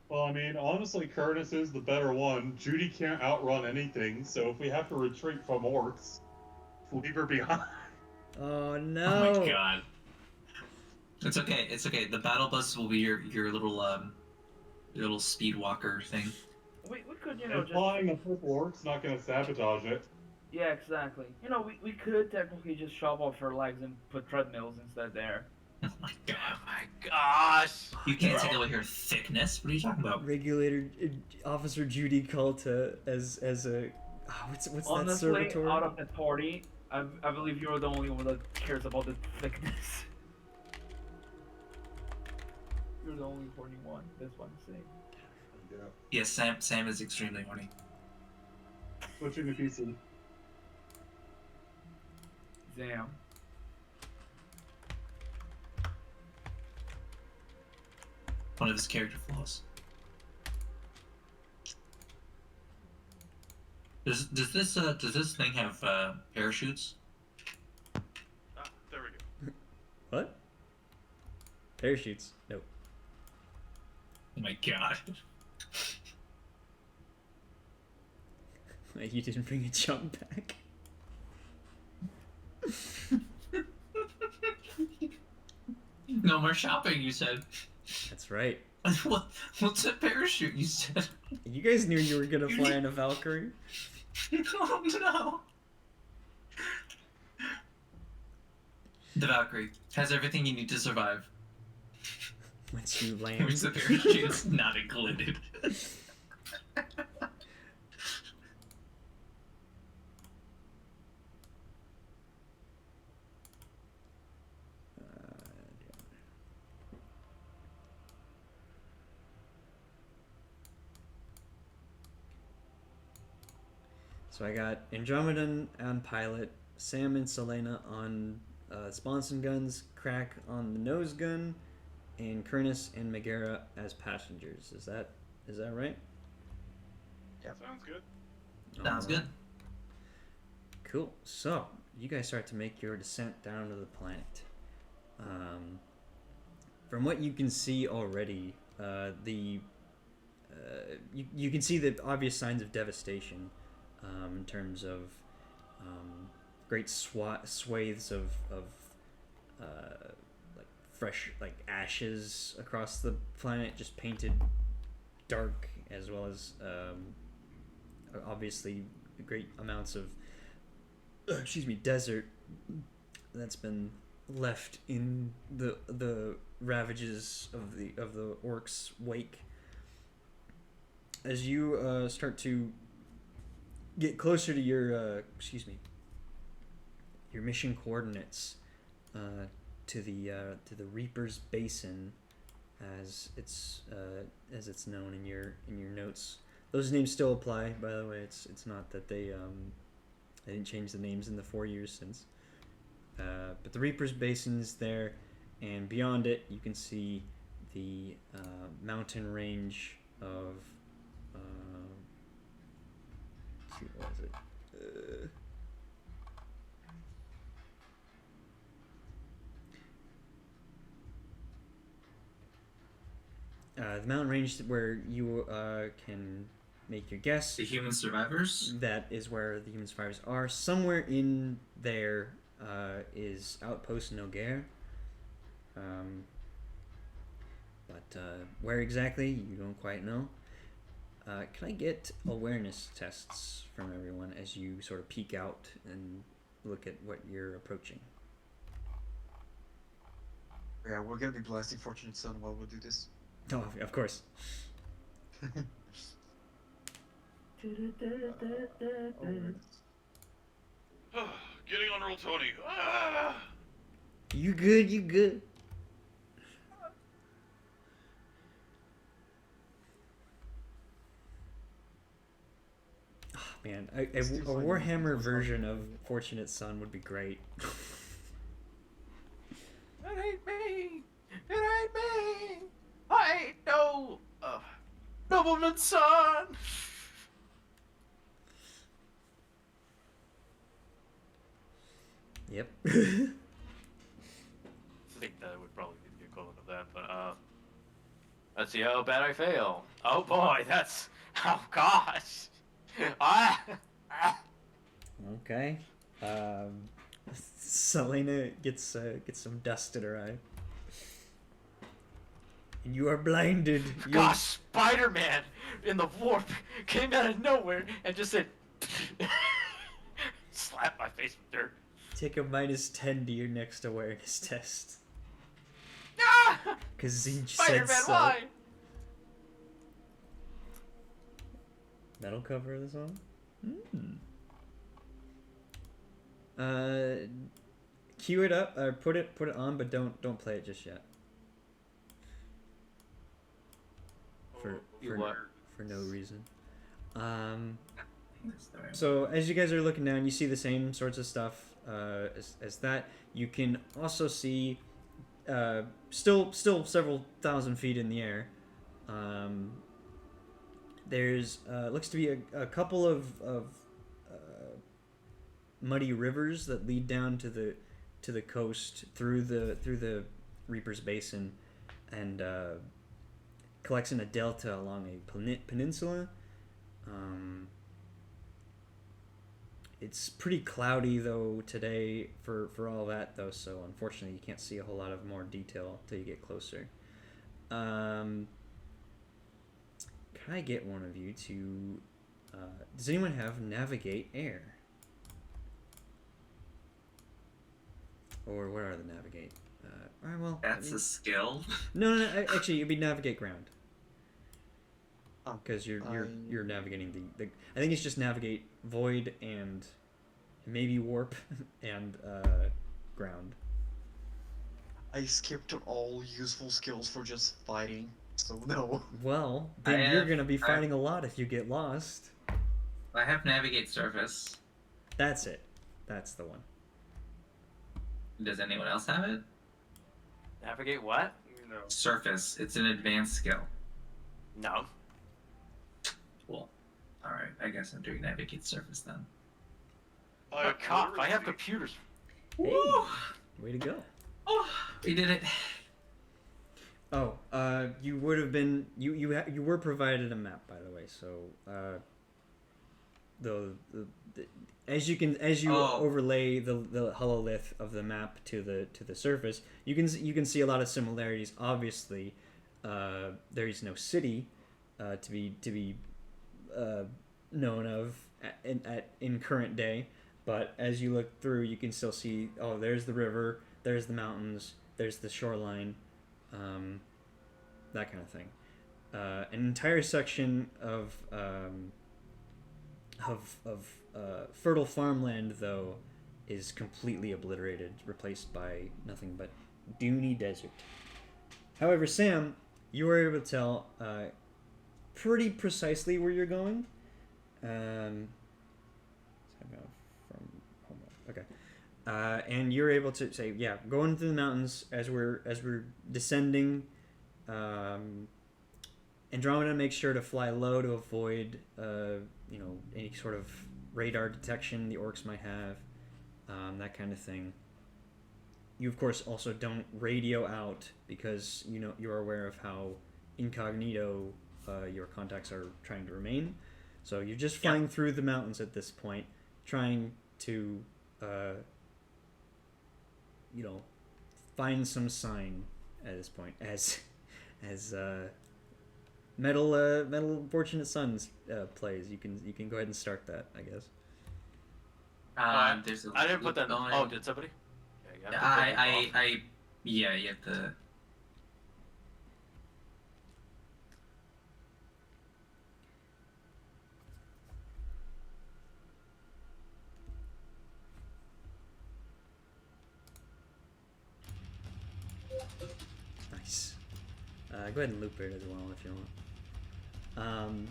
Well, I mean, honestly, Curtis is the better one. Judy can't outrun anything, so if we have to retreat from orcs, leave her behind. Oh no! Oh my god. It's okay. It's okay. The battle bus will be your little speed walker thing. We could, And just... flying a purple orc's not going to sabotage it. Yeah, exactly. We could technically just shove off her legs and put treadmills instead there. Oh my god. Oh my gosh! You can't take away her thickness. What are you talking about? Regulator Officer Judy Calta as a what's Honestly, that servitor? out of the party, I believe you're the only one that cares about the thickness. You're the only horny one. That's what I'm saying. Yeah. Yes, Sam is extremely horny. Switching to PC. Damn. One of his character flaws. Does this thing have parachutes? There we go. What? Parachutes? Nope. Oh my god. You didn't bring a jump pack. No more shopping, you said. That's right. What's a parachute, you said? You guys knew you were gonna fly in a Valkyrie. Oh no. The Valkyrie has everything you need to survive. Once you land. Which the parachute's not included. So I got Andromedan on pilot, Sam and Selena on sponson guns, Crack on the nose gun, and Kurnus and Megara as passengers. Is that right? Yeah. Sounds good. Sounds good. Cool. So you guys start to make your descent down to the planet. From what you can see already, you can see the obvious signs of devastation. In terms of great swathes of like fresh ashes across the planet, just painted dark, as well as obviously great amounts of desert that's been left in the ravages of the orcs' wake. As you start to get closer to your mission coordinates, to the Reaper's Basin, as it's known in your notes. Those names still apply, by the way. It's not that they didn't change the names in the 4 years since. But the Reaper's Basin is there, and beyond it you can see the mountain range of see, what is it? The mountain range where you can make your guess. The human survivors? That is where the human survivors are. Somewhere in there is Outpost Noguer. But where exactly, you don't quite know. Can I get awareness tests from everyone as you sort of peek out and look at what you're approaching? Yeah, we're gonna be blasting Fortunate Son while we do this. Oh, of course. Getting on roll 20. Ah! You good, you good. Oh, man, a Warhammer version of Fortunate Son would be great. It ain't me! It ain't me! I ain't no nobleman's son! Yep. I think that would probably be the equivalent of that, but let's see how bad I fail. Oh boy, that's, oh gosh! Okay. Selena gets some dust in her eye. And you are blinded. Gosh, Spider-Man in the warp came out of nowhere and just said, slap my face with dirt. Take a -10 to your next awareness test. Ah! Because he said Spider-Man, so. why? That'll cover the song. Cue it up, or put it on, but don't play it just yet. For no reason. So as you guys are looking down, you see the same sorts of stuff as that. You can also see still several thousand feet in the air. There's looks to be a couple of muddy rivers that lead down to the coast through the Reaper's Basin, and collects in a delta along a peninsula. It's pretty cloudy though today for all that though, so unfortunately you can't see a whole lot of more detail till you get closer. Can I get one of you to does anyone have Navigate Air? Or what are the Navigate? Alright, well, that's a skill. No, actually it'd be Navigate Ground. Because you're navigating the I think it's just Navigate Void and maybe Warp and Ground. I skipped all useful skills for just fighting, so no. Well, then you're gonna be fighting a lot if you get lost. I have Navigate Surface. That's it. That's the one. Does anyone else have it? Navigate what? No. Surface. It's an advanced skill. No. Cool. Alright, I guess I'm doing Navigate Surface then. I'm a cop. I have computers. Hey, way to go. Oh, we did it. Oh, you would have been you were provided a map, by the way. So, as you overlay the hololith of the map to the surface, you can see a lot of similarities. Obviously, there is no city to be known of in current day, but as you look through, you can still see. Oh, there's the river. There's the mountains. There's the shoreline. That kind of thing. An entire section of fertile farmland, though, is completely obliterated, replaced by nothing but duny desert. However, Sam, you were able to tell pretty precisely where you're going. Okay. And you're able to say, yeah, going through the mountains as we're descending. Andromeda makes sure to fly low to avoid, any sort of radar detection the orcs might have, that kind of thing. You, of course, also don't radio out because you're aware of how incognito your contacts are trying to remain. So you're just flying through the mountains at this point, trying to, find some sign at this point as Metal Fortunate Sons plays. You can go ahead and start that, I guess. I didn't put that. Oh, did somebody? You have to. Nice. Go ahead and loop it as well if you want.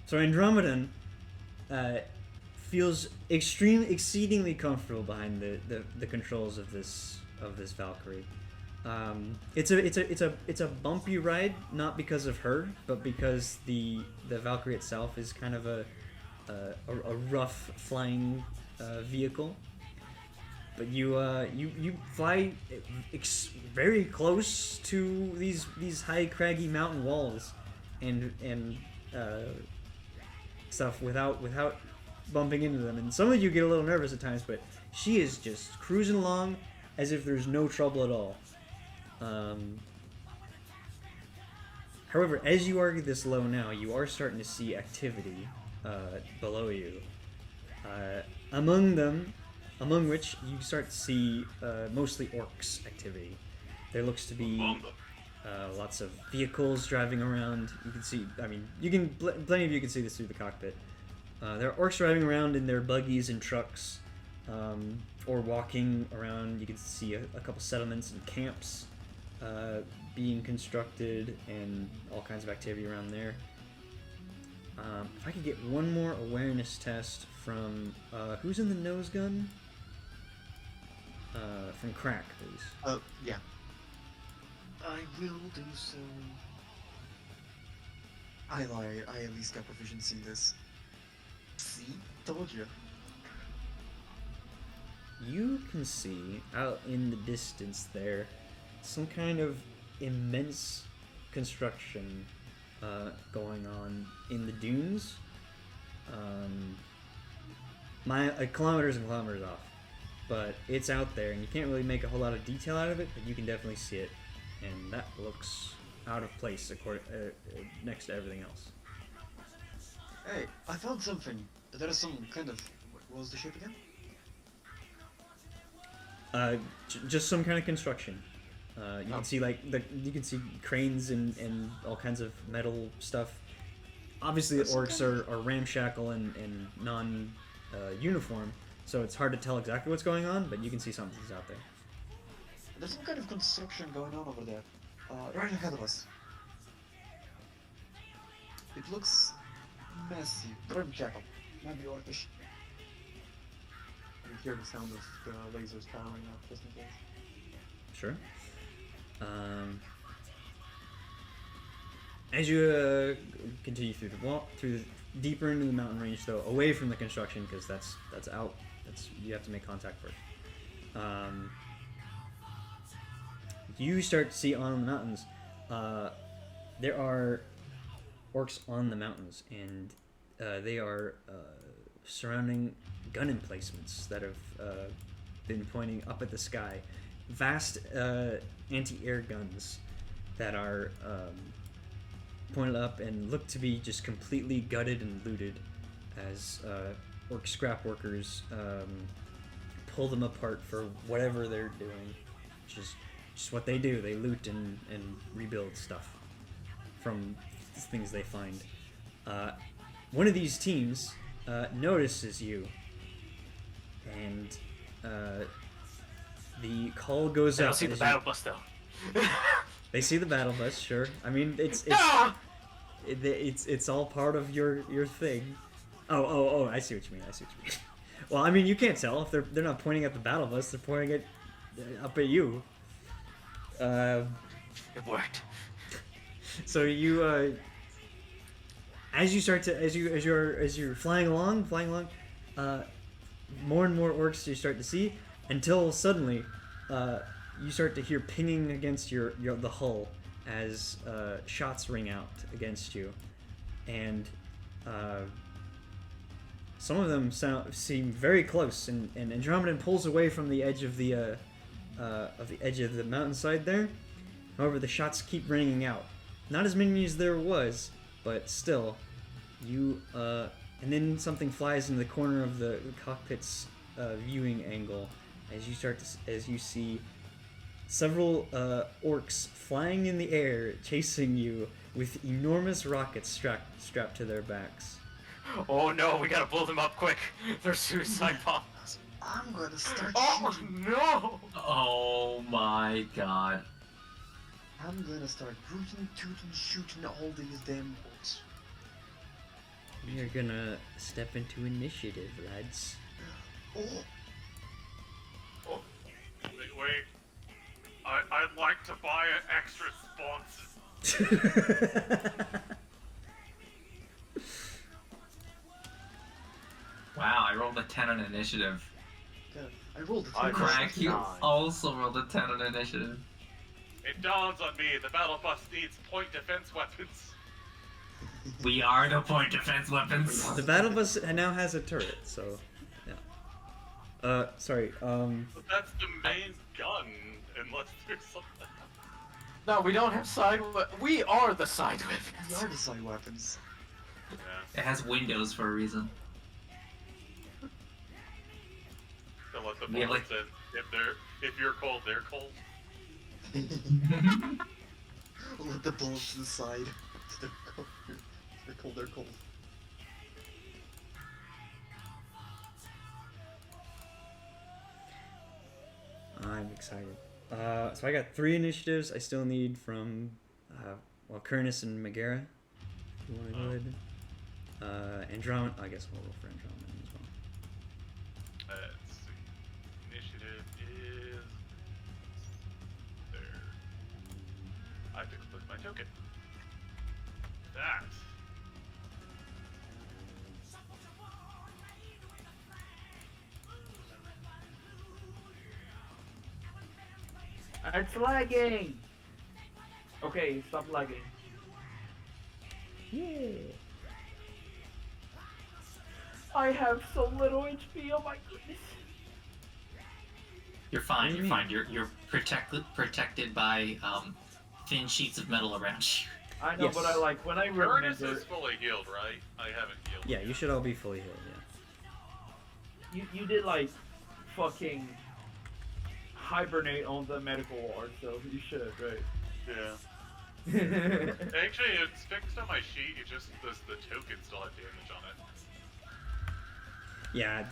So Andromedan feels exceedingly comfortable behind the controls of this Valkyrie. It's a bumpy ride, not because of her, but because the Valkyrie itself is kind of a rough flying vehicle. But you fly very close to these high craggy mountain walls, and stuff without bumping into them. And some of you get a little nervous at times, but she is just cruising along as if there's no trouble at all. However, as you are this low now, you are starting to see activity below you. Among which you start to see mostly orcs activity. There looks to be lots of vehicles driving around. You can see, plenty of you can see this through the cockpit. There are orcs driving around in their buggies and trucks, or walking around. You can see a couple settlements and camps being constructed, and all kinds of activity around there. If I could get one more awareness test from who's in the nose gun? From Crack, please. Yeah. I will do so. I at least got proficiency in this. See? Told you. You can see out in the distance there some kind of immense construction going on in the dunes. Kilometers and kilometers off. But it's out there, and you can't really make a whole lot of detail out of it, but you can definitely see it. And that looks out of place next to everything else. Hey, I found something. There is some kind of... What was the shape again? Just some kind of construction. You can see you can see cranes and all kinds of metal stuff. Obviously, the orcs are ramshackle and non-uniform, so it's hard to tell exactly what's going on. But you can see something's out there. There's some kind of construction going on over there, right ahead of us. It looks messy. Ramshackle, maybe orcish. You hear the sound of the lasers powering up just in case. Sure. As you continue through deeper into the mountain range, though, away from the construction, because that's out. You have to make contact first. You start to see on the mountains. There are orcs on the mountains, and they are surrounding gun emplacements that have been pointing up at the sky. Vast anti-air guns that are pointed up and look to be just completely gutted and looted as orc scrap workers pull them apart for whatever they're doing, which is just what they do. They loot and rebuild stuff from things they find. One of these teams notices you, and the call goes I up. don't see the battle bus though. They see the battle bus, sure. I mean, it's all part of your thing. Oh, I see what you mean. Well, I mean, you can't tell if they're not pointing at the battle bus. They're pointing it up at you. It worked. So you as you start to as you're flying along, more and more orcs you start to see until suddenly you start to hear pinging against the hull as shots ring out against you, and some of them seem very close, and Andromedan pulls away from the edge of the mountainside there. However, the shots keep ringing out. Not as many as there was, but still, you and then something flies in the corner of the cockpit's viewing angle as you see several orcs flying in the air, chasing you with enormous rockets strapped to their backs. Oh no, we gotta blow them up quick. They're suicide bombs. I'm gonna start shooting. No! Oh my god. I'm gonna start rooting, tooting, shooting all these damn orcs. We are gonna step into initiative, lads. Oh. Oh, wait. I'd like to buy an extra sponsor. Wow, I rolled a 10 on initiative. God, I rolled a 10. Crack, you also rolled a 10 on initiative. It dawns on me the battle bus needs point defense weapons. We are the point defense weapons. The battle bus now has a turret, so yeah. Sorry. But that's the main gun, unless there's something. No, we don't have side we are the side weapons. We are the side weapons. Yeah. It has windows for a reason. Don't let the Yeah, bullets in. If you're cold, they're cold. Let the bullets to the side. They're cold. They're cold. They're cold. I'm excited. So I got 3 initiatives. I still need from Kurnus and Megara. You want to go ahead? Andromeda. I guess we'll roll for Andromeda as well. Let's see. Initiative is there. I have to click my token. That. It's lagging! Okay, stop lagging. Yeah. I have so little HP, oh my goodness. You're fine, you're fine. You're protected by thin sheets of metal around you. I know, Yes. but when I Ernest remember... is fully healed, right? I haven't healed. Yeah, you should all be fully healed. Yeah. You did fucking hibernate on the medical ward, so you should, right? Yeah. Actually, it's fixed on my sheet. It just the token still had damage on it. Yeah,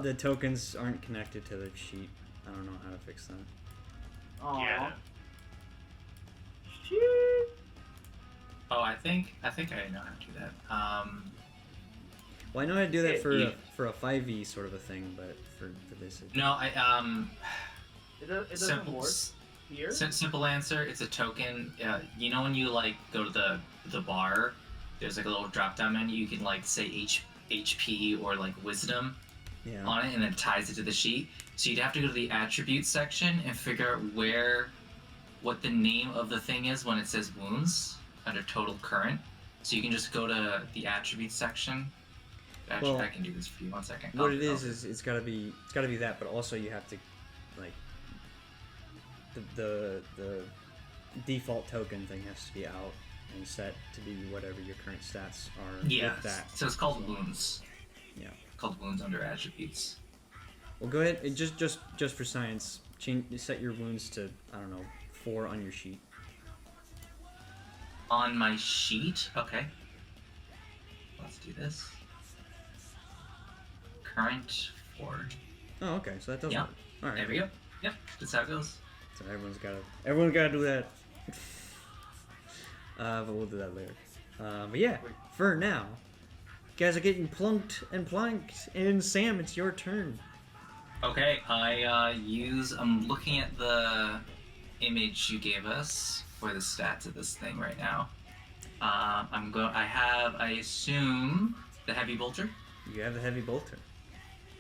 the tokens aren't connected to the sheet. I don't know how to fix that. Aww. Yeah. Shit. Oh, I think I know how to do that. Well, I know how to do that for a 5e sort of a thing, but for this. No, It doesn't work here? Simple answer. It's a token. You know when you go to the bar, there's a little drop down menu. You can say HP or wisdom on it, and then it ties it to the sheet. So you'd have to go to the attributes section and figure out what the name of the thing is when it says wounds under total current. So you can just go to the attributes section. Actually, Well, I can do this for you. 1 second. What it is it's gotta be that, but also you have to the default token thing has to be out and set to be whatever your current stats are with that. So it's called wounds. Yeah. It's called wounds under attributes. Well, go ahead and just for science, set your wounds to 4 on your sheet. On my sheet? Okay. Let's do this. Current 4. Oh, okay. So that does Yeah. work. All right. There we go. Yep. That's how it goes. So everyone's gotta do that. But we'll do that later. But yeah, for now, you guys are getting plunked and planked, and Sam, it's your turn. Okay, I'm looking at the image you gave us for the stats of this thing right now. I assume, the heavy bolter. You have the heavy bolter.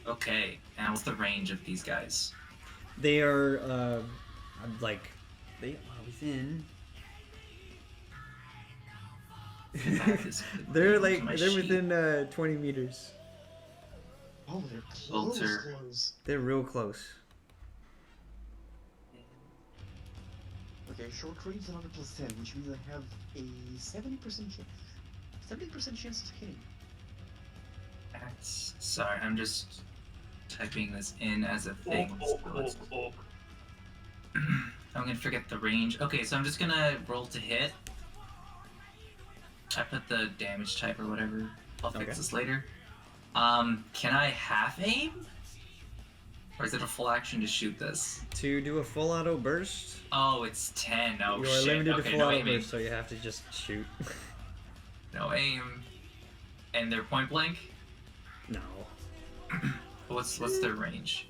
Okay, and what's the range of these guys? They are, like, they are within. they're within 20 meters. Oh, they're close. They're real close. Okay, short range another +10, which means I have a 70% chance. 70% chance of hitting. Sorry, I'm just typing this in as a thing. I'm gonna forget the range. Okay, so I'm just gonna roll to hit. I put the damage type or whatever. I'll fix this later. Can I half aim? Or is it a full action to shoot this? To do a full auto burst? Oh, it's 10. Oh, you shit. are limited to full auto aiming. burst, so you have to just shoot. No aim. And they're point blank? No. What's their range?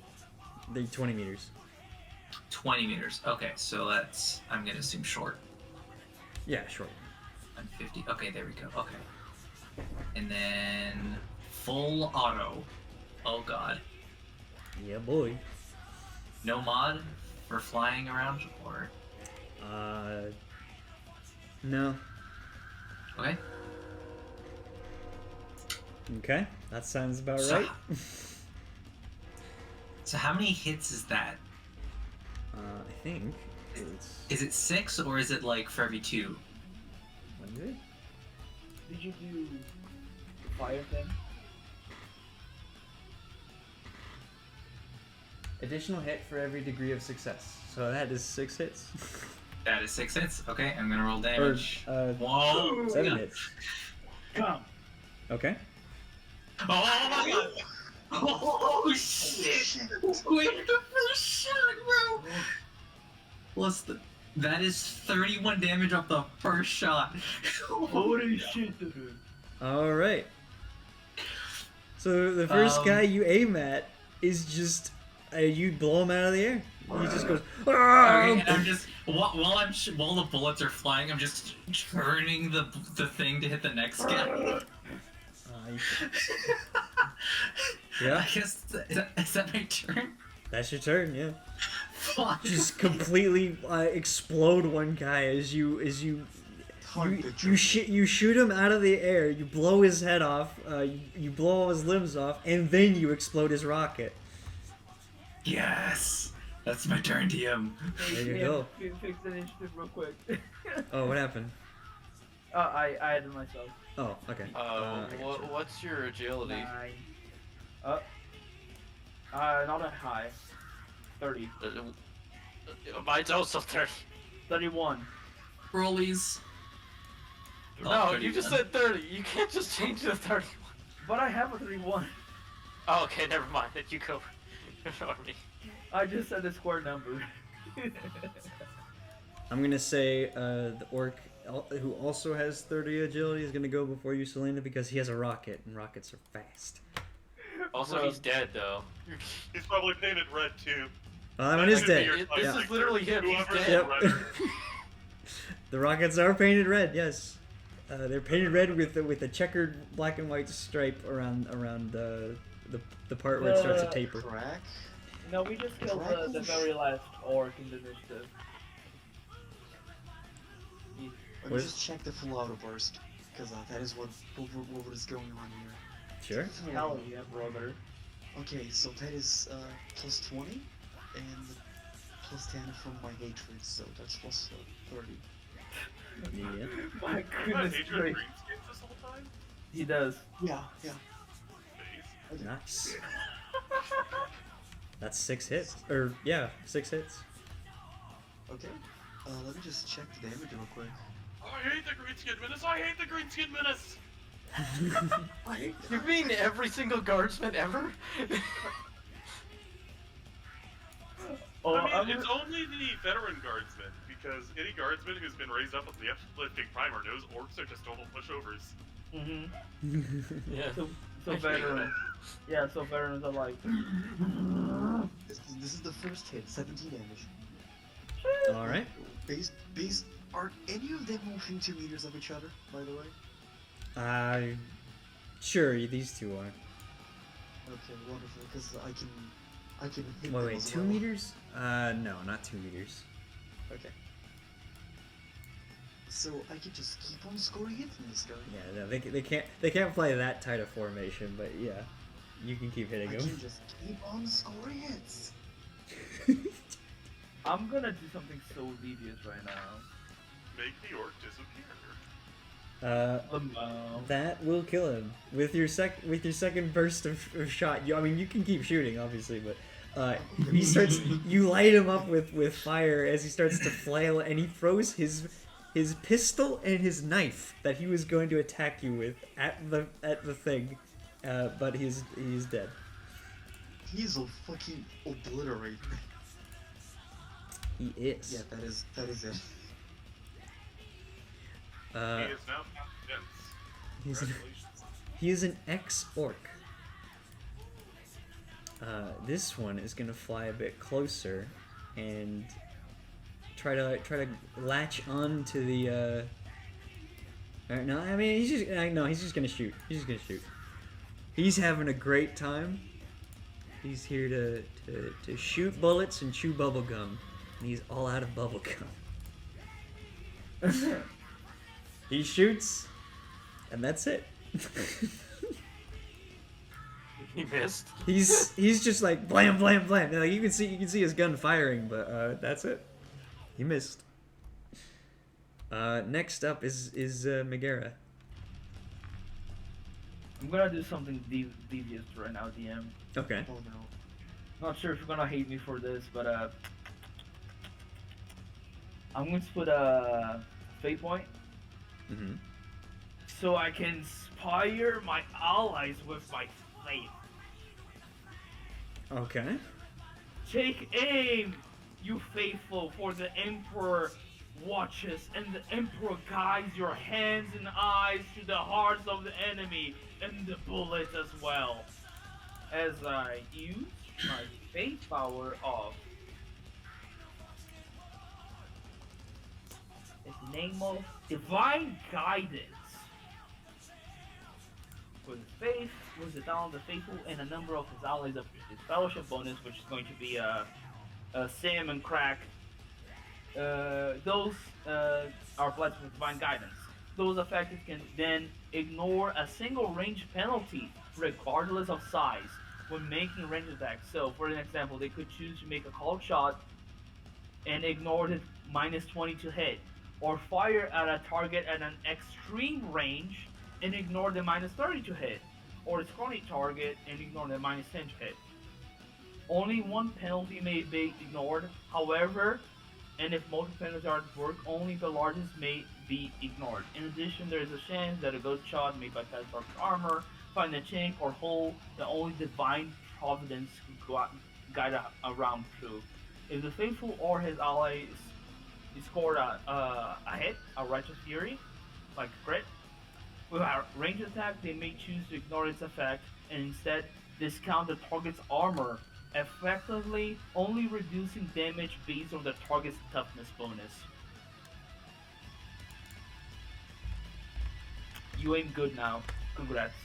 They're 20 meters. 20 meters. Okay, so that's, I'm gonna assume short. Yeah, short. I'm 50. Okay, there we go. Okay. And then full auto. Oh god. Yeah, boy. No mod for flying around, or? No. Okay. Okay, that sounds about So- right. So how many hits is that? I think it's... Is it 6 or is it like for every 2? What is it? Did you do the fire thing? Additional hit for every degree of success. So that is 6 hits. That is 6 hits. Okay, I'm gonna roll damage. Whoa! 7 hits. Come. Okay. Oh my god! Oh shit! Wait, the first shot, bro! What's the... That is 31 damage off the first shot. Holy shit, dude. Alright. So the first guy you aim at is just... you blow him out of the air. He just goes... Okay, and I'm just... While the bullets are flying, I'm just turning the thing to hit the next guy. Yeah. I guess is that my turn? That's your turn, yeah. Fuck. Just completely explode one guy as you shoot him out of the air. You blow his head off. You blow all his limbs off, and then you explode his rocket. Yes, that's my turn, DM. There you go. Fix the initiative real quick. Oh, what happened? I added myself. Oh, okay. What's your agility? 9. Not that high. 30. Mine's also 30. 31. Rollies. No, you just said 30. You can't just change it to 31. But I have a 31. Oh, okay, never mind. Then you go. Ignore me. I just said a square number. I'm gonna say the orc who also has 30 agility is gonna go before you, Selena, because he has a rocket, and rockets are fast. Also, he's dead though. He's probably painted red too. That one is dead. This is literally him. He's dead. Yep. The rockets are painted red. Yes, they're painted red with a checkered black and white stripe around the part where it starts to taper. Crack? No, we just killed the very last orc in the initiative. Let me just check the full auto burst, because that is what is going on here. Sure. Hell yeah, brother. Okay, so that is plus 20 and plus 10 from my hatred, so that's plus 30. Yeah. My You had goodness hatred gracious. green skins this whole time? He does. Yeah. Nice. Nice. That's 6 hits. Or yeah, 6 hits. Okay. Let me just check the damage real quick. I hate the green skin menace! I hate the green skin menace! You mean every single guardsman ever? Oh, I mean, it's only the veteran guardsman, because any guardsman who's been raised up with the uplifting primer knows orcs are just total pushovers. Yeah. So veterans. Yeah, so veterans are like. This is the first hit, 17 damage. All right. Based Are any of them within 2 meters of each other, by the way? Sure, these two are. Okay, wonderful, because I can hit them Wait, as 2 well. meters? No, not 2 meters. Okay. So I can just keep on scoring hits from this guy. Yeah, no, they can't play that tight of formation, but yeah, you can keep hitting I them. can just keep on scoring hits. I'm gonna do something so devious right now. Make the orc disappear. That will kill him with your second burst of shot. You can keep shooting, obviously, but he starts. You light him up with fire as he starts to flail, and he throws his pistol and his knife that he was going to attack you with at the thing, but he's dead. He's a fucking obliterate. He is. Yeah, that is it. He is now dense. He is an ex-orc. This one is gonna fly a bit closer and try to latch on to the. No, I mean he's just gonna shoot. He's just gonna shoot. He's having a great time. He's here to shoot bullets and chew bubble gum, and he's all out of bubble gum. He shoots, and that's it. He missed. He's just like blam blam blam. Like you can see his gun firing, but that's it. He missed. Next up is Megara. I'm gonna do something devious right now, DM. Okay. Oh no. Not sure if you're gonna hate me for this, but I'm going to put a fate point. Mm-hmm. So I can inspire my allies with my faith. Okay. Take aim, you faithful, for the Emperor watches, and the Emperor guides your hands and eyes to the hearts of the enemy, and the bullets as well. As I use my faith power of the name of Divine Guidance. With faith, was the down the faithful and a number of his allies of his fellowship bonus, which is going to be Sam and Crack. Those are blessed with divine guidance. Those affected can then ignore a single range penalty, regardless of size, when making range attacks. So, for an example, they could choose to make a called shot and ignore the -20 to hit, or fire at a target at an extreme range and ignore the -30 to hit, or a scrawny target and ignore the -10 to hit. Only one penalty may be ignored, however, and if multiple penalties are at work, only the largest may be ignored. In addition, there is a chance that a ghost shot made by catastrophic armor find a chink or hole that only divine providence could guide around through. If the faithful or his allies scored a hit, a righteous fury, like crit, with a range attack, they may choose to ignore its effect and instead discount the target's armor, effectively only reducing damage based on the target's toughness bonus. You aim good now. Congrats.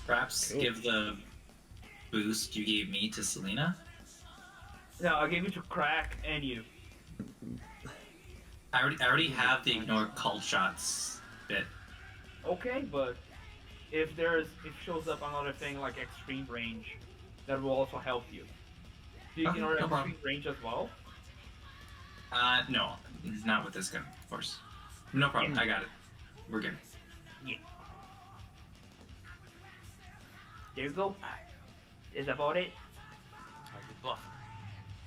Perhaps give the boost you gave me to Selena? No, I gave it to Crack and you. I already have the ignore cult shots bit. Okay, but if shows up another thing like extreme range, that will also help you. Do you ignore extreme range as well? No, not with this gun, of course. No problem, I got it. We're good. Yeah. There you go. Is that about it? Are you buff?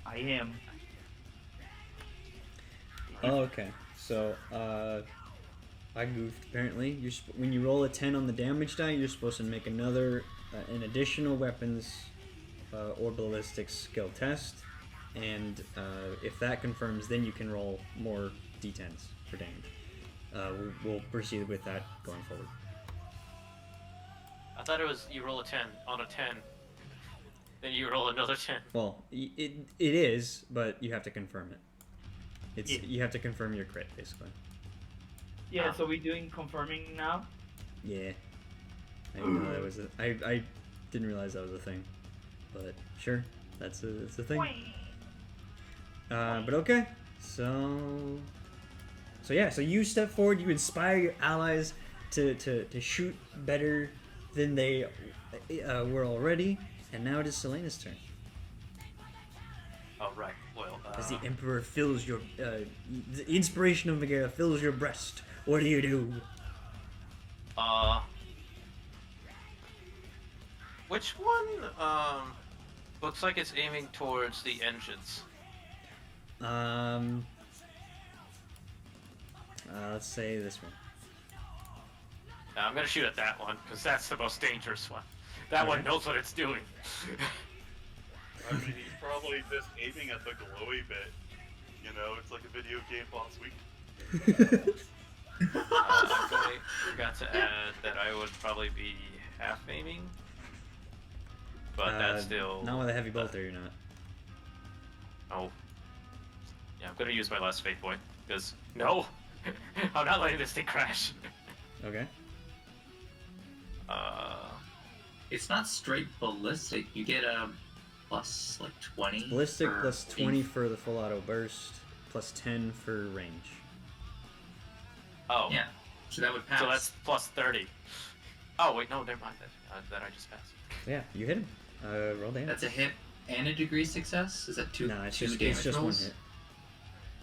I am. Oh, okay. So, I goofed. Apparently, when you roll a 10 on the damage die, you're supposed to make an additional weapons or ballistics skill test, and if that confirms, then you can roll more d10s for damage. We'll proceed with that going forward. I thought it was you roll a 10 on a 10, then you roll another 10. Well, it is, but you have to confirm it. It's Yeah. you have to confirm your crit basically. Yeah, so we doing confirming now? Yeah. I didn't know that was I didn't realize that was a thing, but sure, that's a thing. But okay, so yeah, so you step forward, you inspire your allies to shoot better than they were already, and now it is Selena's turn. Oh, right. Well, As the Emperor fills your the inspiration of Megara fills your breast, what do you do? which one, looks like it's aiming towards the engines. Let's say this one. I'm gonna shoot at that one, because that's the most dangerous one. That one knows what it's doing. I mean, he's probably just aiming at the glowy bit. You know, it's like a video game boss week. I forgot to add that I would probably be half aiming. But that's still... Not with a heavy bolter, you're not. Oh. Yeah, I'm gonna use my last fate point, because... No! I'm not letting this thing crash. Okay. It's not straight ballistic. You get a plus like 20. Ballistic for plus 20 for the full auto burst, plus 10 for range. Oh. Yeah. So that would pass. So that's plus 30. Oh, wait, no, never mind. That I just passed. Yeah, you hit him. Roll damage. That's a hit and a degree success? Is that two, No, it's two just, damage it's just rolls? one hit.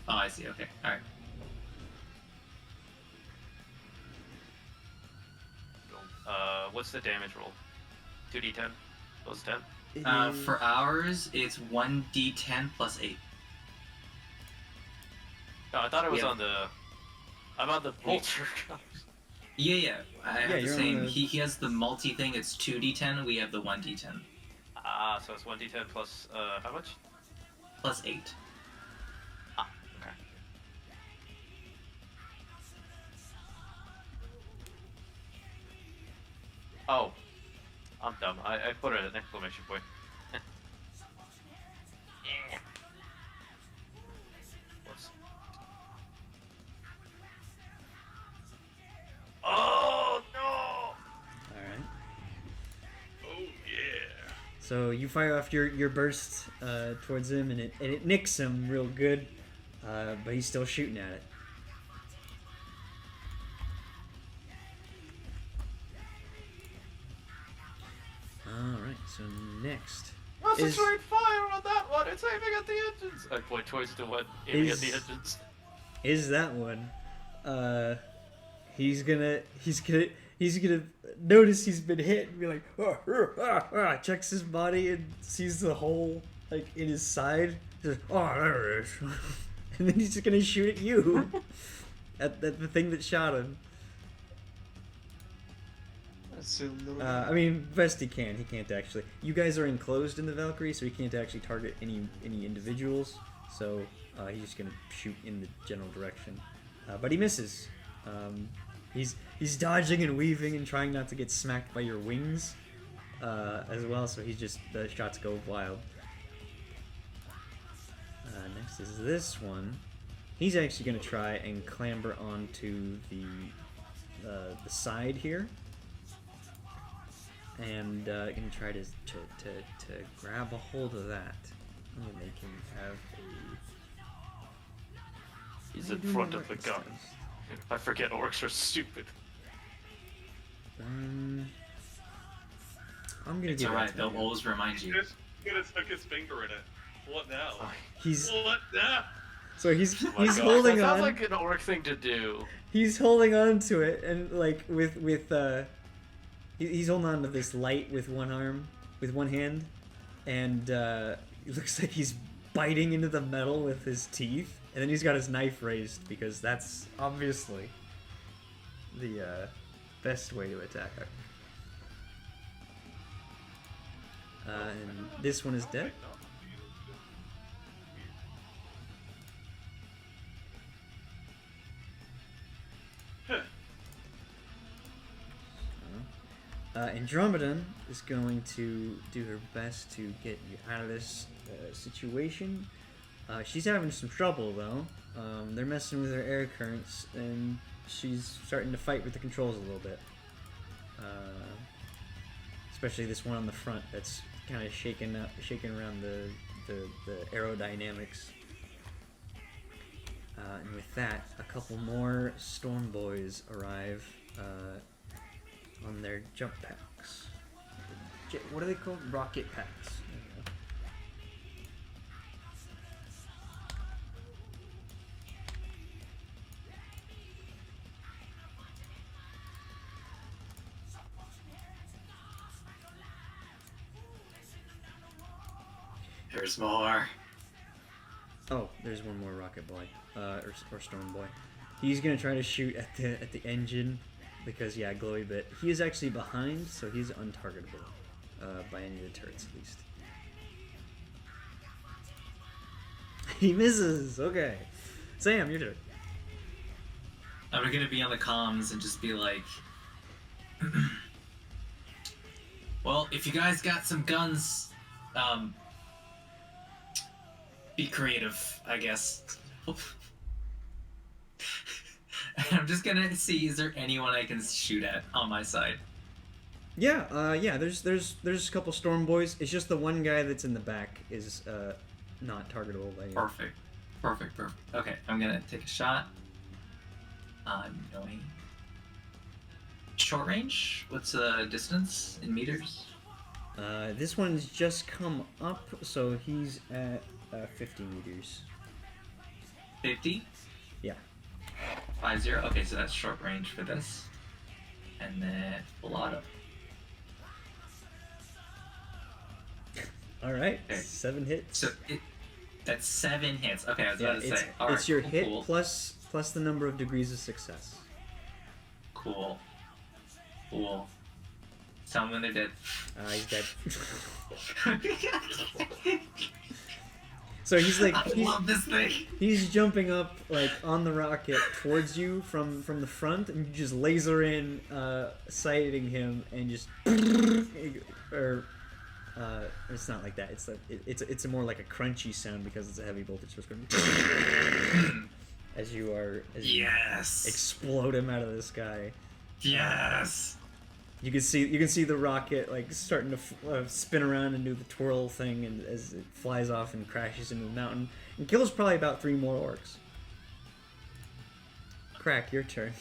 Oh, I see. Okay. Alright. What's the damage roll? 2d10 plus 10? For ours, it's 1d10 plus 8. No, I thought it was Yeah. on the... I'm on the vulture. Yeah. I have the you're on same. the- He has the multi thing. It's 2d10. We have the 1d10 Ah, so it's 1d10 plus, how much? plus 8. Ah, okay. Oh. I'm dumb. I put an exclamation point. Yeah. Whoops. Oh, no! Alright. Oh yeah. So you fire off your burst towards him, and it nicks him real good, but he's still shooting at it. Alright, so next. Concentrate fire on that one! It's aiming at the engines! I point towards the one aiming at the Is- engines. Is that one. He's gonna notice he's been hit and be like, checks his body and sees the hole like in his side. He's like, oh, there it is. And then he's just gonna shoot at you. at the thing that shot him. I mean, best he can. He can't actually. You guys are enclosed in the Valkyrie, so he can't actually target any individuals. So he's just gonna shoot in the general direction. But he misses. He's dodging and weaving and trying not to get smacked by your wings as well. So the shots go wild. Next is this one. He's actually gonna try and clamber onto the side here. And gonna try to grab a hold of that. I'm gonna make him have a. He's in front of the gun. I forget orcs are stupid. I'm gonna It's give alright. it. They'll always remind He you. just stuck his finger in it. What now? He's What now? so he's Oh my God, holding that sounds on. like an orc thing to do. He's holding on to it, and like he's holding on to this light with one arm, with one hand, and it looks like he's biting into the metal with his teeth, and then he's got his knife raised because that's obviously the best way to attack her. And this one is dead. Andromeda is going to do her best to get you out of this situation. She's having some trouble though. They're messing with her air currents, and she's starting to fight with the controls a little bit. Especially this one on the front that's kind of shaking around the aerodynamics. And with that, a couple more Storm Boys arrive on their jump packs. What are they called? Rocket packs. There's more. Oh, there's one more Rocket Boy, or Storm Boy. He's gonna try to shoot at the engine, because yeah, Glowy Bit. He is actually behind, so he's untargetable by any of the turrets at least. He misses. Okay, Sam, your turn. I'm gonna be on the comms and just be like, well, if you guys got some guns, be creative, I guess. I'm just gonna see, is there anyone I can shoot at on my side? Yeah, yeah. There's a couple Storm Boys. It's just the one guy that's in the back is not targetable by you. Perfect. Okay, I'm gonna take a shot. I'm going short range. What's the distance in meters? This one's just come up, so he's at 50 meters. 50? Yeah. 50. Okay, so that's short range for this. And then Volado. Alright, Okay. 7 hits. So that's 7 hits. Okay, I was about to say. It's Alright, your cool, hit cool. plus the number of degrees of success. Cool. Tell me when they're dead. He's dead. So he's like, I love this thing. He's jumping up like on the rocket towards you from the front, and you just laser in, sighting him, and just or it's not like that. It's a more like a crunchy sound because it's a heavy voltage. So it's going as you explode him out of the sky. Yes. You can see the rocket like starting to spin around and do the twirl thing, and as it flies off and crashes into the mountain and kills probably about 3 more orcs. Crack, your turn.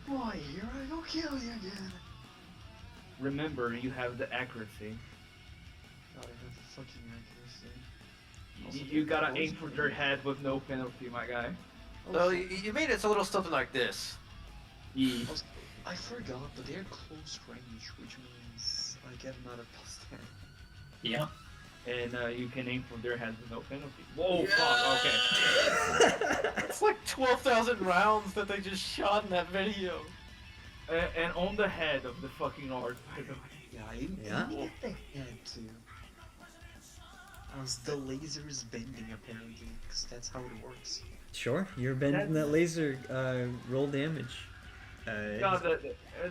Boy, here I go kill you again. Remember, you have the accuracy. God, I have the fucking accuracy. You gotta aim for their head with no penalty, my guy. So you made it a little something like this. Yeah. I forgot, but they're close range, which means I get another +10. Yep. And you can aim for their head with no penalty. Whoa, fuck, okay. It's like 12,000 rounds that they just shot in that video. And on the head of the fucking orc, by the way. Yeah, I didn't get the head too. As the laser is bending apparently, because that's how it works. Sure, you're bending that laser. Roll damage. Yeah,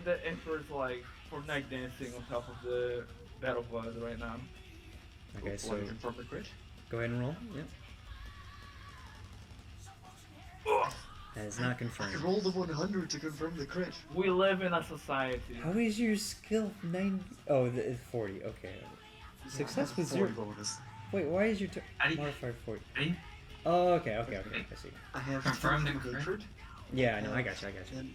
the Emperor's like Fortnite dancing on top of the battle buzz right now. Okay, so confirm the crit. Go ahead and roll. Yep. That is not confirmed. I rolled a 100 to confirm the crit. We live in a society. How is your skill 90? Oh, it's 40. Okay. Success with 0 bonus. Wait, why is your modifier 40? Oh, okay. I see. I have confirmed 10 from hatred. Yeah, I know. I got you. 10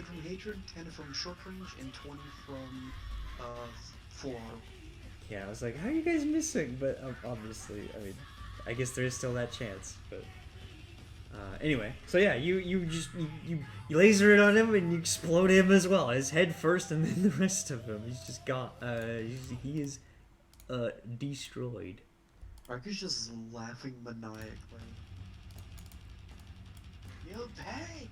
from hatred, 10 from short range, and 20 from forearm. Yeah, I was like, how are you guys missing? But obviously, I mean, I guess there is still that chance. But anyway, so yeah, you laser it on him and you explode him as well. His head first, and then the rest of him. He's just got he is destroyed. Marcus just laughing maniacally. You'll pay.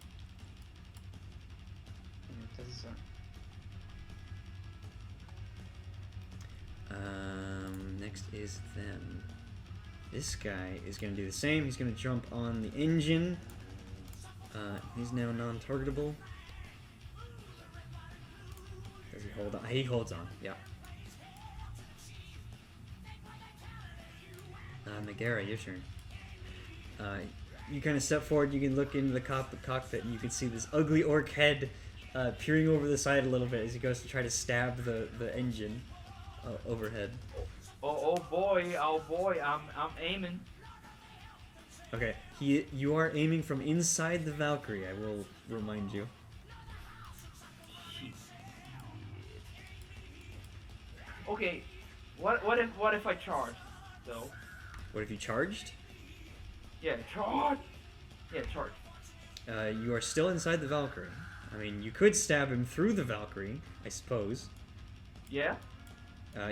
Next is them. This guy is gonna do the same. He's gonna jump on the engine. He's now non-targetable. Does he hold on? He holds on. Yeah. Megara, your turn. You kind of step forward, you can look into the cockpit, and you can see this ugly orc head peering over the side a little bit as he goes to try to stab the engine overhead. Oh boy, I'm aiming. Okay, you are aiming from inside the Valkyrie, I will remind you. Okay, what if I charge, though? What if you charged? Yeah, charge! Yeah, charge. You are still inside the Valkyrie. I mean, you could stab him through the Valkyrie, I suppose. Yeah?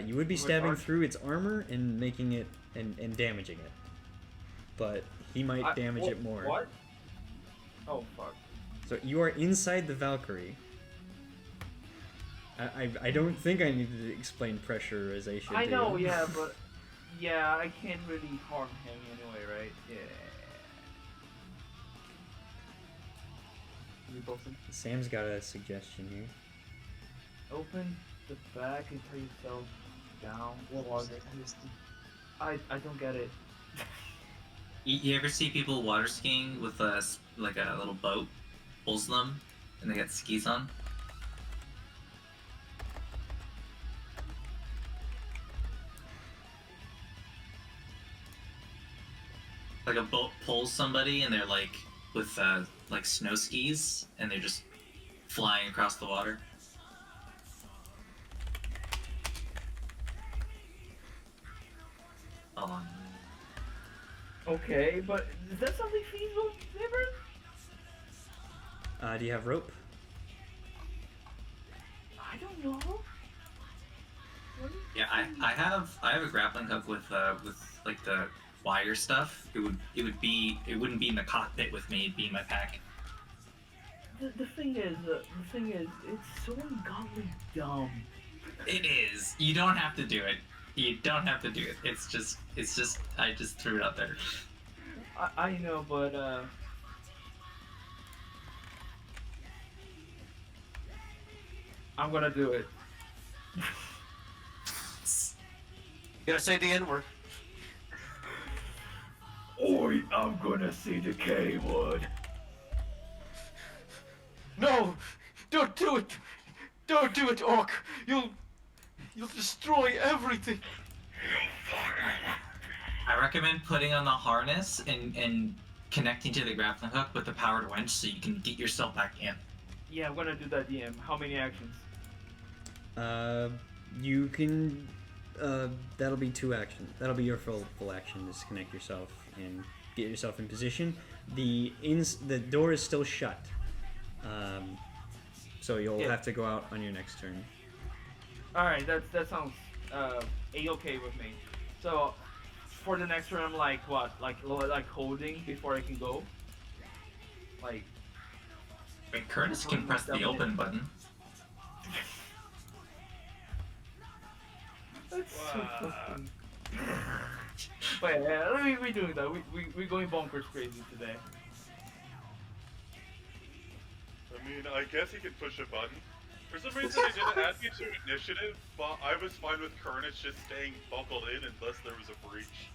You would be stabbing through its armor and making it and damaging it. But he might damage it more. What? Oh, fuck. So you are inside the Valkyrie. I don't think I need to explain pressurization. I know, yeah, but yeah, I can't really harm him anyway, right? Yeah. Sam's got a suggestion here. Open the back and put yourself down. I don't get it. You ever see people water skiing with a little boat pulls them and they got skis on? Like a boat pulls somebody and they're like with like snow skis and they're just flying across the water. Hold on. Okay, but is that something feasible, Zibber? Do you have rope? I don't know. Yeah, I have a grappling hook with like the wire stuff. It wouldn't be in the cockpit with me. It'd be in my pack. The thing is, it's so ungodly dumb. It is. You don't have to do it. You don't have to do it. It's just. I just threw it out there. I know, but I'm gonna do it. You gotta say the N-word. Oi, I'm gonna see the K-Wood. No! Don't do it! Don't do it, Orc! You'll destroy everything! I recommend putting on the harness and connecting to the grappling hook with the powered winch so you can get yourself back in. Yeah, I'm gonna do that, DM. How many actions? You can. That'll be 2 actions. That'll be your full action. Just connect yourself and get yourself in position. The door is still shut. So you'll have to go out on your next turn. All right, that sounds a-okay with me. So for the next turn, I'm like what? Like holding before I can go. Like. Wait, Curtis can press the open button. That's so fucking. But yeah, we're doing that. We're going bonkers crazy today. I mean, I guess he could push a button. For some reason, it didn't add me to initiative, but I was fine with Kernich just staying buckled in unless there was a breach.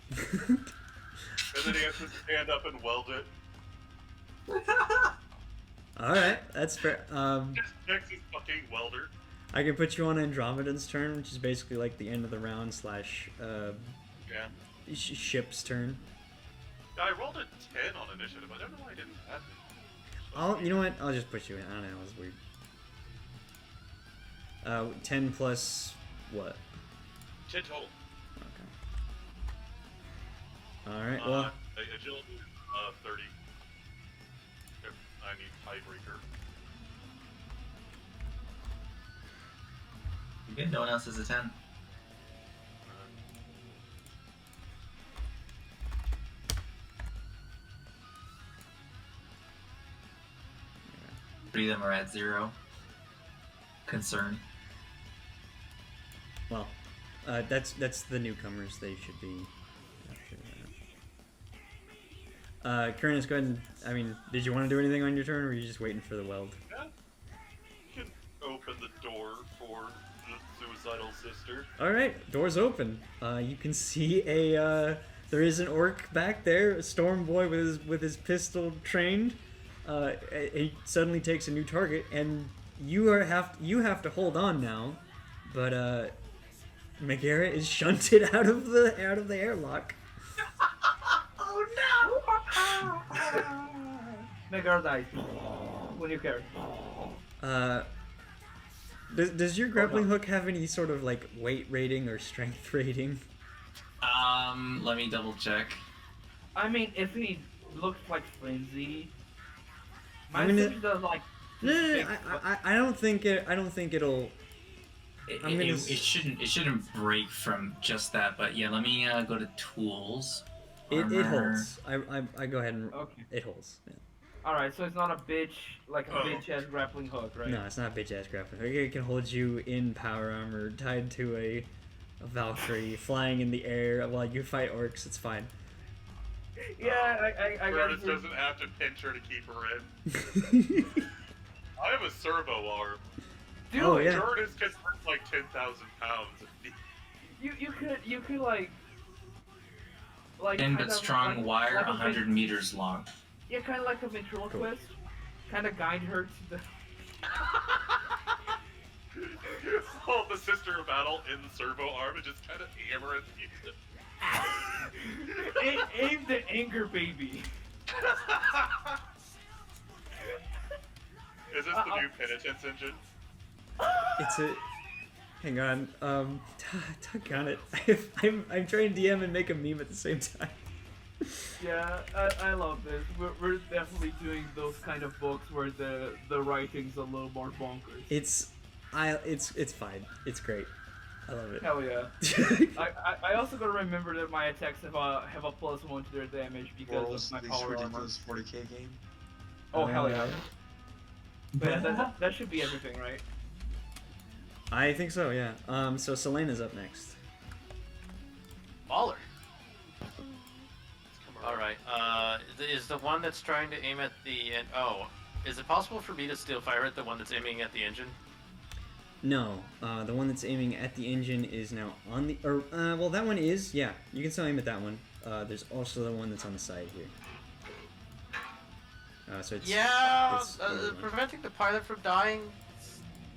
And then he has to stand up and weld it. Alright, that's fair. Just next his fucking welder. I can put you on Andromeda's turn, which is basically like the end of the round / ship's turn. I rolled a 10 on initiative. I don't know why I didn't add it. You know what? I'll just put you in. I don't know. It was weird. 10 plus what? 10 total. Okay. Alright, well. Agility, 30. Yep, I need tiebreaker. You good? No one else has a 10. Three of them are at 0. Concern. Well, that's the newcomers. They should be after that. Kurnus, go ahead and, I mean, did you want to do anything on your turn, or were you just waiting for the weld? Yeah. You can open the door for the suicidal sister. Alright, door's open. You can see a There is an orc back there, a storm boy with his pistol trained. He suddenly takes a new target, and you have to hold on now, but Megara is shunted out of the airlock. Oh no! Megara dies. When you carry. Does your grappling hook have any sort of like weight rating or strength rating? Let me double check. I mean, if he looks like frenzy, my I'm gonna- assumption does like. No, I don't think it'll. It shouldn't break from just that, but yeah, let me go to tools. It Armor. holds. I go ahead and Okay. it holds. Yeah. All right, so it's not a bitch ass grappling hook, right? No, it's not a bitch ass grappling hook. It can hold you in power armor, tied to a Valkyrie, flying in the air while you fight orcs. It's fine. Yeah, I got Curtis it. doesn't have to pinch her to keep her in. I have a servo arm. Dude, Oh, yeah. Curtis can hurt like 10,000 pounds. you could like Thin kind but of strong like, wire, like 100 meters long. Yeah, kind of like a ventriloquist. Kind of guide her to the. Hold the sister of battle in the servo arm and just kind of hammer it. Aim the anger baby. Is this the new penitence engine? It's a. Hang on. Doggone it. I'm trying to DM and make a meme at the same time. Yeah, I love this. We're definitely doing those kind of books where the writing's a little more bonkers. It's fine. It's great. I love it. Hell yeah. I also gotta remember that my attacks have a +1 to their damage because of my World's least power armor. ridiculous 40k game. Oh hell yeah. But yeah, that should be everything, right? I think so. Yeah. So Selena's up next. Baller. Alright, is the one that's trying to aim at the end... Oh, is it possible for me to still fire at the one that's aiming at the engine? No, the one that's aiming at the engine is now on the. Well, that one is. Yeah, you can still aim at that one. There's also the one that's on the side here. So it's. Yeah, it's the other one. preventing the pilot from dying...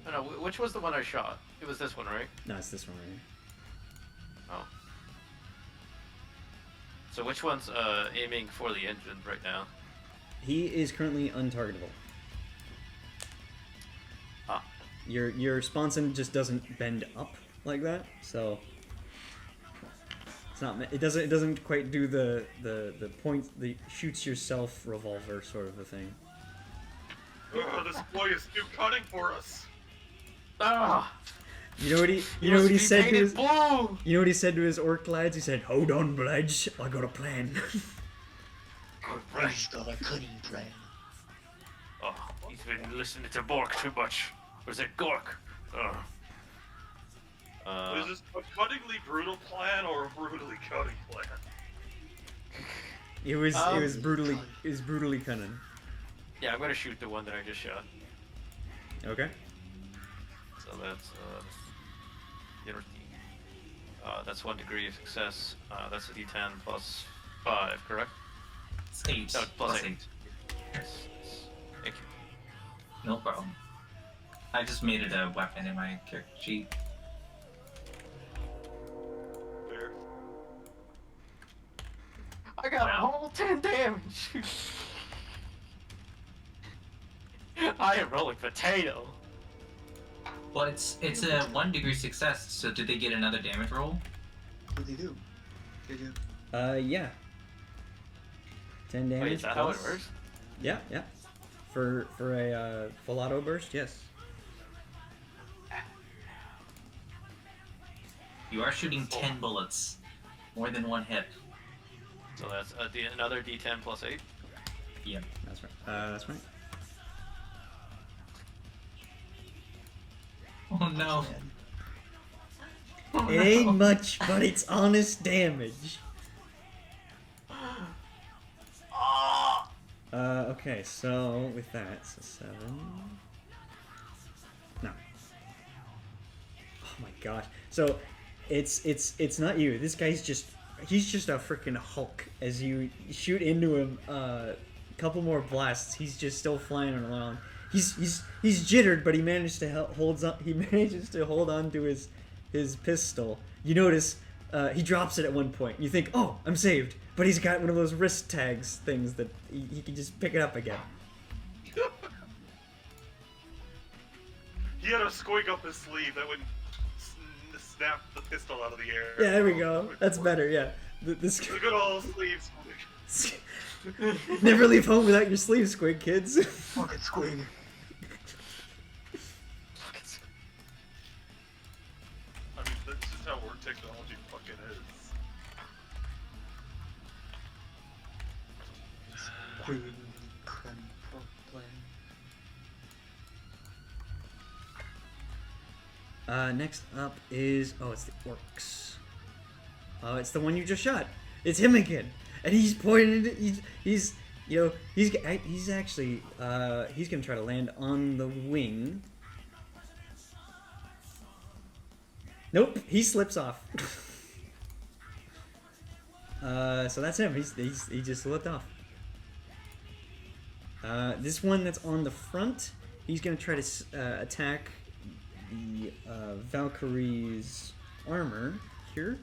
Oh, no, which was the one I shot? It was this one, right? No, it's this one right here. Oh. So which one's aiming for the engine right now? He is currently untargetable. Ah. Your sponson just doesn't bend up like that, so it's not. It doesn't quite do the point, the shoots yourself revolver sort of a thing. Ugh, this boy is too cunning for us. Ah! You know what he said to his. You know what he said to his orc lads? He said, "Hold on, lads, I got a plan." He's got a cunning plan. Oh, he's been listening to Bork too much. Or is it Gork? Is this a cunningly brutal plan or a brutally cunning plan? It was brutally cunning. Yeah, I'm gonna shoot the one that I just shot. Okay. So that's that's 1 degree of success. That's a D10 plus 5, correct? It's 8. No, plus 8. Yes. Yes. Thank you. No problem. I just made it a weapon in my character sheet. There. I got a whole 10 damage. I am rolling potato. Well, it's a 1 degree success. So did they get another damage roll? What do they do? They do. Yeah. 10 damage. Wait, is that how it plus- works? Yeah, yeah. For a full auto burst, yes. You are shooting 10 bullets, more than 1 hit. So that's another D10 plus 8. Yep. That's right. That's right. Oh no. It ain't much, but it's honest damage. Okay, so with that, so 7. No. Oh my gosh. So it's not you. This guy's just he's just a freaking Hulk. As you shoot into him, couple more blasts, he's just still flying around. He's jittered, but he managed to hold on to his pistol. You notice he drops it at one point. You think, oh, I'm saved, but he's got one of those wrist tags things that he can just pick it up again. He had a squig up his sleeve that would snap the pistol out of the air. Yeah, there we go. That's better. Yeah, this the good old sleeve squig. Never leave home without your sleeve squig, kids. Fucking squig. I mean, that's just how word technology fucking is. Queen. Next up is it's the orcs. It's the one you just shot. It's him again, and he's pointing. He's actually he's gonna try to land on the wing. Nope, he slips off. So that's him. He just slipped off. This one that's on the front, he's gonna try to attack the Valkyrie's armor here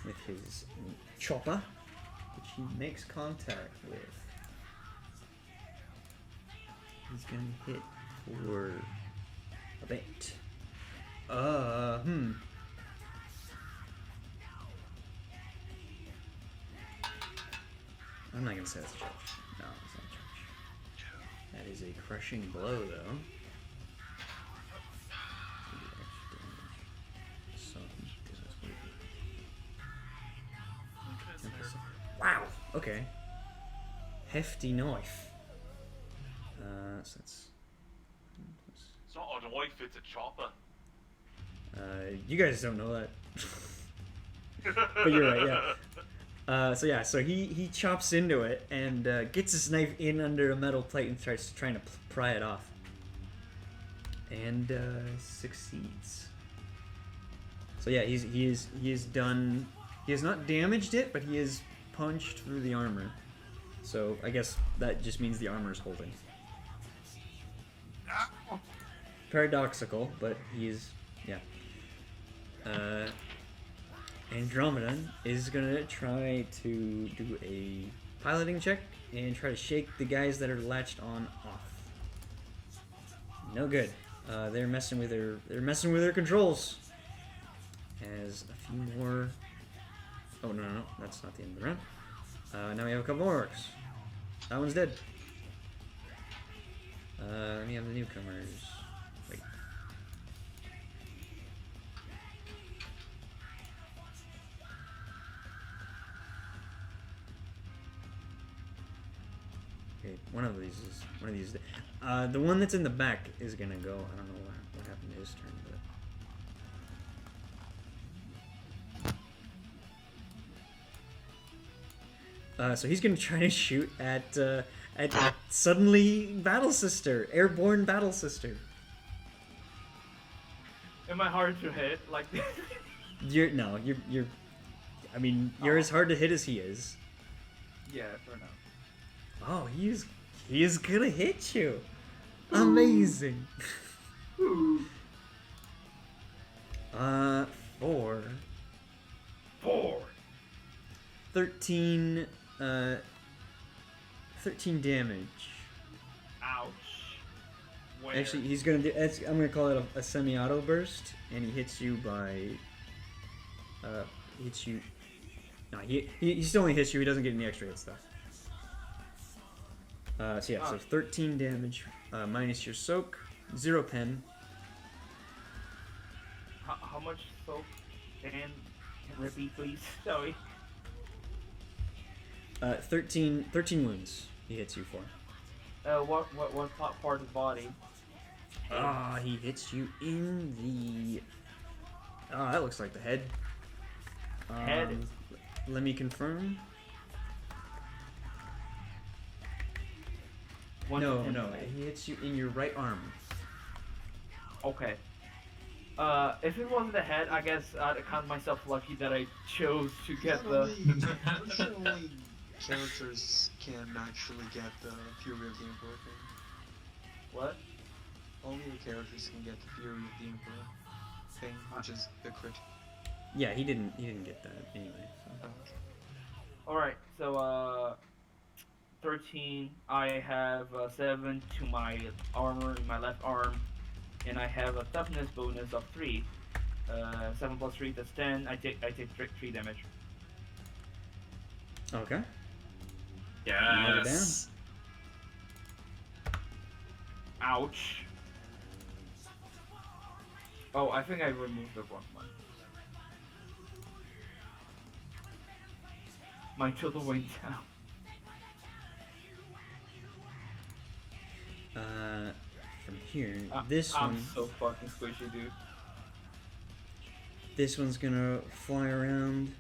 with his chopper, which he makes contact with. He's gonna hit for a bit. I'm not gonna say that's a charge. No, it's not a charge. That is a crushing blow, though. Wow. Okay. Hefty knife. So that's. It's not a knife, it's a chopper. You guys don't know that. But you're right. Yeah. So he chops into it and gets his knife in under a metal plate and starts trying to pry it off. And succeeds. So yeah, he is done. He has not damaged it, but he is punched through the armor. So I guess that just means the armor is holding. Paradoxical, but he's Andromeda is gonna try to do a piloting check and try to shake the guys that are latched on off. No good. They're messing with their controls. As a few more. Oh no, that's not the end of the round. Now we have a couple more orcs. That one's dead. Let me have the newcomers. Wait. Okay, one of these is dead. The one that's in the back is gonna go. I don't know what happened to his turn, but. So he's gonna try to shoot at suddenly Battle Sister, airborne Battle Sister. Am I hard to hit like this? You're. I mean, you're as hard to hit as he is. Yeah, fair enough. Oh, he is gonna hit you. Amazing. 4. 13 damage. Ouch. Where? Actually, he's gonna do. I'm gonna call it a semi-auto burst, and he hits you by. Hits you. No, he still only hits you. He doesn't get any extra hit stuff. So yeah, so 13 damage minus your soak, 0 pen. How much soak? And repeat, please. Sorry. 13 wounds he hits you for. What part of the body? He hits you in the. That looks like the head. Head. Let me confirm. No, he hits you in your right arm. Okay. If it wasn't a head, I guess I'd count myself lucky that I chose to get Pretty sure only characters can actually get the Fury of the Emperor thing. What? Only the characters can get the Fury of the Emperor thing, which is the crit. Yeah, he didn't get that anyway. So. Alright, so 13. I have 7 to my armor in my left arm, and I have a toughness bonus of 3. 7 plus 3, that's 10. I take 3 damage. Okay. Yes. Ouch. Oh, I think I removed the wrong one. My total went down. From here, this I'm one. so fucking squishy, dude. This one's gonna fly around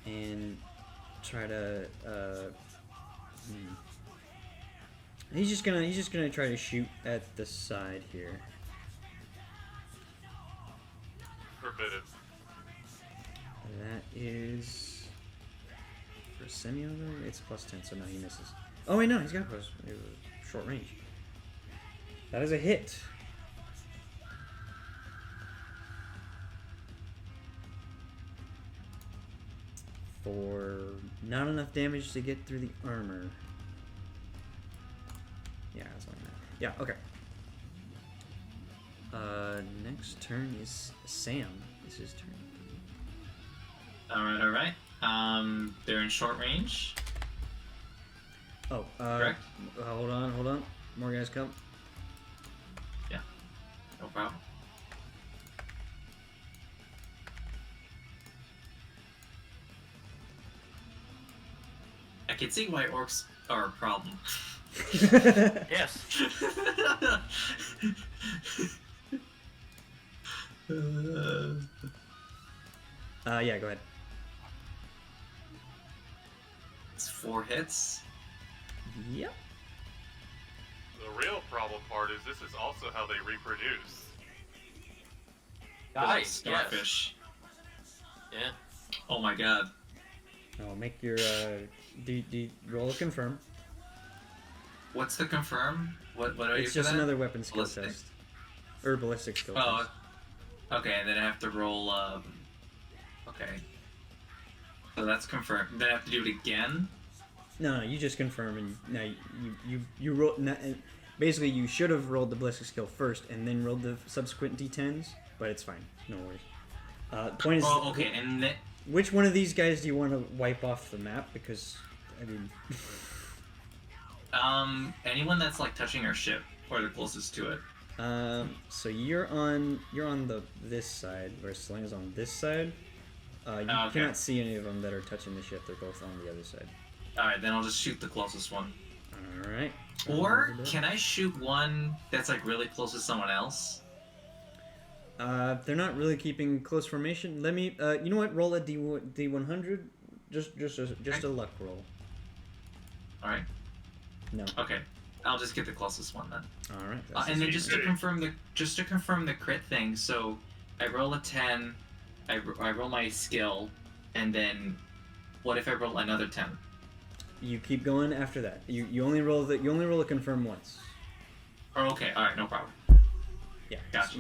and try to. He's just gonna try to shoot at the side here. Forbidden. That is for semi-auto. It's plus 10, so no, he misses. Oh wait, no, he's got plus short range. That is a hit. For not enough damage to get through the armor. Yeah, that's like that. Yeah, okay. Next turn is Sam. It's his turn. Alright. They're in short range. Oh, Correct? hold on. More guys come. Yeah. No problem. I can see why orcs are a problem. Yes. Yeah, go ahead. It's 4 hits. Yep. The real problem part is this is also how they reproduce. Nice. Starfish. Yeah. Oh my god. Oh, make your roll a confirm. What's the confirm? What are you It's for just that? another weapon skill Ballistic? test. Or ballistic skill Oh, test. okay, and then I have to roll, okay. So that's confirmed. Then I have to do it again? No, you just confirm, and now you roll. Basically, you should have rolled the ballistic skill first, and then rolled the subsequent d10s. But it's fine, no worries. Point is, Oh, okay, and then... which one of these guys do you want to wipe off the map? Because I mean, anyone that's like touching our ship or the closest to it. so you're on this side, where Sling is on this side. You cannot see any of them that are touching the ship. They're both on the other side. All right, then I'll just shoot the closest one. All right. Or can I shoot one that's like really close to someone else? They're not really keeping close formation. Let me. You know what? Roll a D100. Just a luck roll. All right. No. Okay. I'll just get the closest one then. All right. And then just to confirm the crit thing. So I roll a 10. I roll my skill, and then what if I roll another 10? You keep going after that. You only roll a confirm once. Oh, okay. All right. No problem. Yeah. Gotcha.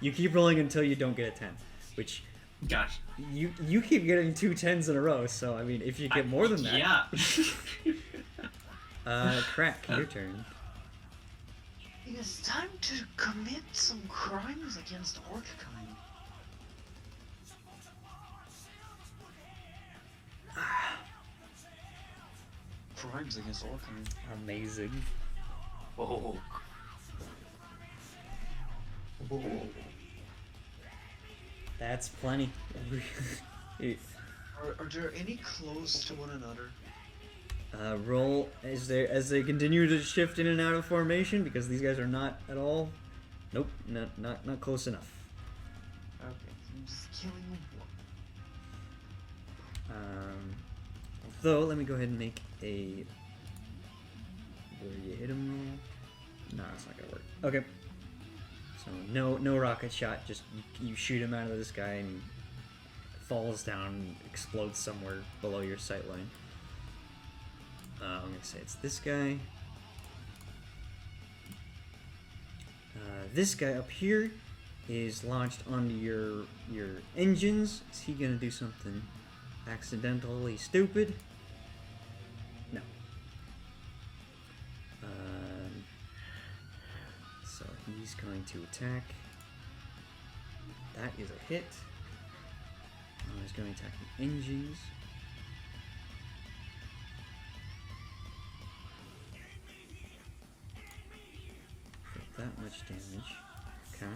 You keep rolling until you don't get a 10, which. Gotcha. You keep getting 2 10s in a row. So I mean, if you get more than that. Yeah. Crack. Your turn. It is time to commit some crimes against Orckind. Crimes against Orckind. Amazing. Oh. That's plenty. Are there any close to one another? Roll as they continue to shift in and out of formation, because these guys are not at all. Nope, not close enough. Okay, I'm just killing one. Although, let me go ahead and make a. Where you hit him roll? No, it's not gonna work. Okay. So So no rocket shot. Just you shoot him out of the sky and he falls down and explodes somewhere below your sight line. I'm gonna say it's this guy. This guy up here is launched onto your engines. Is he gonna do something accidentally stupid? No. So he's going to attack. That is a hit. He's going to attack the engines. For that much damage. Okay.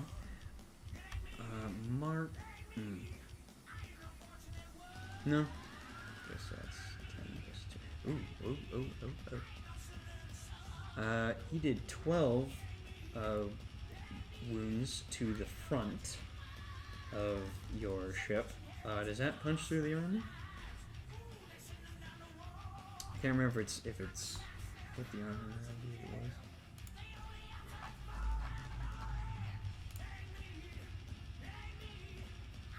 Mark. No. Guess that's 10 plus 2. Ooh. He did 12 wounds to the front of your ship. Does that punch through the armor? I can't remember if it's what the armor was.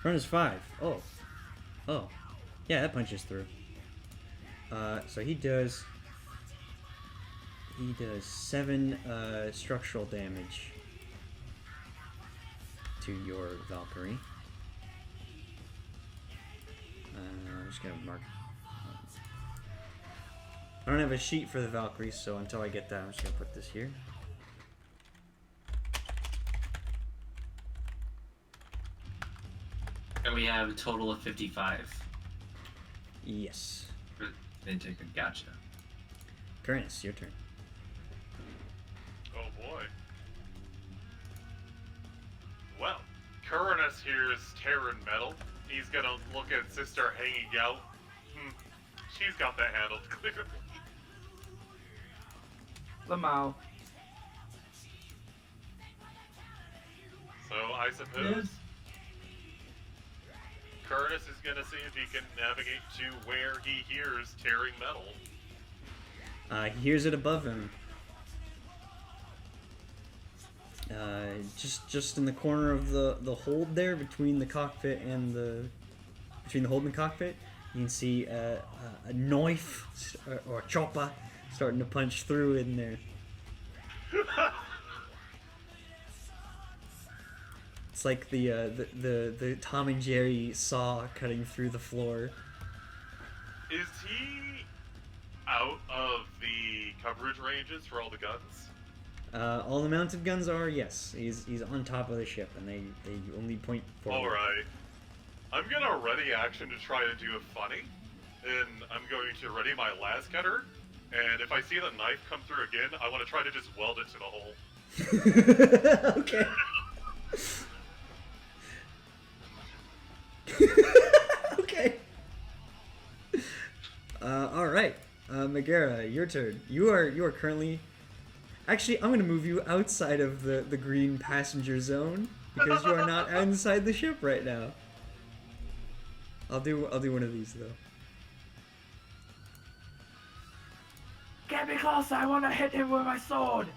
Front is 5. Oh. Yeah, that punches through. So he does 7 structural damage to your Valkyrie. I'm just gonna mark. I don't have a sheet for the Valkyrie, so until I get that, I'm just gonna put this here. And we have a total of 55. Yes. Gotcha. Curtis, your turn. Oh boy. Well, Kuranus here is tearing metal. He's gonna look at Sister hanging out. She's got that handled clearly. Lamau. So I suppose Kuranus is gonna see if he can navigate to where he hears tearing metal. He hears it above him. Just in the corner of the hold there, between the cockpit and between the hold and the cockpit, you can see a knife or a chopper starting to punch through in there. It's like the Tom and Jerry saw cutting through the floor. Is he out of the coverage ranges for all the guns? All the mounted guns are, yes. He's on top of the ship, and they only point forward. Alright. I'm gonna ready action to try to do a funny, and I'm going to ready my las cutter, and if I see the knife come through again, I want to try to just weld it to the hole. Okay. Okay. Alright. Megara, your turn. You are currently... Actually, I'm gonna move you outside of the green passenger zone because you are not inside the ship right now. I'll do one of these though. Get me closer, I wanna hit him with my sword!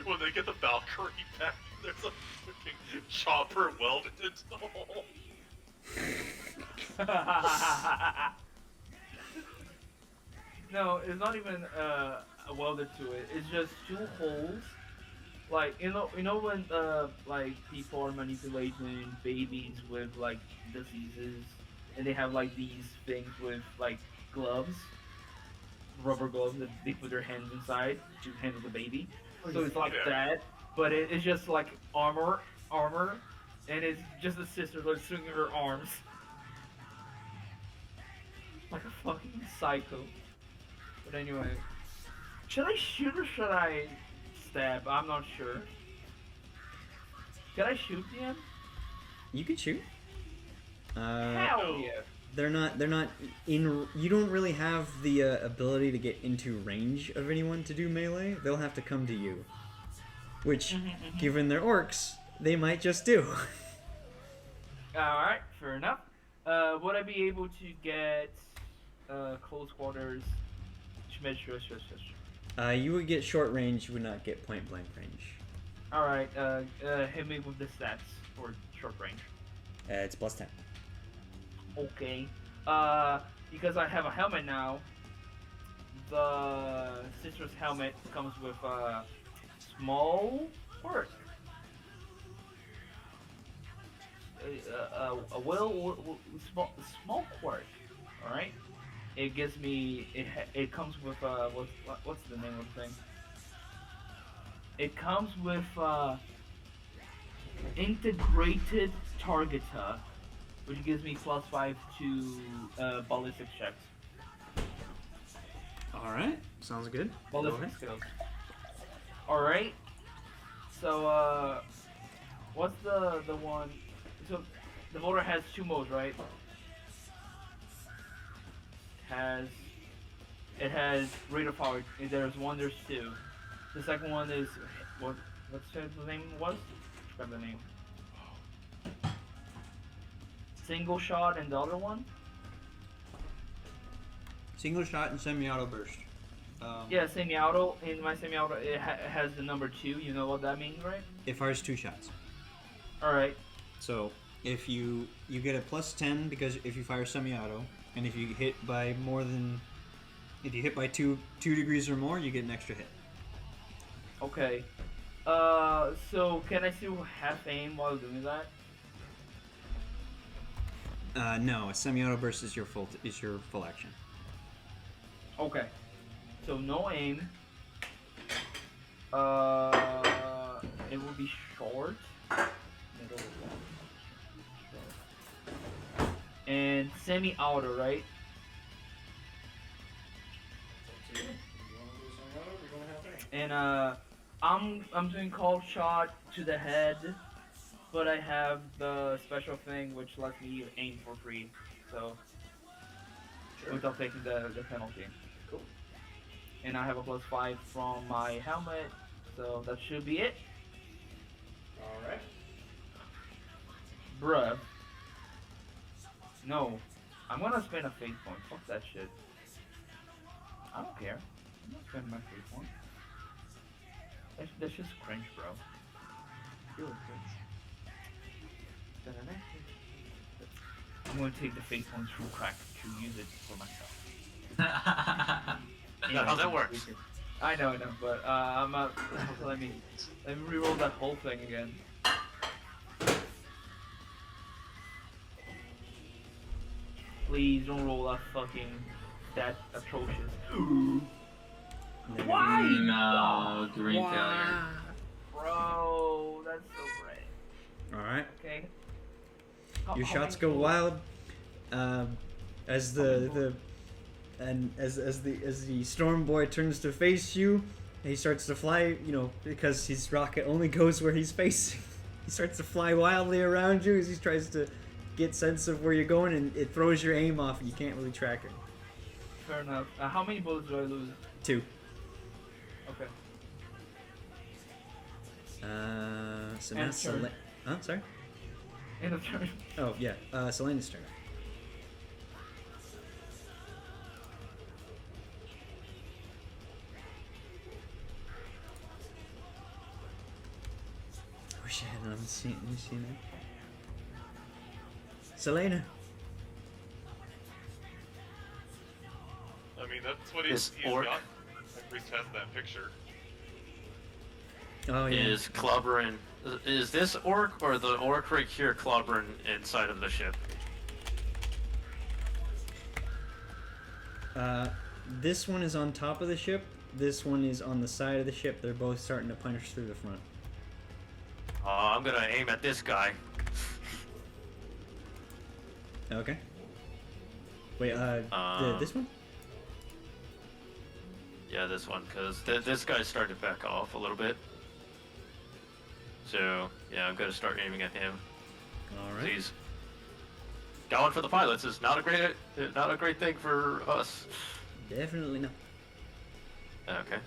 When they get the Valkyrie back, there's a freaking chopper welded into the hole. No, it's not even welded to it. It's just 2 holes. Like you know when like people are manipulating babies with like diseases, and they have like these things with like gloves, rubber gloves that they put their hands inside to handle the baby. So it's like that, but it's just like armor, and it's just a sister like swinging her arms like a fucking psycho. But anyway, should I shoot or should I stab? I'm not sure. Can I shoot them? You can shoot. Hell yeah. They're not in. You don't really have the ability to get into range of anyone to do melee. They'll have to come to you, which, given they're orcs, they might just do. All right, fair enough. Would I be able to get close quarters? You would get short range. You would not get point blank range. All right. Hit me with the stats for short range. It's +10. Okay. Because I have a helmet now. The sister's helmet comes with a small quirk. Small quirk. All right. It gives me. It comes with what's the name of the thing? It comes with integrated targeter, which gives me +5 to ballistic checks. All right. Sounds good. Ballistic skills. All right. So what's the one? So the motor has 2 modes, right? It has rate of fire. There's 1, there's 2. The second one is what's the name was? I forgot the name. Single shot and the other one? Single shot and semi-auto burst. Yeah, semi-auto. In my semi-auto, it has the number 2. You know what that means, right? It fires 2 shots. All right. So if you get a +10 because if you fire semi-auto, and if you hit by if you hit by 2 degrees or more, you get an extra hit. Okay. So can I still half aim while doing that? No, a semi-auto burst is your full action. Okay. So no aim. It will be short. Middle. And semi-auto, right? And I'm doing cold shot to the head, but I have the special thing which lets me aim for free, so without taking the penalty. Cool. And I have a +5 from my helmet, so that should be it. All right. Bruh. No, I'm gonna spend a fate point. Fuck that shit. I don't care. I'm not spending my fate point. That's just cringe, bro. Really cringe. I'm gonna take the fate points from crack to use it for myself. That's how that works. I know, but I'm not. let me reroll that whole thing again. Please don't roll that atrocious. Why? No, green failure. Bro, that's so great. All right. Okay. Your shots go wild. As the storm boy turns to face you, he starts to fly. You know, because his rocket only goes where he's facing. He starts to fly wildly around you as he tries to get sense of where you're going, and it throws your aim off, and you can't really track it. Fair enough. How many bullets do I lose? 2. Okay. So now sorry? End of turn. Oh, yeah. Selena's turn. I wish I had another scene. Let me see that. Selena. I mean, that's what This he's orc. got. Priest has that picture. Oh, yeah. Is clobbering. Is this orc or the orc right here clobbering inside of the ship? This one is on top of the ship. This one is on the side of the ship. They're both starting to punch through the front. I'm gonna aim at this guy. Okay. Wait, this one? Yeah, this one, because this guy started to back off a little bit. So, yeah, I'm gonna start aiming at him. Alright. He's going for the pilots is not a great thing for us. Definitely not. Okay.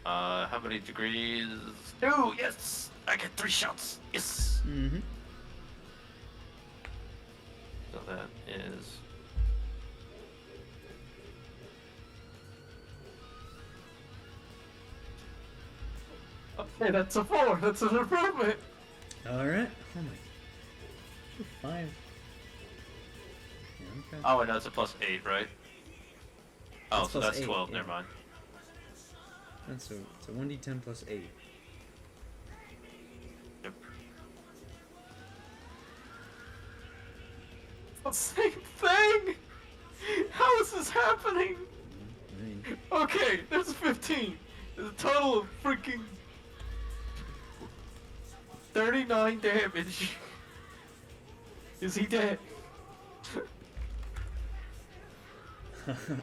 How many degrees? 2, yes! I get 3 shots. Yes! Mm-hmm. So that is... Okay, that's a 4. That's an improvement. Alright. Oh my. 5. Yeah, okay. Oh, and that's a +8, right? Oh, That's so plus that's 8, 12. yeah. Never mind. That's it's a 1d10 plus 8. Yep. The same thing. How is this happening? Okay, there's 15. There's a total of freaking 39 damage. Is he dead?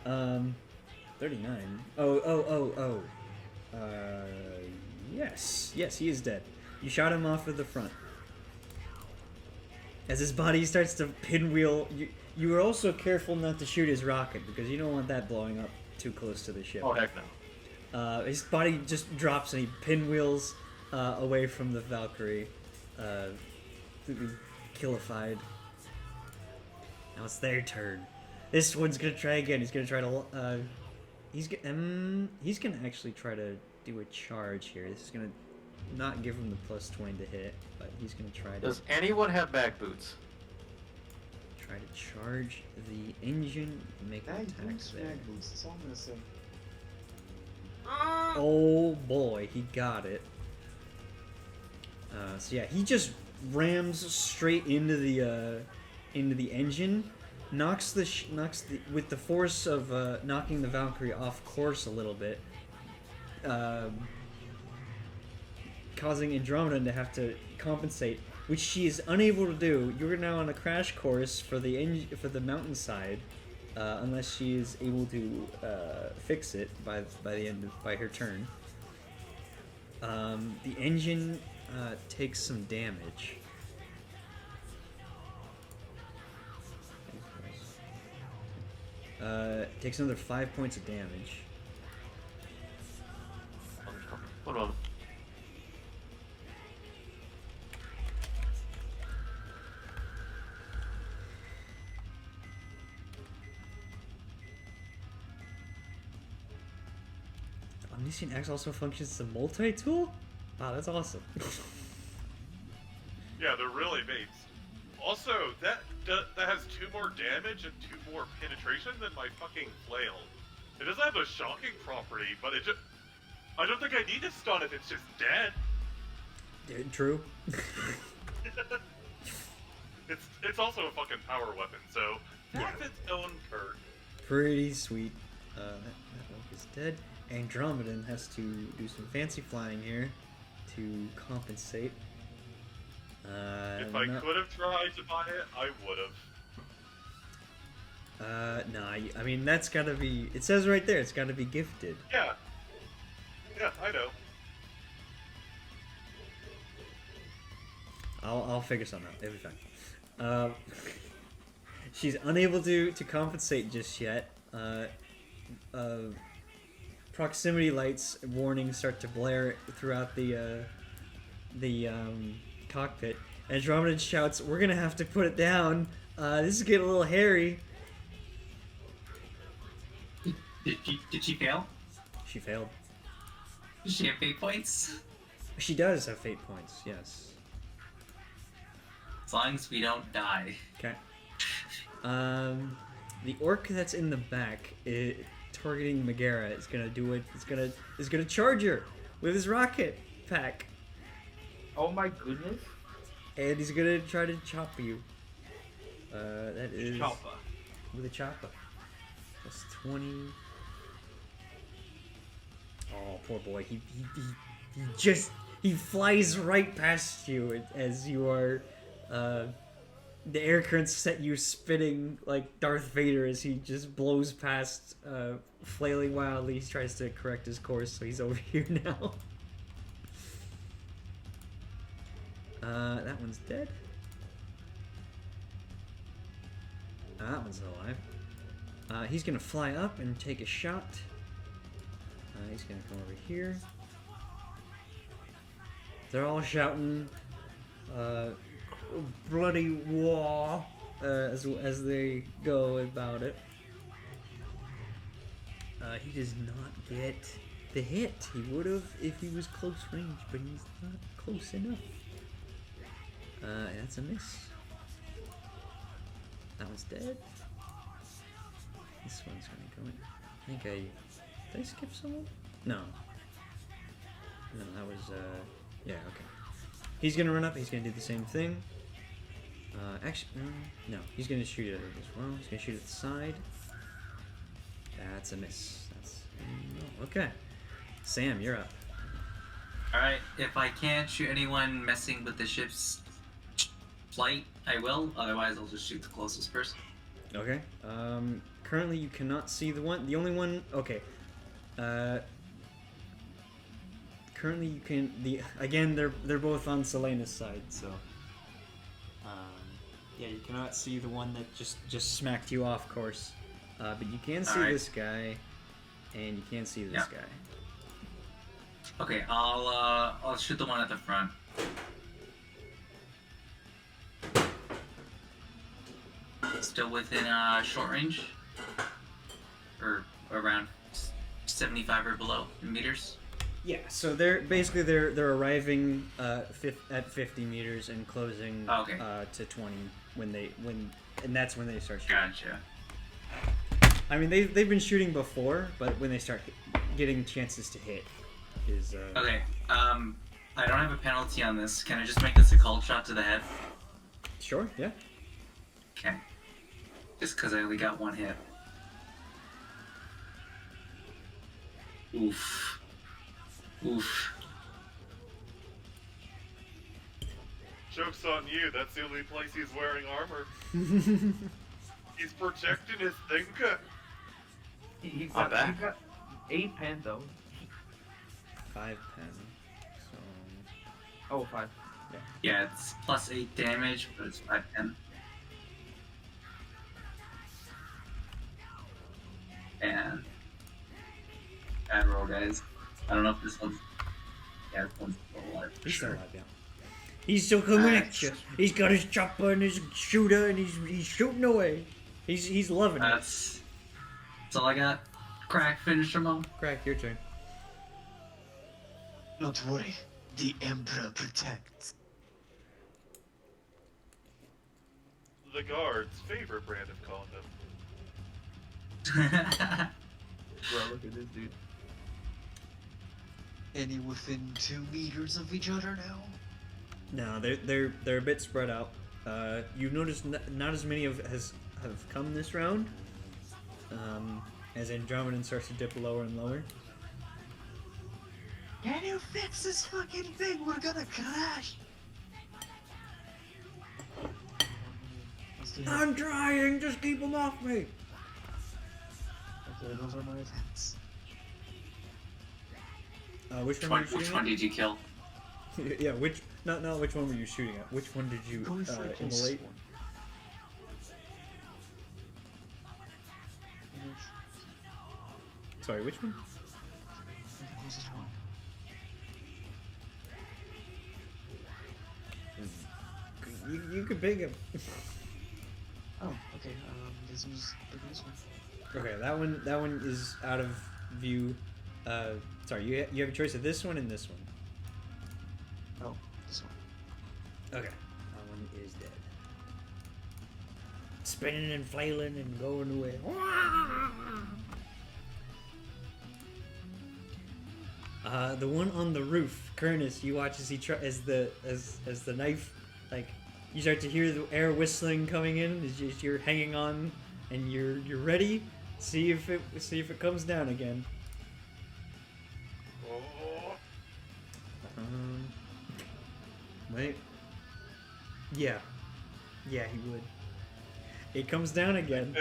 39. Oh. Yes. Yes, he is dead. You shot him off of the front. As his body starts to pinwheel, you were also careful not to shoot his rocket because you don't want that blowing up too close to the ship. Oh, heck no. His body just drops and he pinwheels away from the Valkyrie, completely killified. Now it's their turn. This one's gonna try again. He's gonna try to. He's gonna actually try to do a charge here. This is gonna not give him the +20 to hit, but he's gonna try to. Does anyone have back boots? Try to charge the engine and make an attack there. That's all I'm gonna say. Oh boy, he got it. So yeah, he just rams straight into the engine, knocks with the force of knocking the Valkyrie off course a little bit, causing Andromeda to have to compensate, which she is unable to do. You're now on a crash course for the mountainside, unless she is able to fix it by her turn. The engine takes some damage. Takes another 5 points of damage. Hold on. Omniscient Axe also functions as a multi-tool? Wow, that's awesome. Yeah, they're really based. Also, that has 2 more damage and 2 more penetration than my fucking flail. It doesn't have a shocking property, but it just... I don't think I need to stun if it's just dead. True. It's also a fucking power weapon, so that's its own perk. Pretty sweet. That one is dead. Andromedan has to do some fancy flying here to compensate. If I could have tried to buy it, I would have. Nah, I mean, that's gotta be... It says right there, it's gotta be gifted. Yeah. Yeah, I know. I'll figure something out. It'll be fine. She's unable to compensate just yet. Proximity lights warnings start to blare throughout the cockpit. And Andromeda shouts, "We're gonna have to put it down. This is getting a little hairy." Did she fail? She failed. Does she have fate points? She does have fate points, yes. As long as we don't die. Okay. The orc that's in the back, targeting Megara, is gonna do it. Is gonna charge her with his rocket pack. Oh my goodness. And he's gonna try to chop you. That is Chopper. with a chopper. Plus 20. Oh, poor boy. He flies right past you as you are. The air currents set you spinning like Darth Vader as he just blows past, flailing wildly. He tries to correct his course, so he's over here now. That one's dead. That one's alive. He's gonna fly up and take a shot. He's gonna come over here. They're all shouting, bloody war, as they go about it. He does not get the hit. He would have if he was close range, but he's not close enough. That's a miss. That one's dead. This one's gonna go in. I think did I skip someone? No. No, that was yeah, okay. He's gonna run up, he's gonna do the same thing. Actually, no, he's gonna shoot at it as well. He's gonna shoot at the side. That's a miss. That's no. Okay. Sam, you're up. Alright, if I can't shoot anyone messing with the ship's flight, I will. Otherwise, I'll just shoot the closest person. Okay. Currently you cannot see the one. The only one. Okay. Currently you can. Again, they're both on Selena's side, so. Yeah, you cannot see the one that just smacked you off course. But you can see this guy, and you can see this guy. Okay, I'll shoot the one at the front. Still within short range, or around 75 or below meters. Yeah, so they're arriving at 50 meters and closing to 20 and that's when they start shooting. Gotcha. I mean they've been shooting before, but when they start getting chances to hit is okay. I don't have a penalty on this. Can I just make this a cold shot to the head? Sure. Yeah. Okay. Just because I only got one hit. Oof. Oof. Joke's on you, that's the only place he's wearing armor. He's protecting his thinker. He got 8 pen though. 5 pen. So. Oh, 5. Yeah. Yeah, it's plus 8 damage, but it's 5 pen. And bad roll, guys. I don't know if this one's. Yeah, this one's still alive. He's still alive, yeah. He's still coming at you. He's got his chopper and his shooter, and he's shooting away. He's loving it. That's all I got. Crack, finish him off. Crack, your turn. Don't worry, the Emperor protects. The guard's favorite brand of condom. Bro, look at this dude. Any within 2 meters of each other now? No, they're a bit spread out. You've noticed not as many have come this round. As Andromedan starts to dip lower and lower. Can you fix this fucking thing? We're gonna crash. I'm trying. Just keep them off me. Okay, those are my attacks. Which one? Which one did you kill? Yeah, not which one were you shooting at? Which one did you immolate? Sorry, which one? You could pick him. Oh, okay. This was this one. Okay, that one is out of view. Sorry, you have a choice of this one and this one. Oh, this one. Okay, that one is dead. Spinning and flailing and going away. The one on the roof, Kernus, you watch as he as the knife, like you start to hear the air whistling coming in as you're hanging on and you're ready. See if it comes down again. Oh. Wait. Yeah, he would. It comes down again.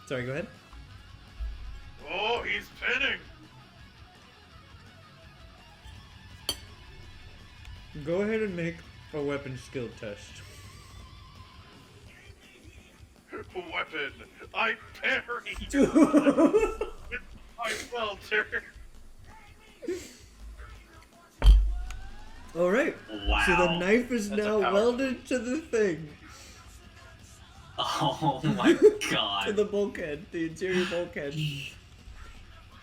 Sorry, go ahead. Oh, he's pinning! Go ahead and make a weapon skill test. Weapon! I parry you with my welter! Alright. Wow. So the knife is That's a now powerful welded to the thing. Oh my to god. the bulkhead, the interior bulkhead.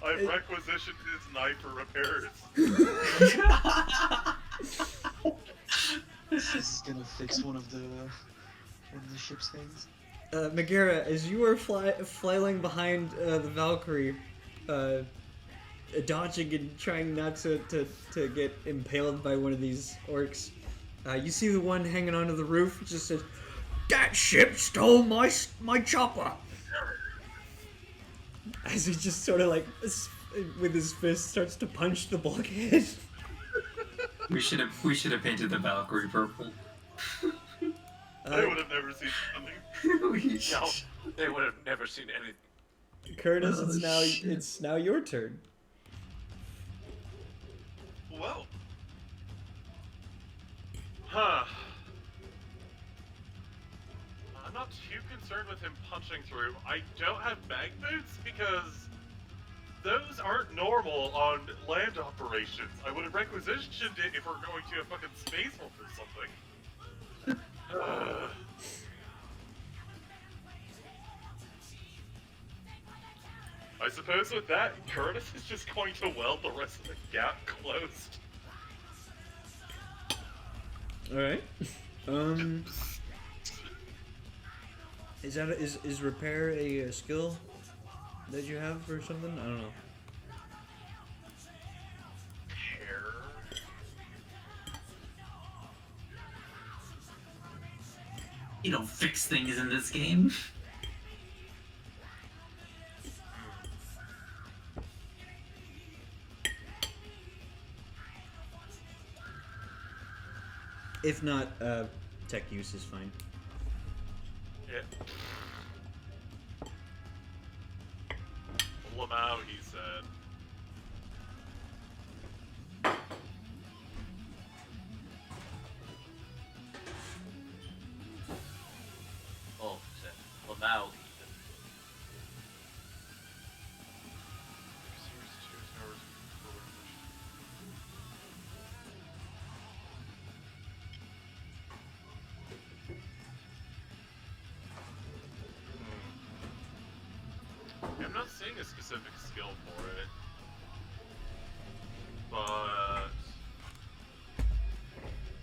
I've requisitioned his knife for repairs. This is gonna fix one of the ship's things. Megara, as you are flailing behind the Valkyrie, dodging and trying not to get impaled by one of these orcs, you see the one hanging onto the roof. It just says, "That ship stole my chopper." As he just sort of like, with his fist, starts to punch the bulkhead. We should have painted the Valkyrie purple. They would have never seen something. No, they would have never seen anything. Curtis, it's now your turn. Well. Huh. I'm not too concerned with him punching through. I don't have mag boots because those aren't normal on land operations. I would have requisitioned it if we're going to a fucking space wolf or something. I suppose with that, Curtis is just going to weld the rest of the gap closed. Alright. Is repair a skill that you have or something? I don't know. You don't fix things in this game. If not, tech use is fine. Yeah. Lamau, he said. Oh, Lamau. I'm not seeing a specific skill for it, but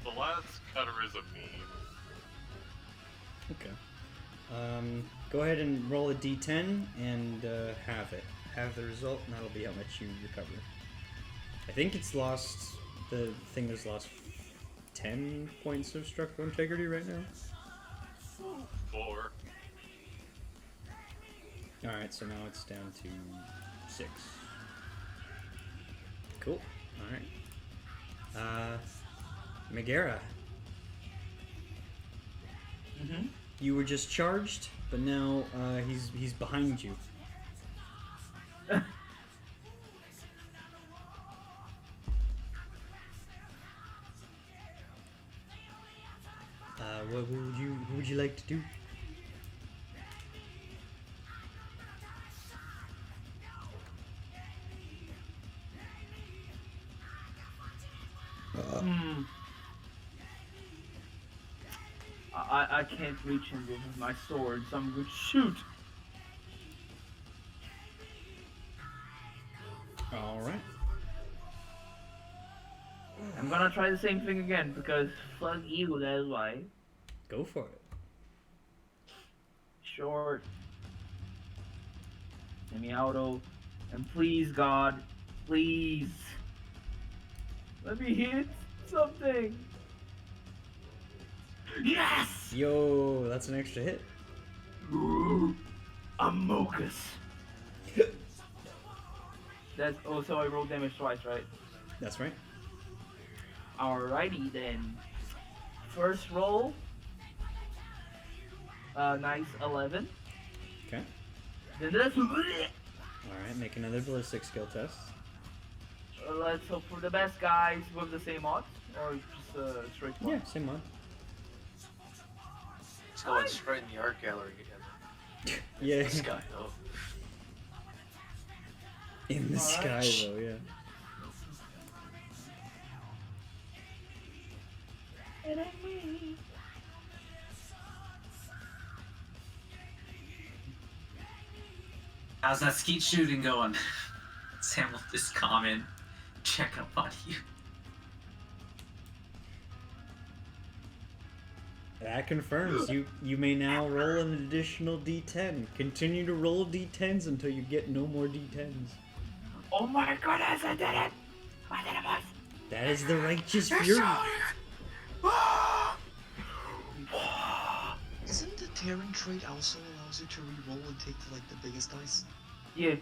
the last cutter is a meme. Okay. Go ahead and roll a d10 and halve it. Halve the result, and that'll be how much you recover. I think it's lost. The thing has lost 10 points of structural integrity right now. 4. Alright, so now it's down to 6. Cool. Alright. Megara. Mm-hmm. You were just charged, but now he's behind you. What would you like to do? I can't reach him with my sword, so I'm going to shoot. Alright. I'm gonna try the same thing again, because fuck you, that's why. Go for it. Short. Semi-auto. And please, God, please. Let me hit something. Yes! Yo, that's an extra hit. Amogus. That's also I rolled damage twice, right? That's right. Alrighty then. First roll. Nice 11. Okay. Then this. Alright, make another ballistic skill test. Let's hope for the best, guys, with the same odds, or just straight one. Yeah, same one. It's going straight in the art gallery again. Yeah. This guy, though. In the sky, though, yeah. How's that skeet shooting going? Sam will just comment, check up on you. That confirms you may now roll an additional d10. Continue to roll d10s until you get no more d10s. Oh my goodness, I did it! I did it, boys! That is the righteous fury. Isn't the tearing trait also allows you to re-roll and take the biggest dice? Yeah.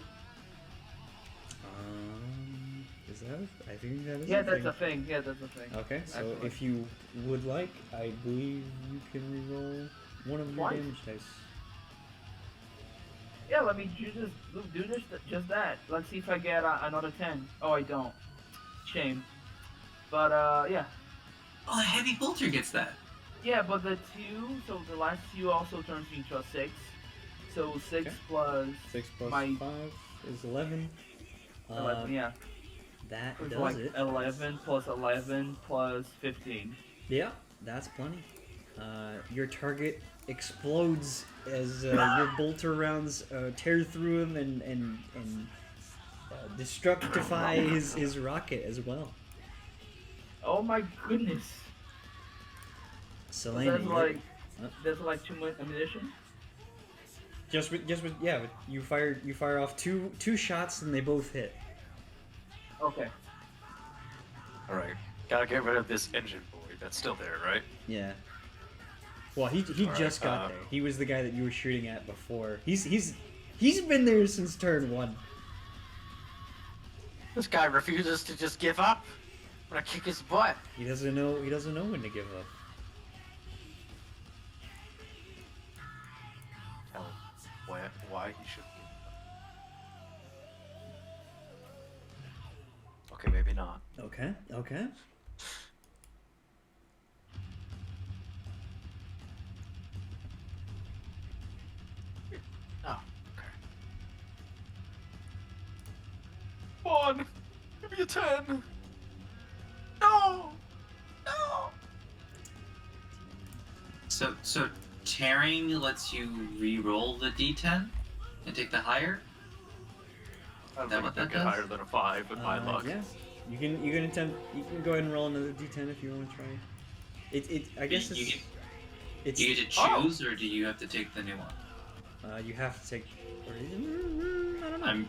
Is that? I think that is. Yeah, that's a thing. Yeah, that's a thing. Okay, so Actually. if you would like, I believe you can re-roll one of your damage dice. Yeah, let me do just that. Let's see if I get another 10. Oh, I don't. Shame. But yeah. Oh, the heavy bolter gets that. Yeah, but the 2, so the last 2 also turns me into a 6. So 6 Okay. plus 6 plus my 5 is 11. 11, yeah. That It's does like it. 11 plus 11 plus 15. Yeah, that's plenty. Your target explodes as your bolter rounds tear through him and destructify his rocket as well. Oh my goodness. Selena, That's like too much ammunition? just with you fire off two shots and they both hit. Okay. Alright. Gotta get rid of this engine boy. That's still there, right? Yeah. Well, he All just right, got there. He was the guy that you were shooting at before. He's been there since turn 1. This guy refuses to just give up. I'm gonna kick his butt. He doesn't know when to give up. Tell him why he should give up. Okay, maybe not. Okay. Oh, okay. 1! Give me a 10! No! No! So tearing lets you re-roll the d10 and take the higher? I don't That think what I that can get does? higher than a 5 with my luck. Yeah. You can attempt. You can go ahead and roll another d10 if you want to try. I guess you it's. Do you get to choose, or do you have to take the new one? You have to take. Or, I don't know.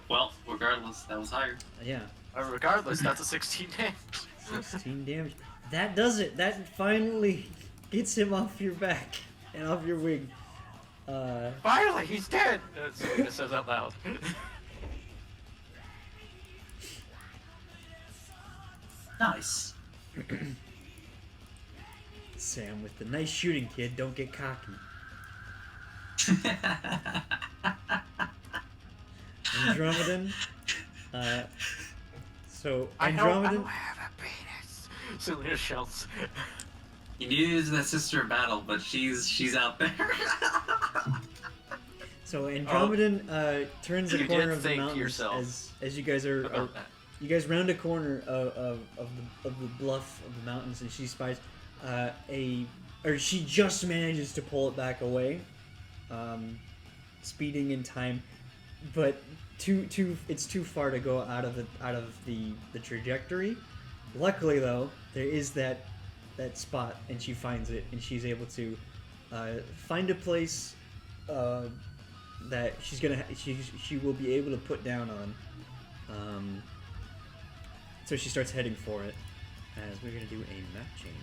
Well, regardless, that was higher. Yeah. Regardless, that's a 16 damage. 16 damage. That does it. That finally gets him off your back and off your wing. Finally, he's dead! Selena says out loud. Nice. Sam with the nice shooting, kid. Don't get cocky. Andromedan. So Andromedan. I don't have a penis. Selena shouts. You need to use that sister battle, but she's out there. So Andromedan turns the You corner did of the think to mountains yourself as you guys are about that. you guys round a corner of the bluff of the mountains, and she spies she just manages to pull it back away, speeding in time, but it's too far to go out of the trajectory. Luckily though, there is that spot, and she finds it, and she's able to find a place that she will be able to put down on. So she starts heading for it, as we're gonna do a map change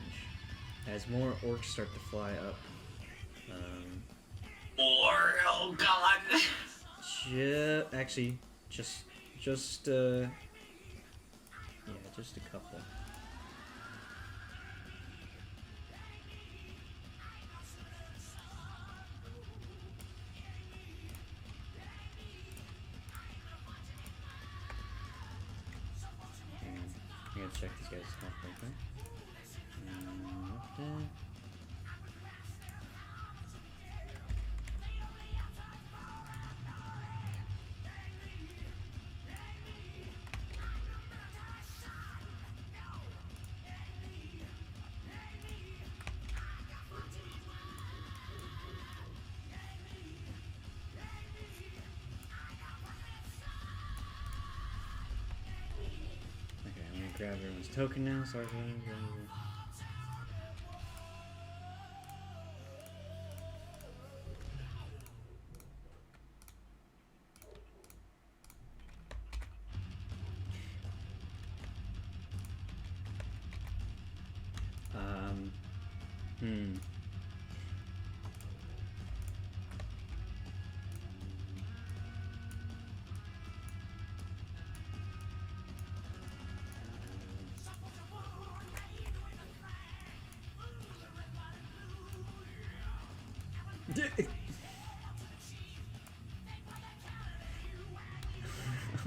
as more orcs start to fly up. More, oh god. Actually, just a couple. I'm gonna check these guys' health right there. Okay. grab everyone's token now. Sorry.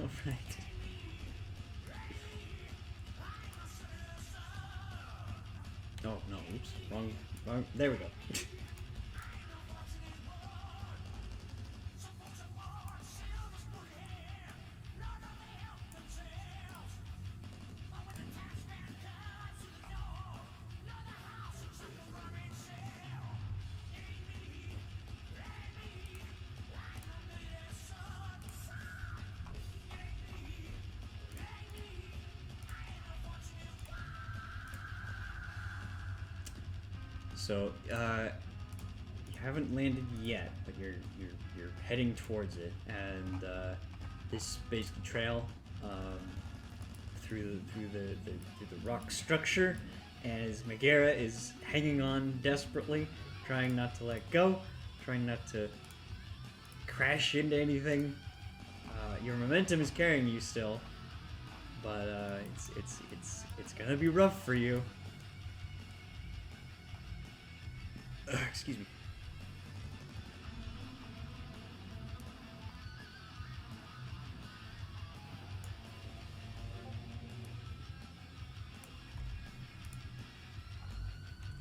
Alright. Oh, no, oops. Wrong. There we go. So, you haven't landed yet, but you're heading towards it, and this basic trail through the rock structure, as Megara is hanging on desperately, trying not to let go, trying not to crash into anything. Your momentum is carrying you still, but it's gonna be rough for you. Excuse me.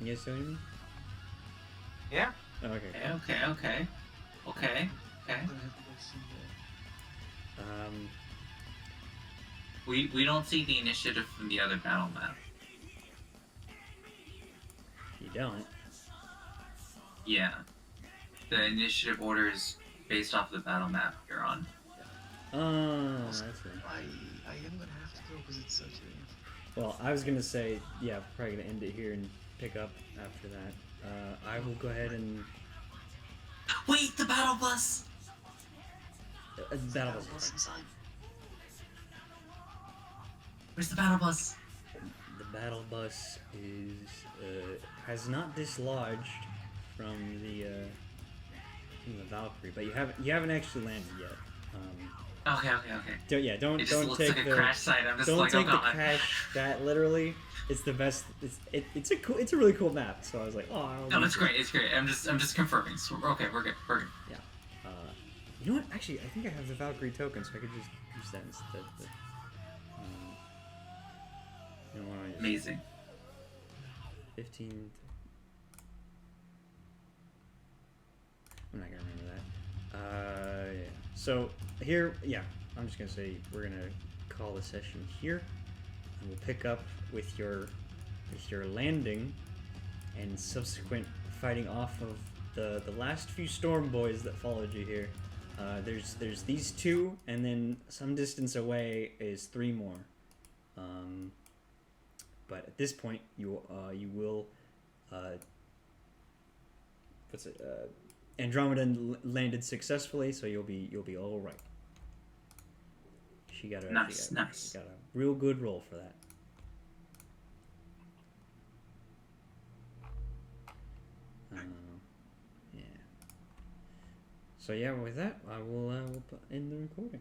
You guys hearing me? Yeah. Oh, okay. Okay. We don't see the initiative from the other battle map. You don't? Yeah. The initiative order is based off the battle map you're on. Oh, that's right. I am gonna have to go because it's such a... Well, I was gonna say, yeah, probably gonna end it here and pick up after that. I will go ahead and... Wait, the battle bus! Battle bus inside. Where's the battle bus? The battle bus is has not dislodged from the Valkyrie, but you haven't actually landed yet. Okay. Don't It just looks take like the a crash site. I'm just don't like, take oh the god. crash that literally. It's the best. It's a really cool map. So I was like, oh. No, it's great. It's great. I'm just confirming. So, okay, we're good. Yeah. You know what? Actually, I think I have the Valkyrie token, so I could just use that instead. But, you know what? Amazing. 15. I'm not gonna remember that. Yeah. So here, yeah, I'm just gonna say we're gonna call the session here, and we'll pick up with your landing and subsequent fighting off of the last few storm boys that followed you here. There's these two, and then some distance away is 3 more. But at this point, you will Andromeda landed successfully, so you'll be all right. She got a nice. She got a real good roll for that. Yeah. So yeah, with that, I will end the recording.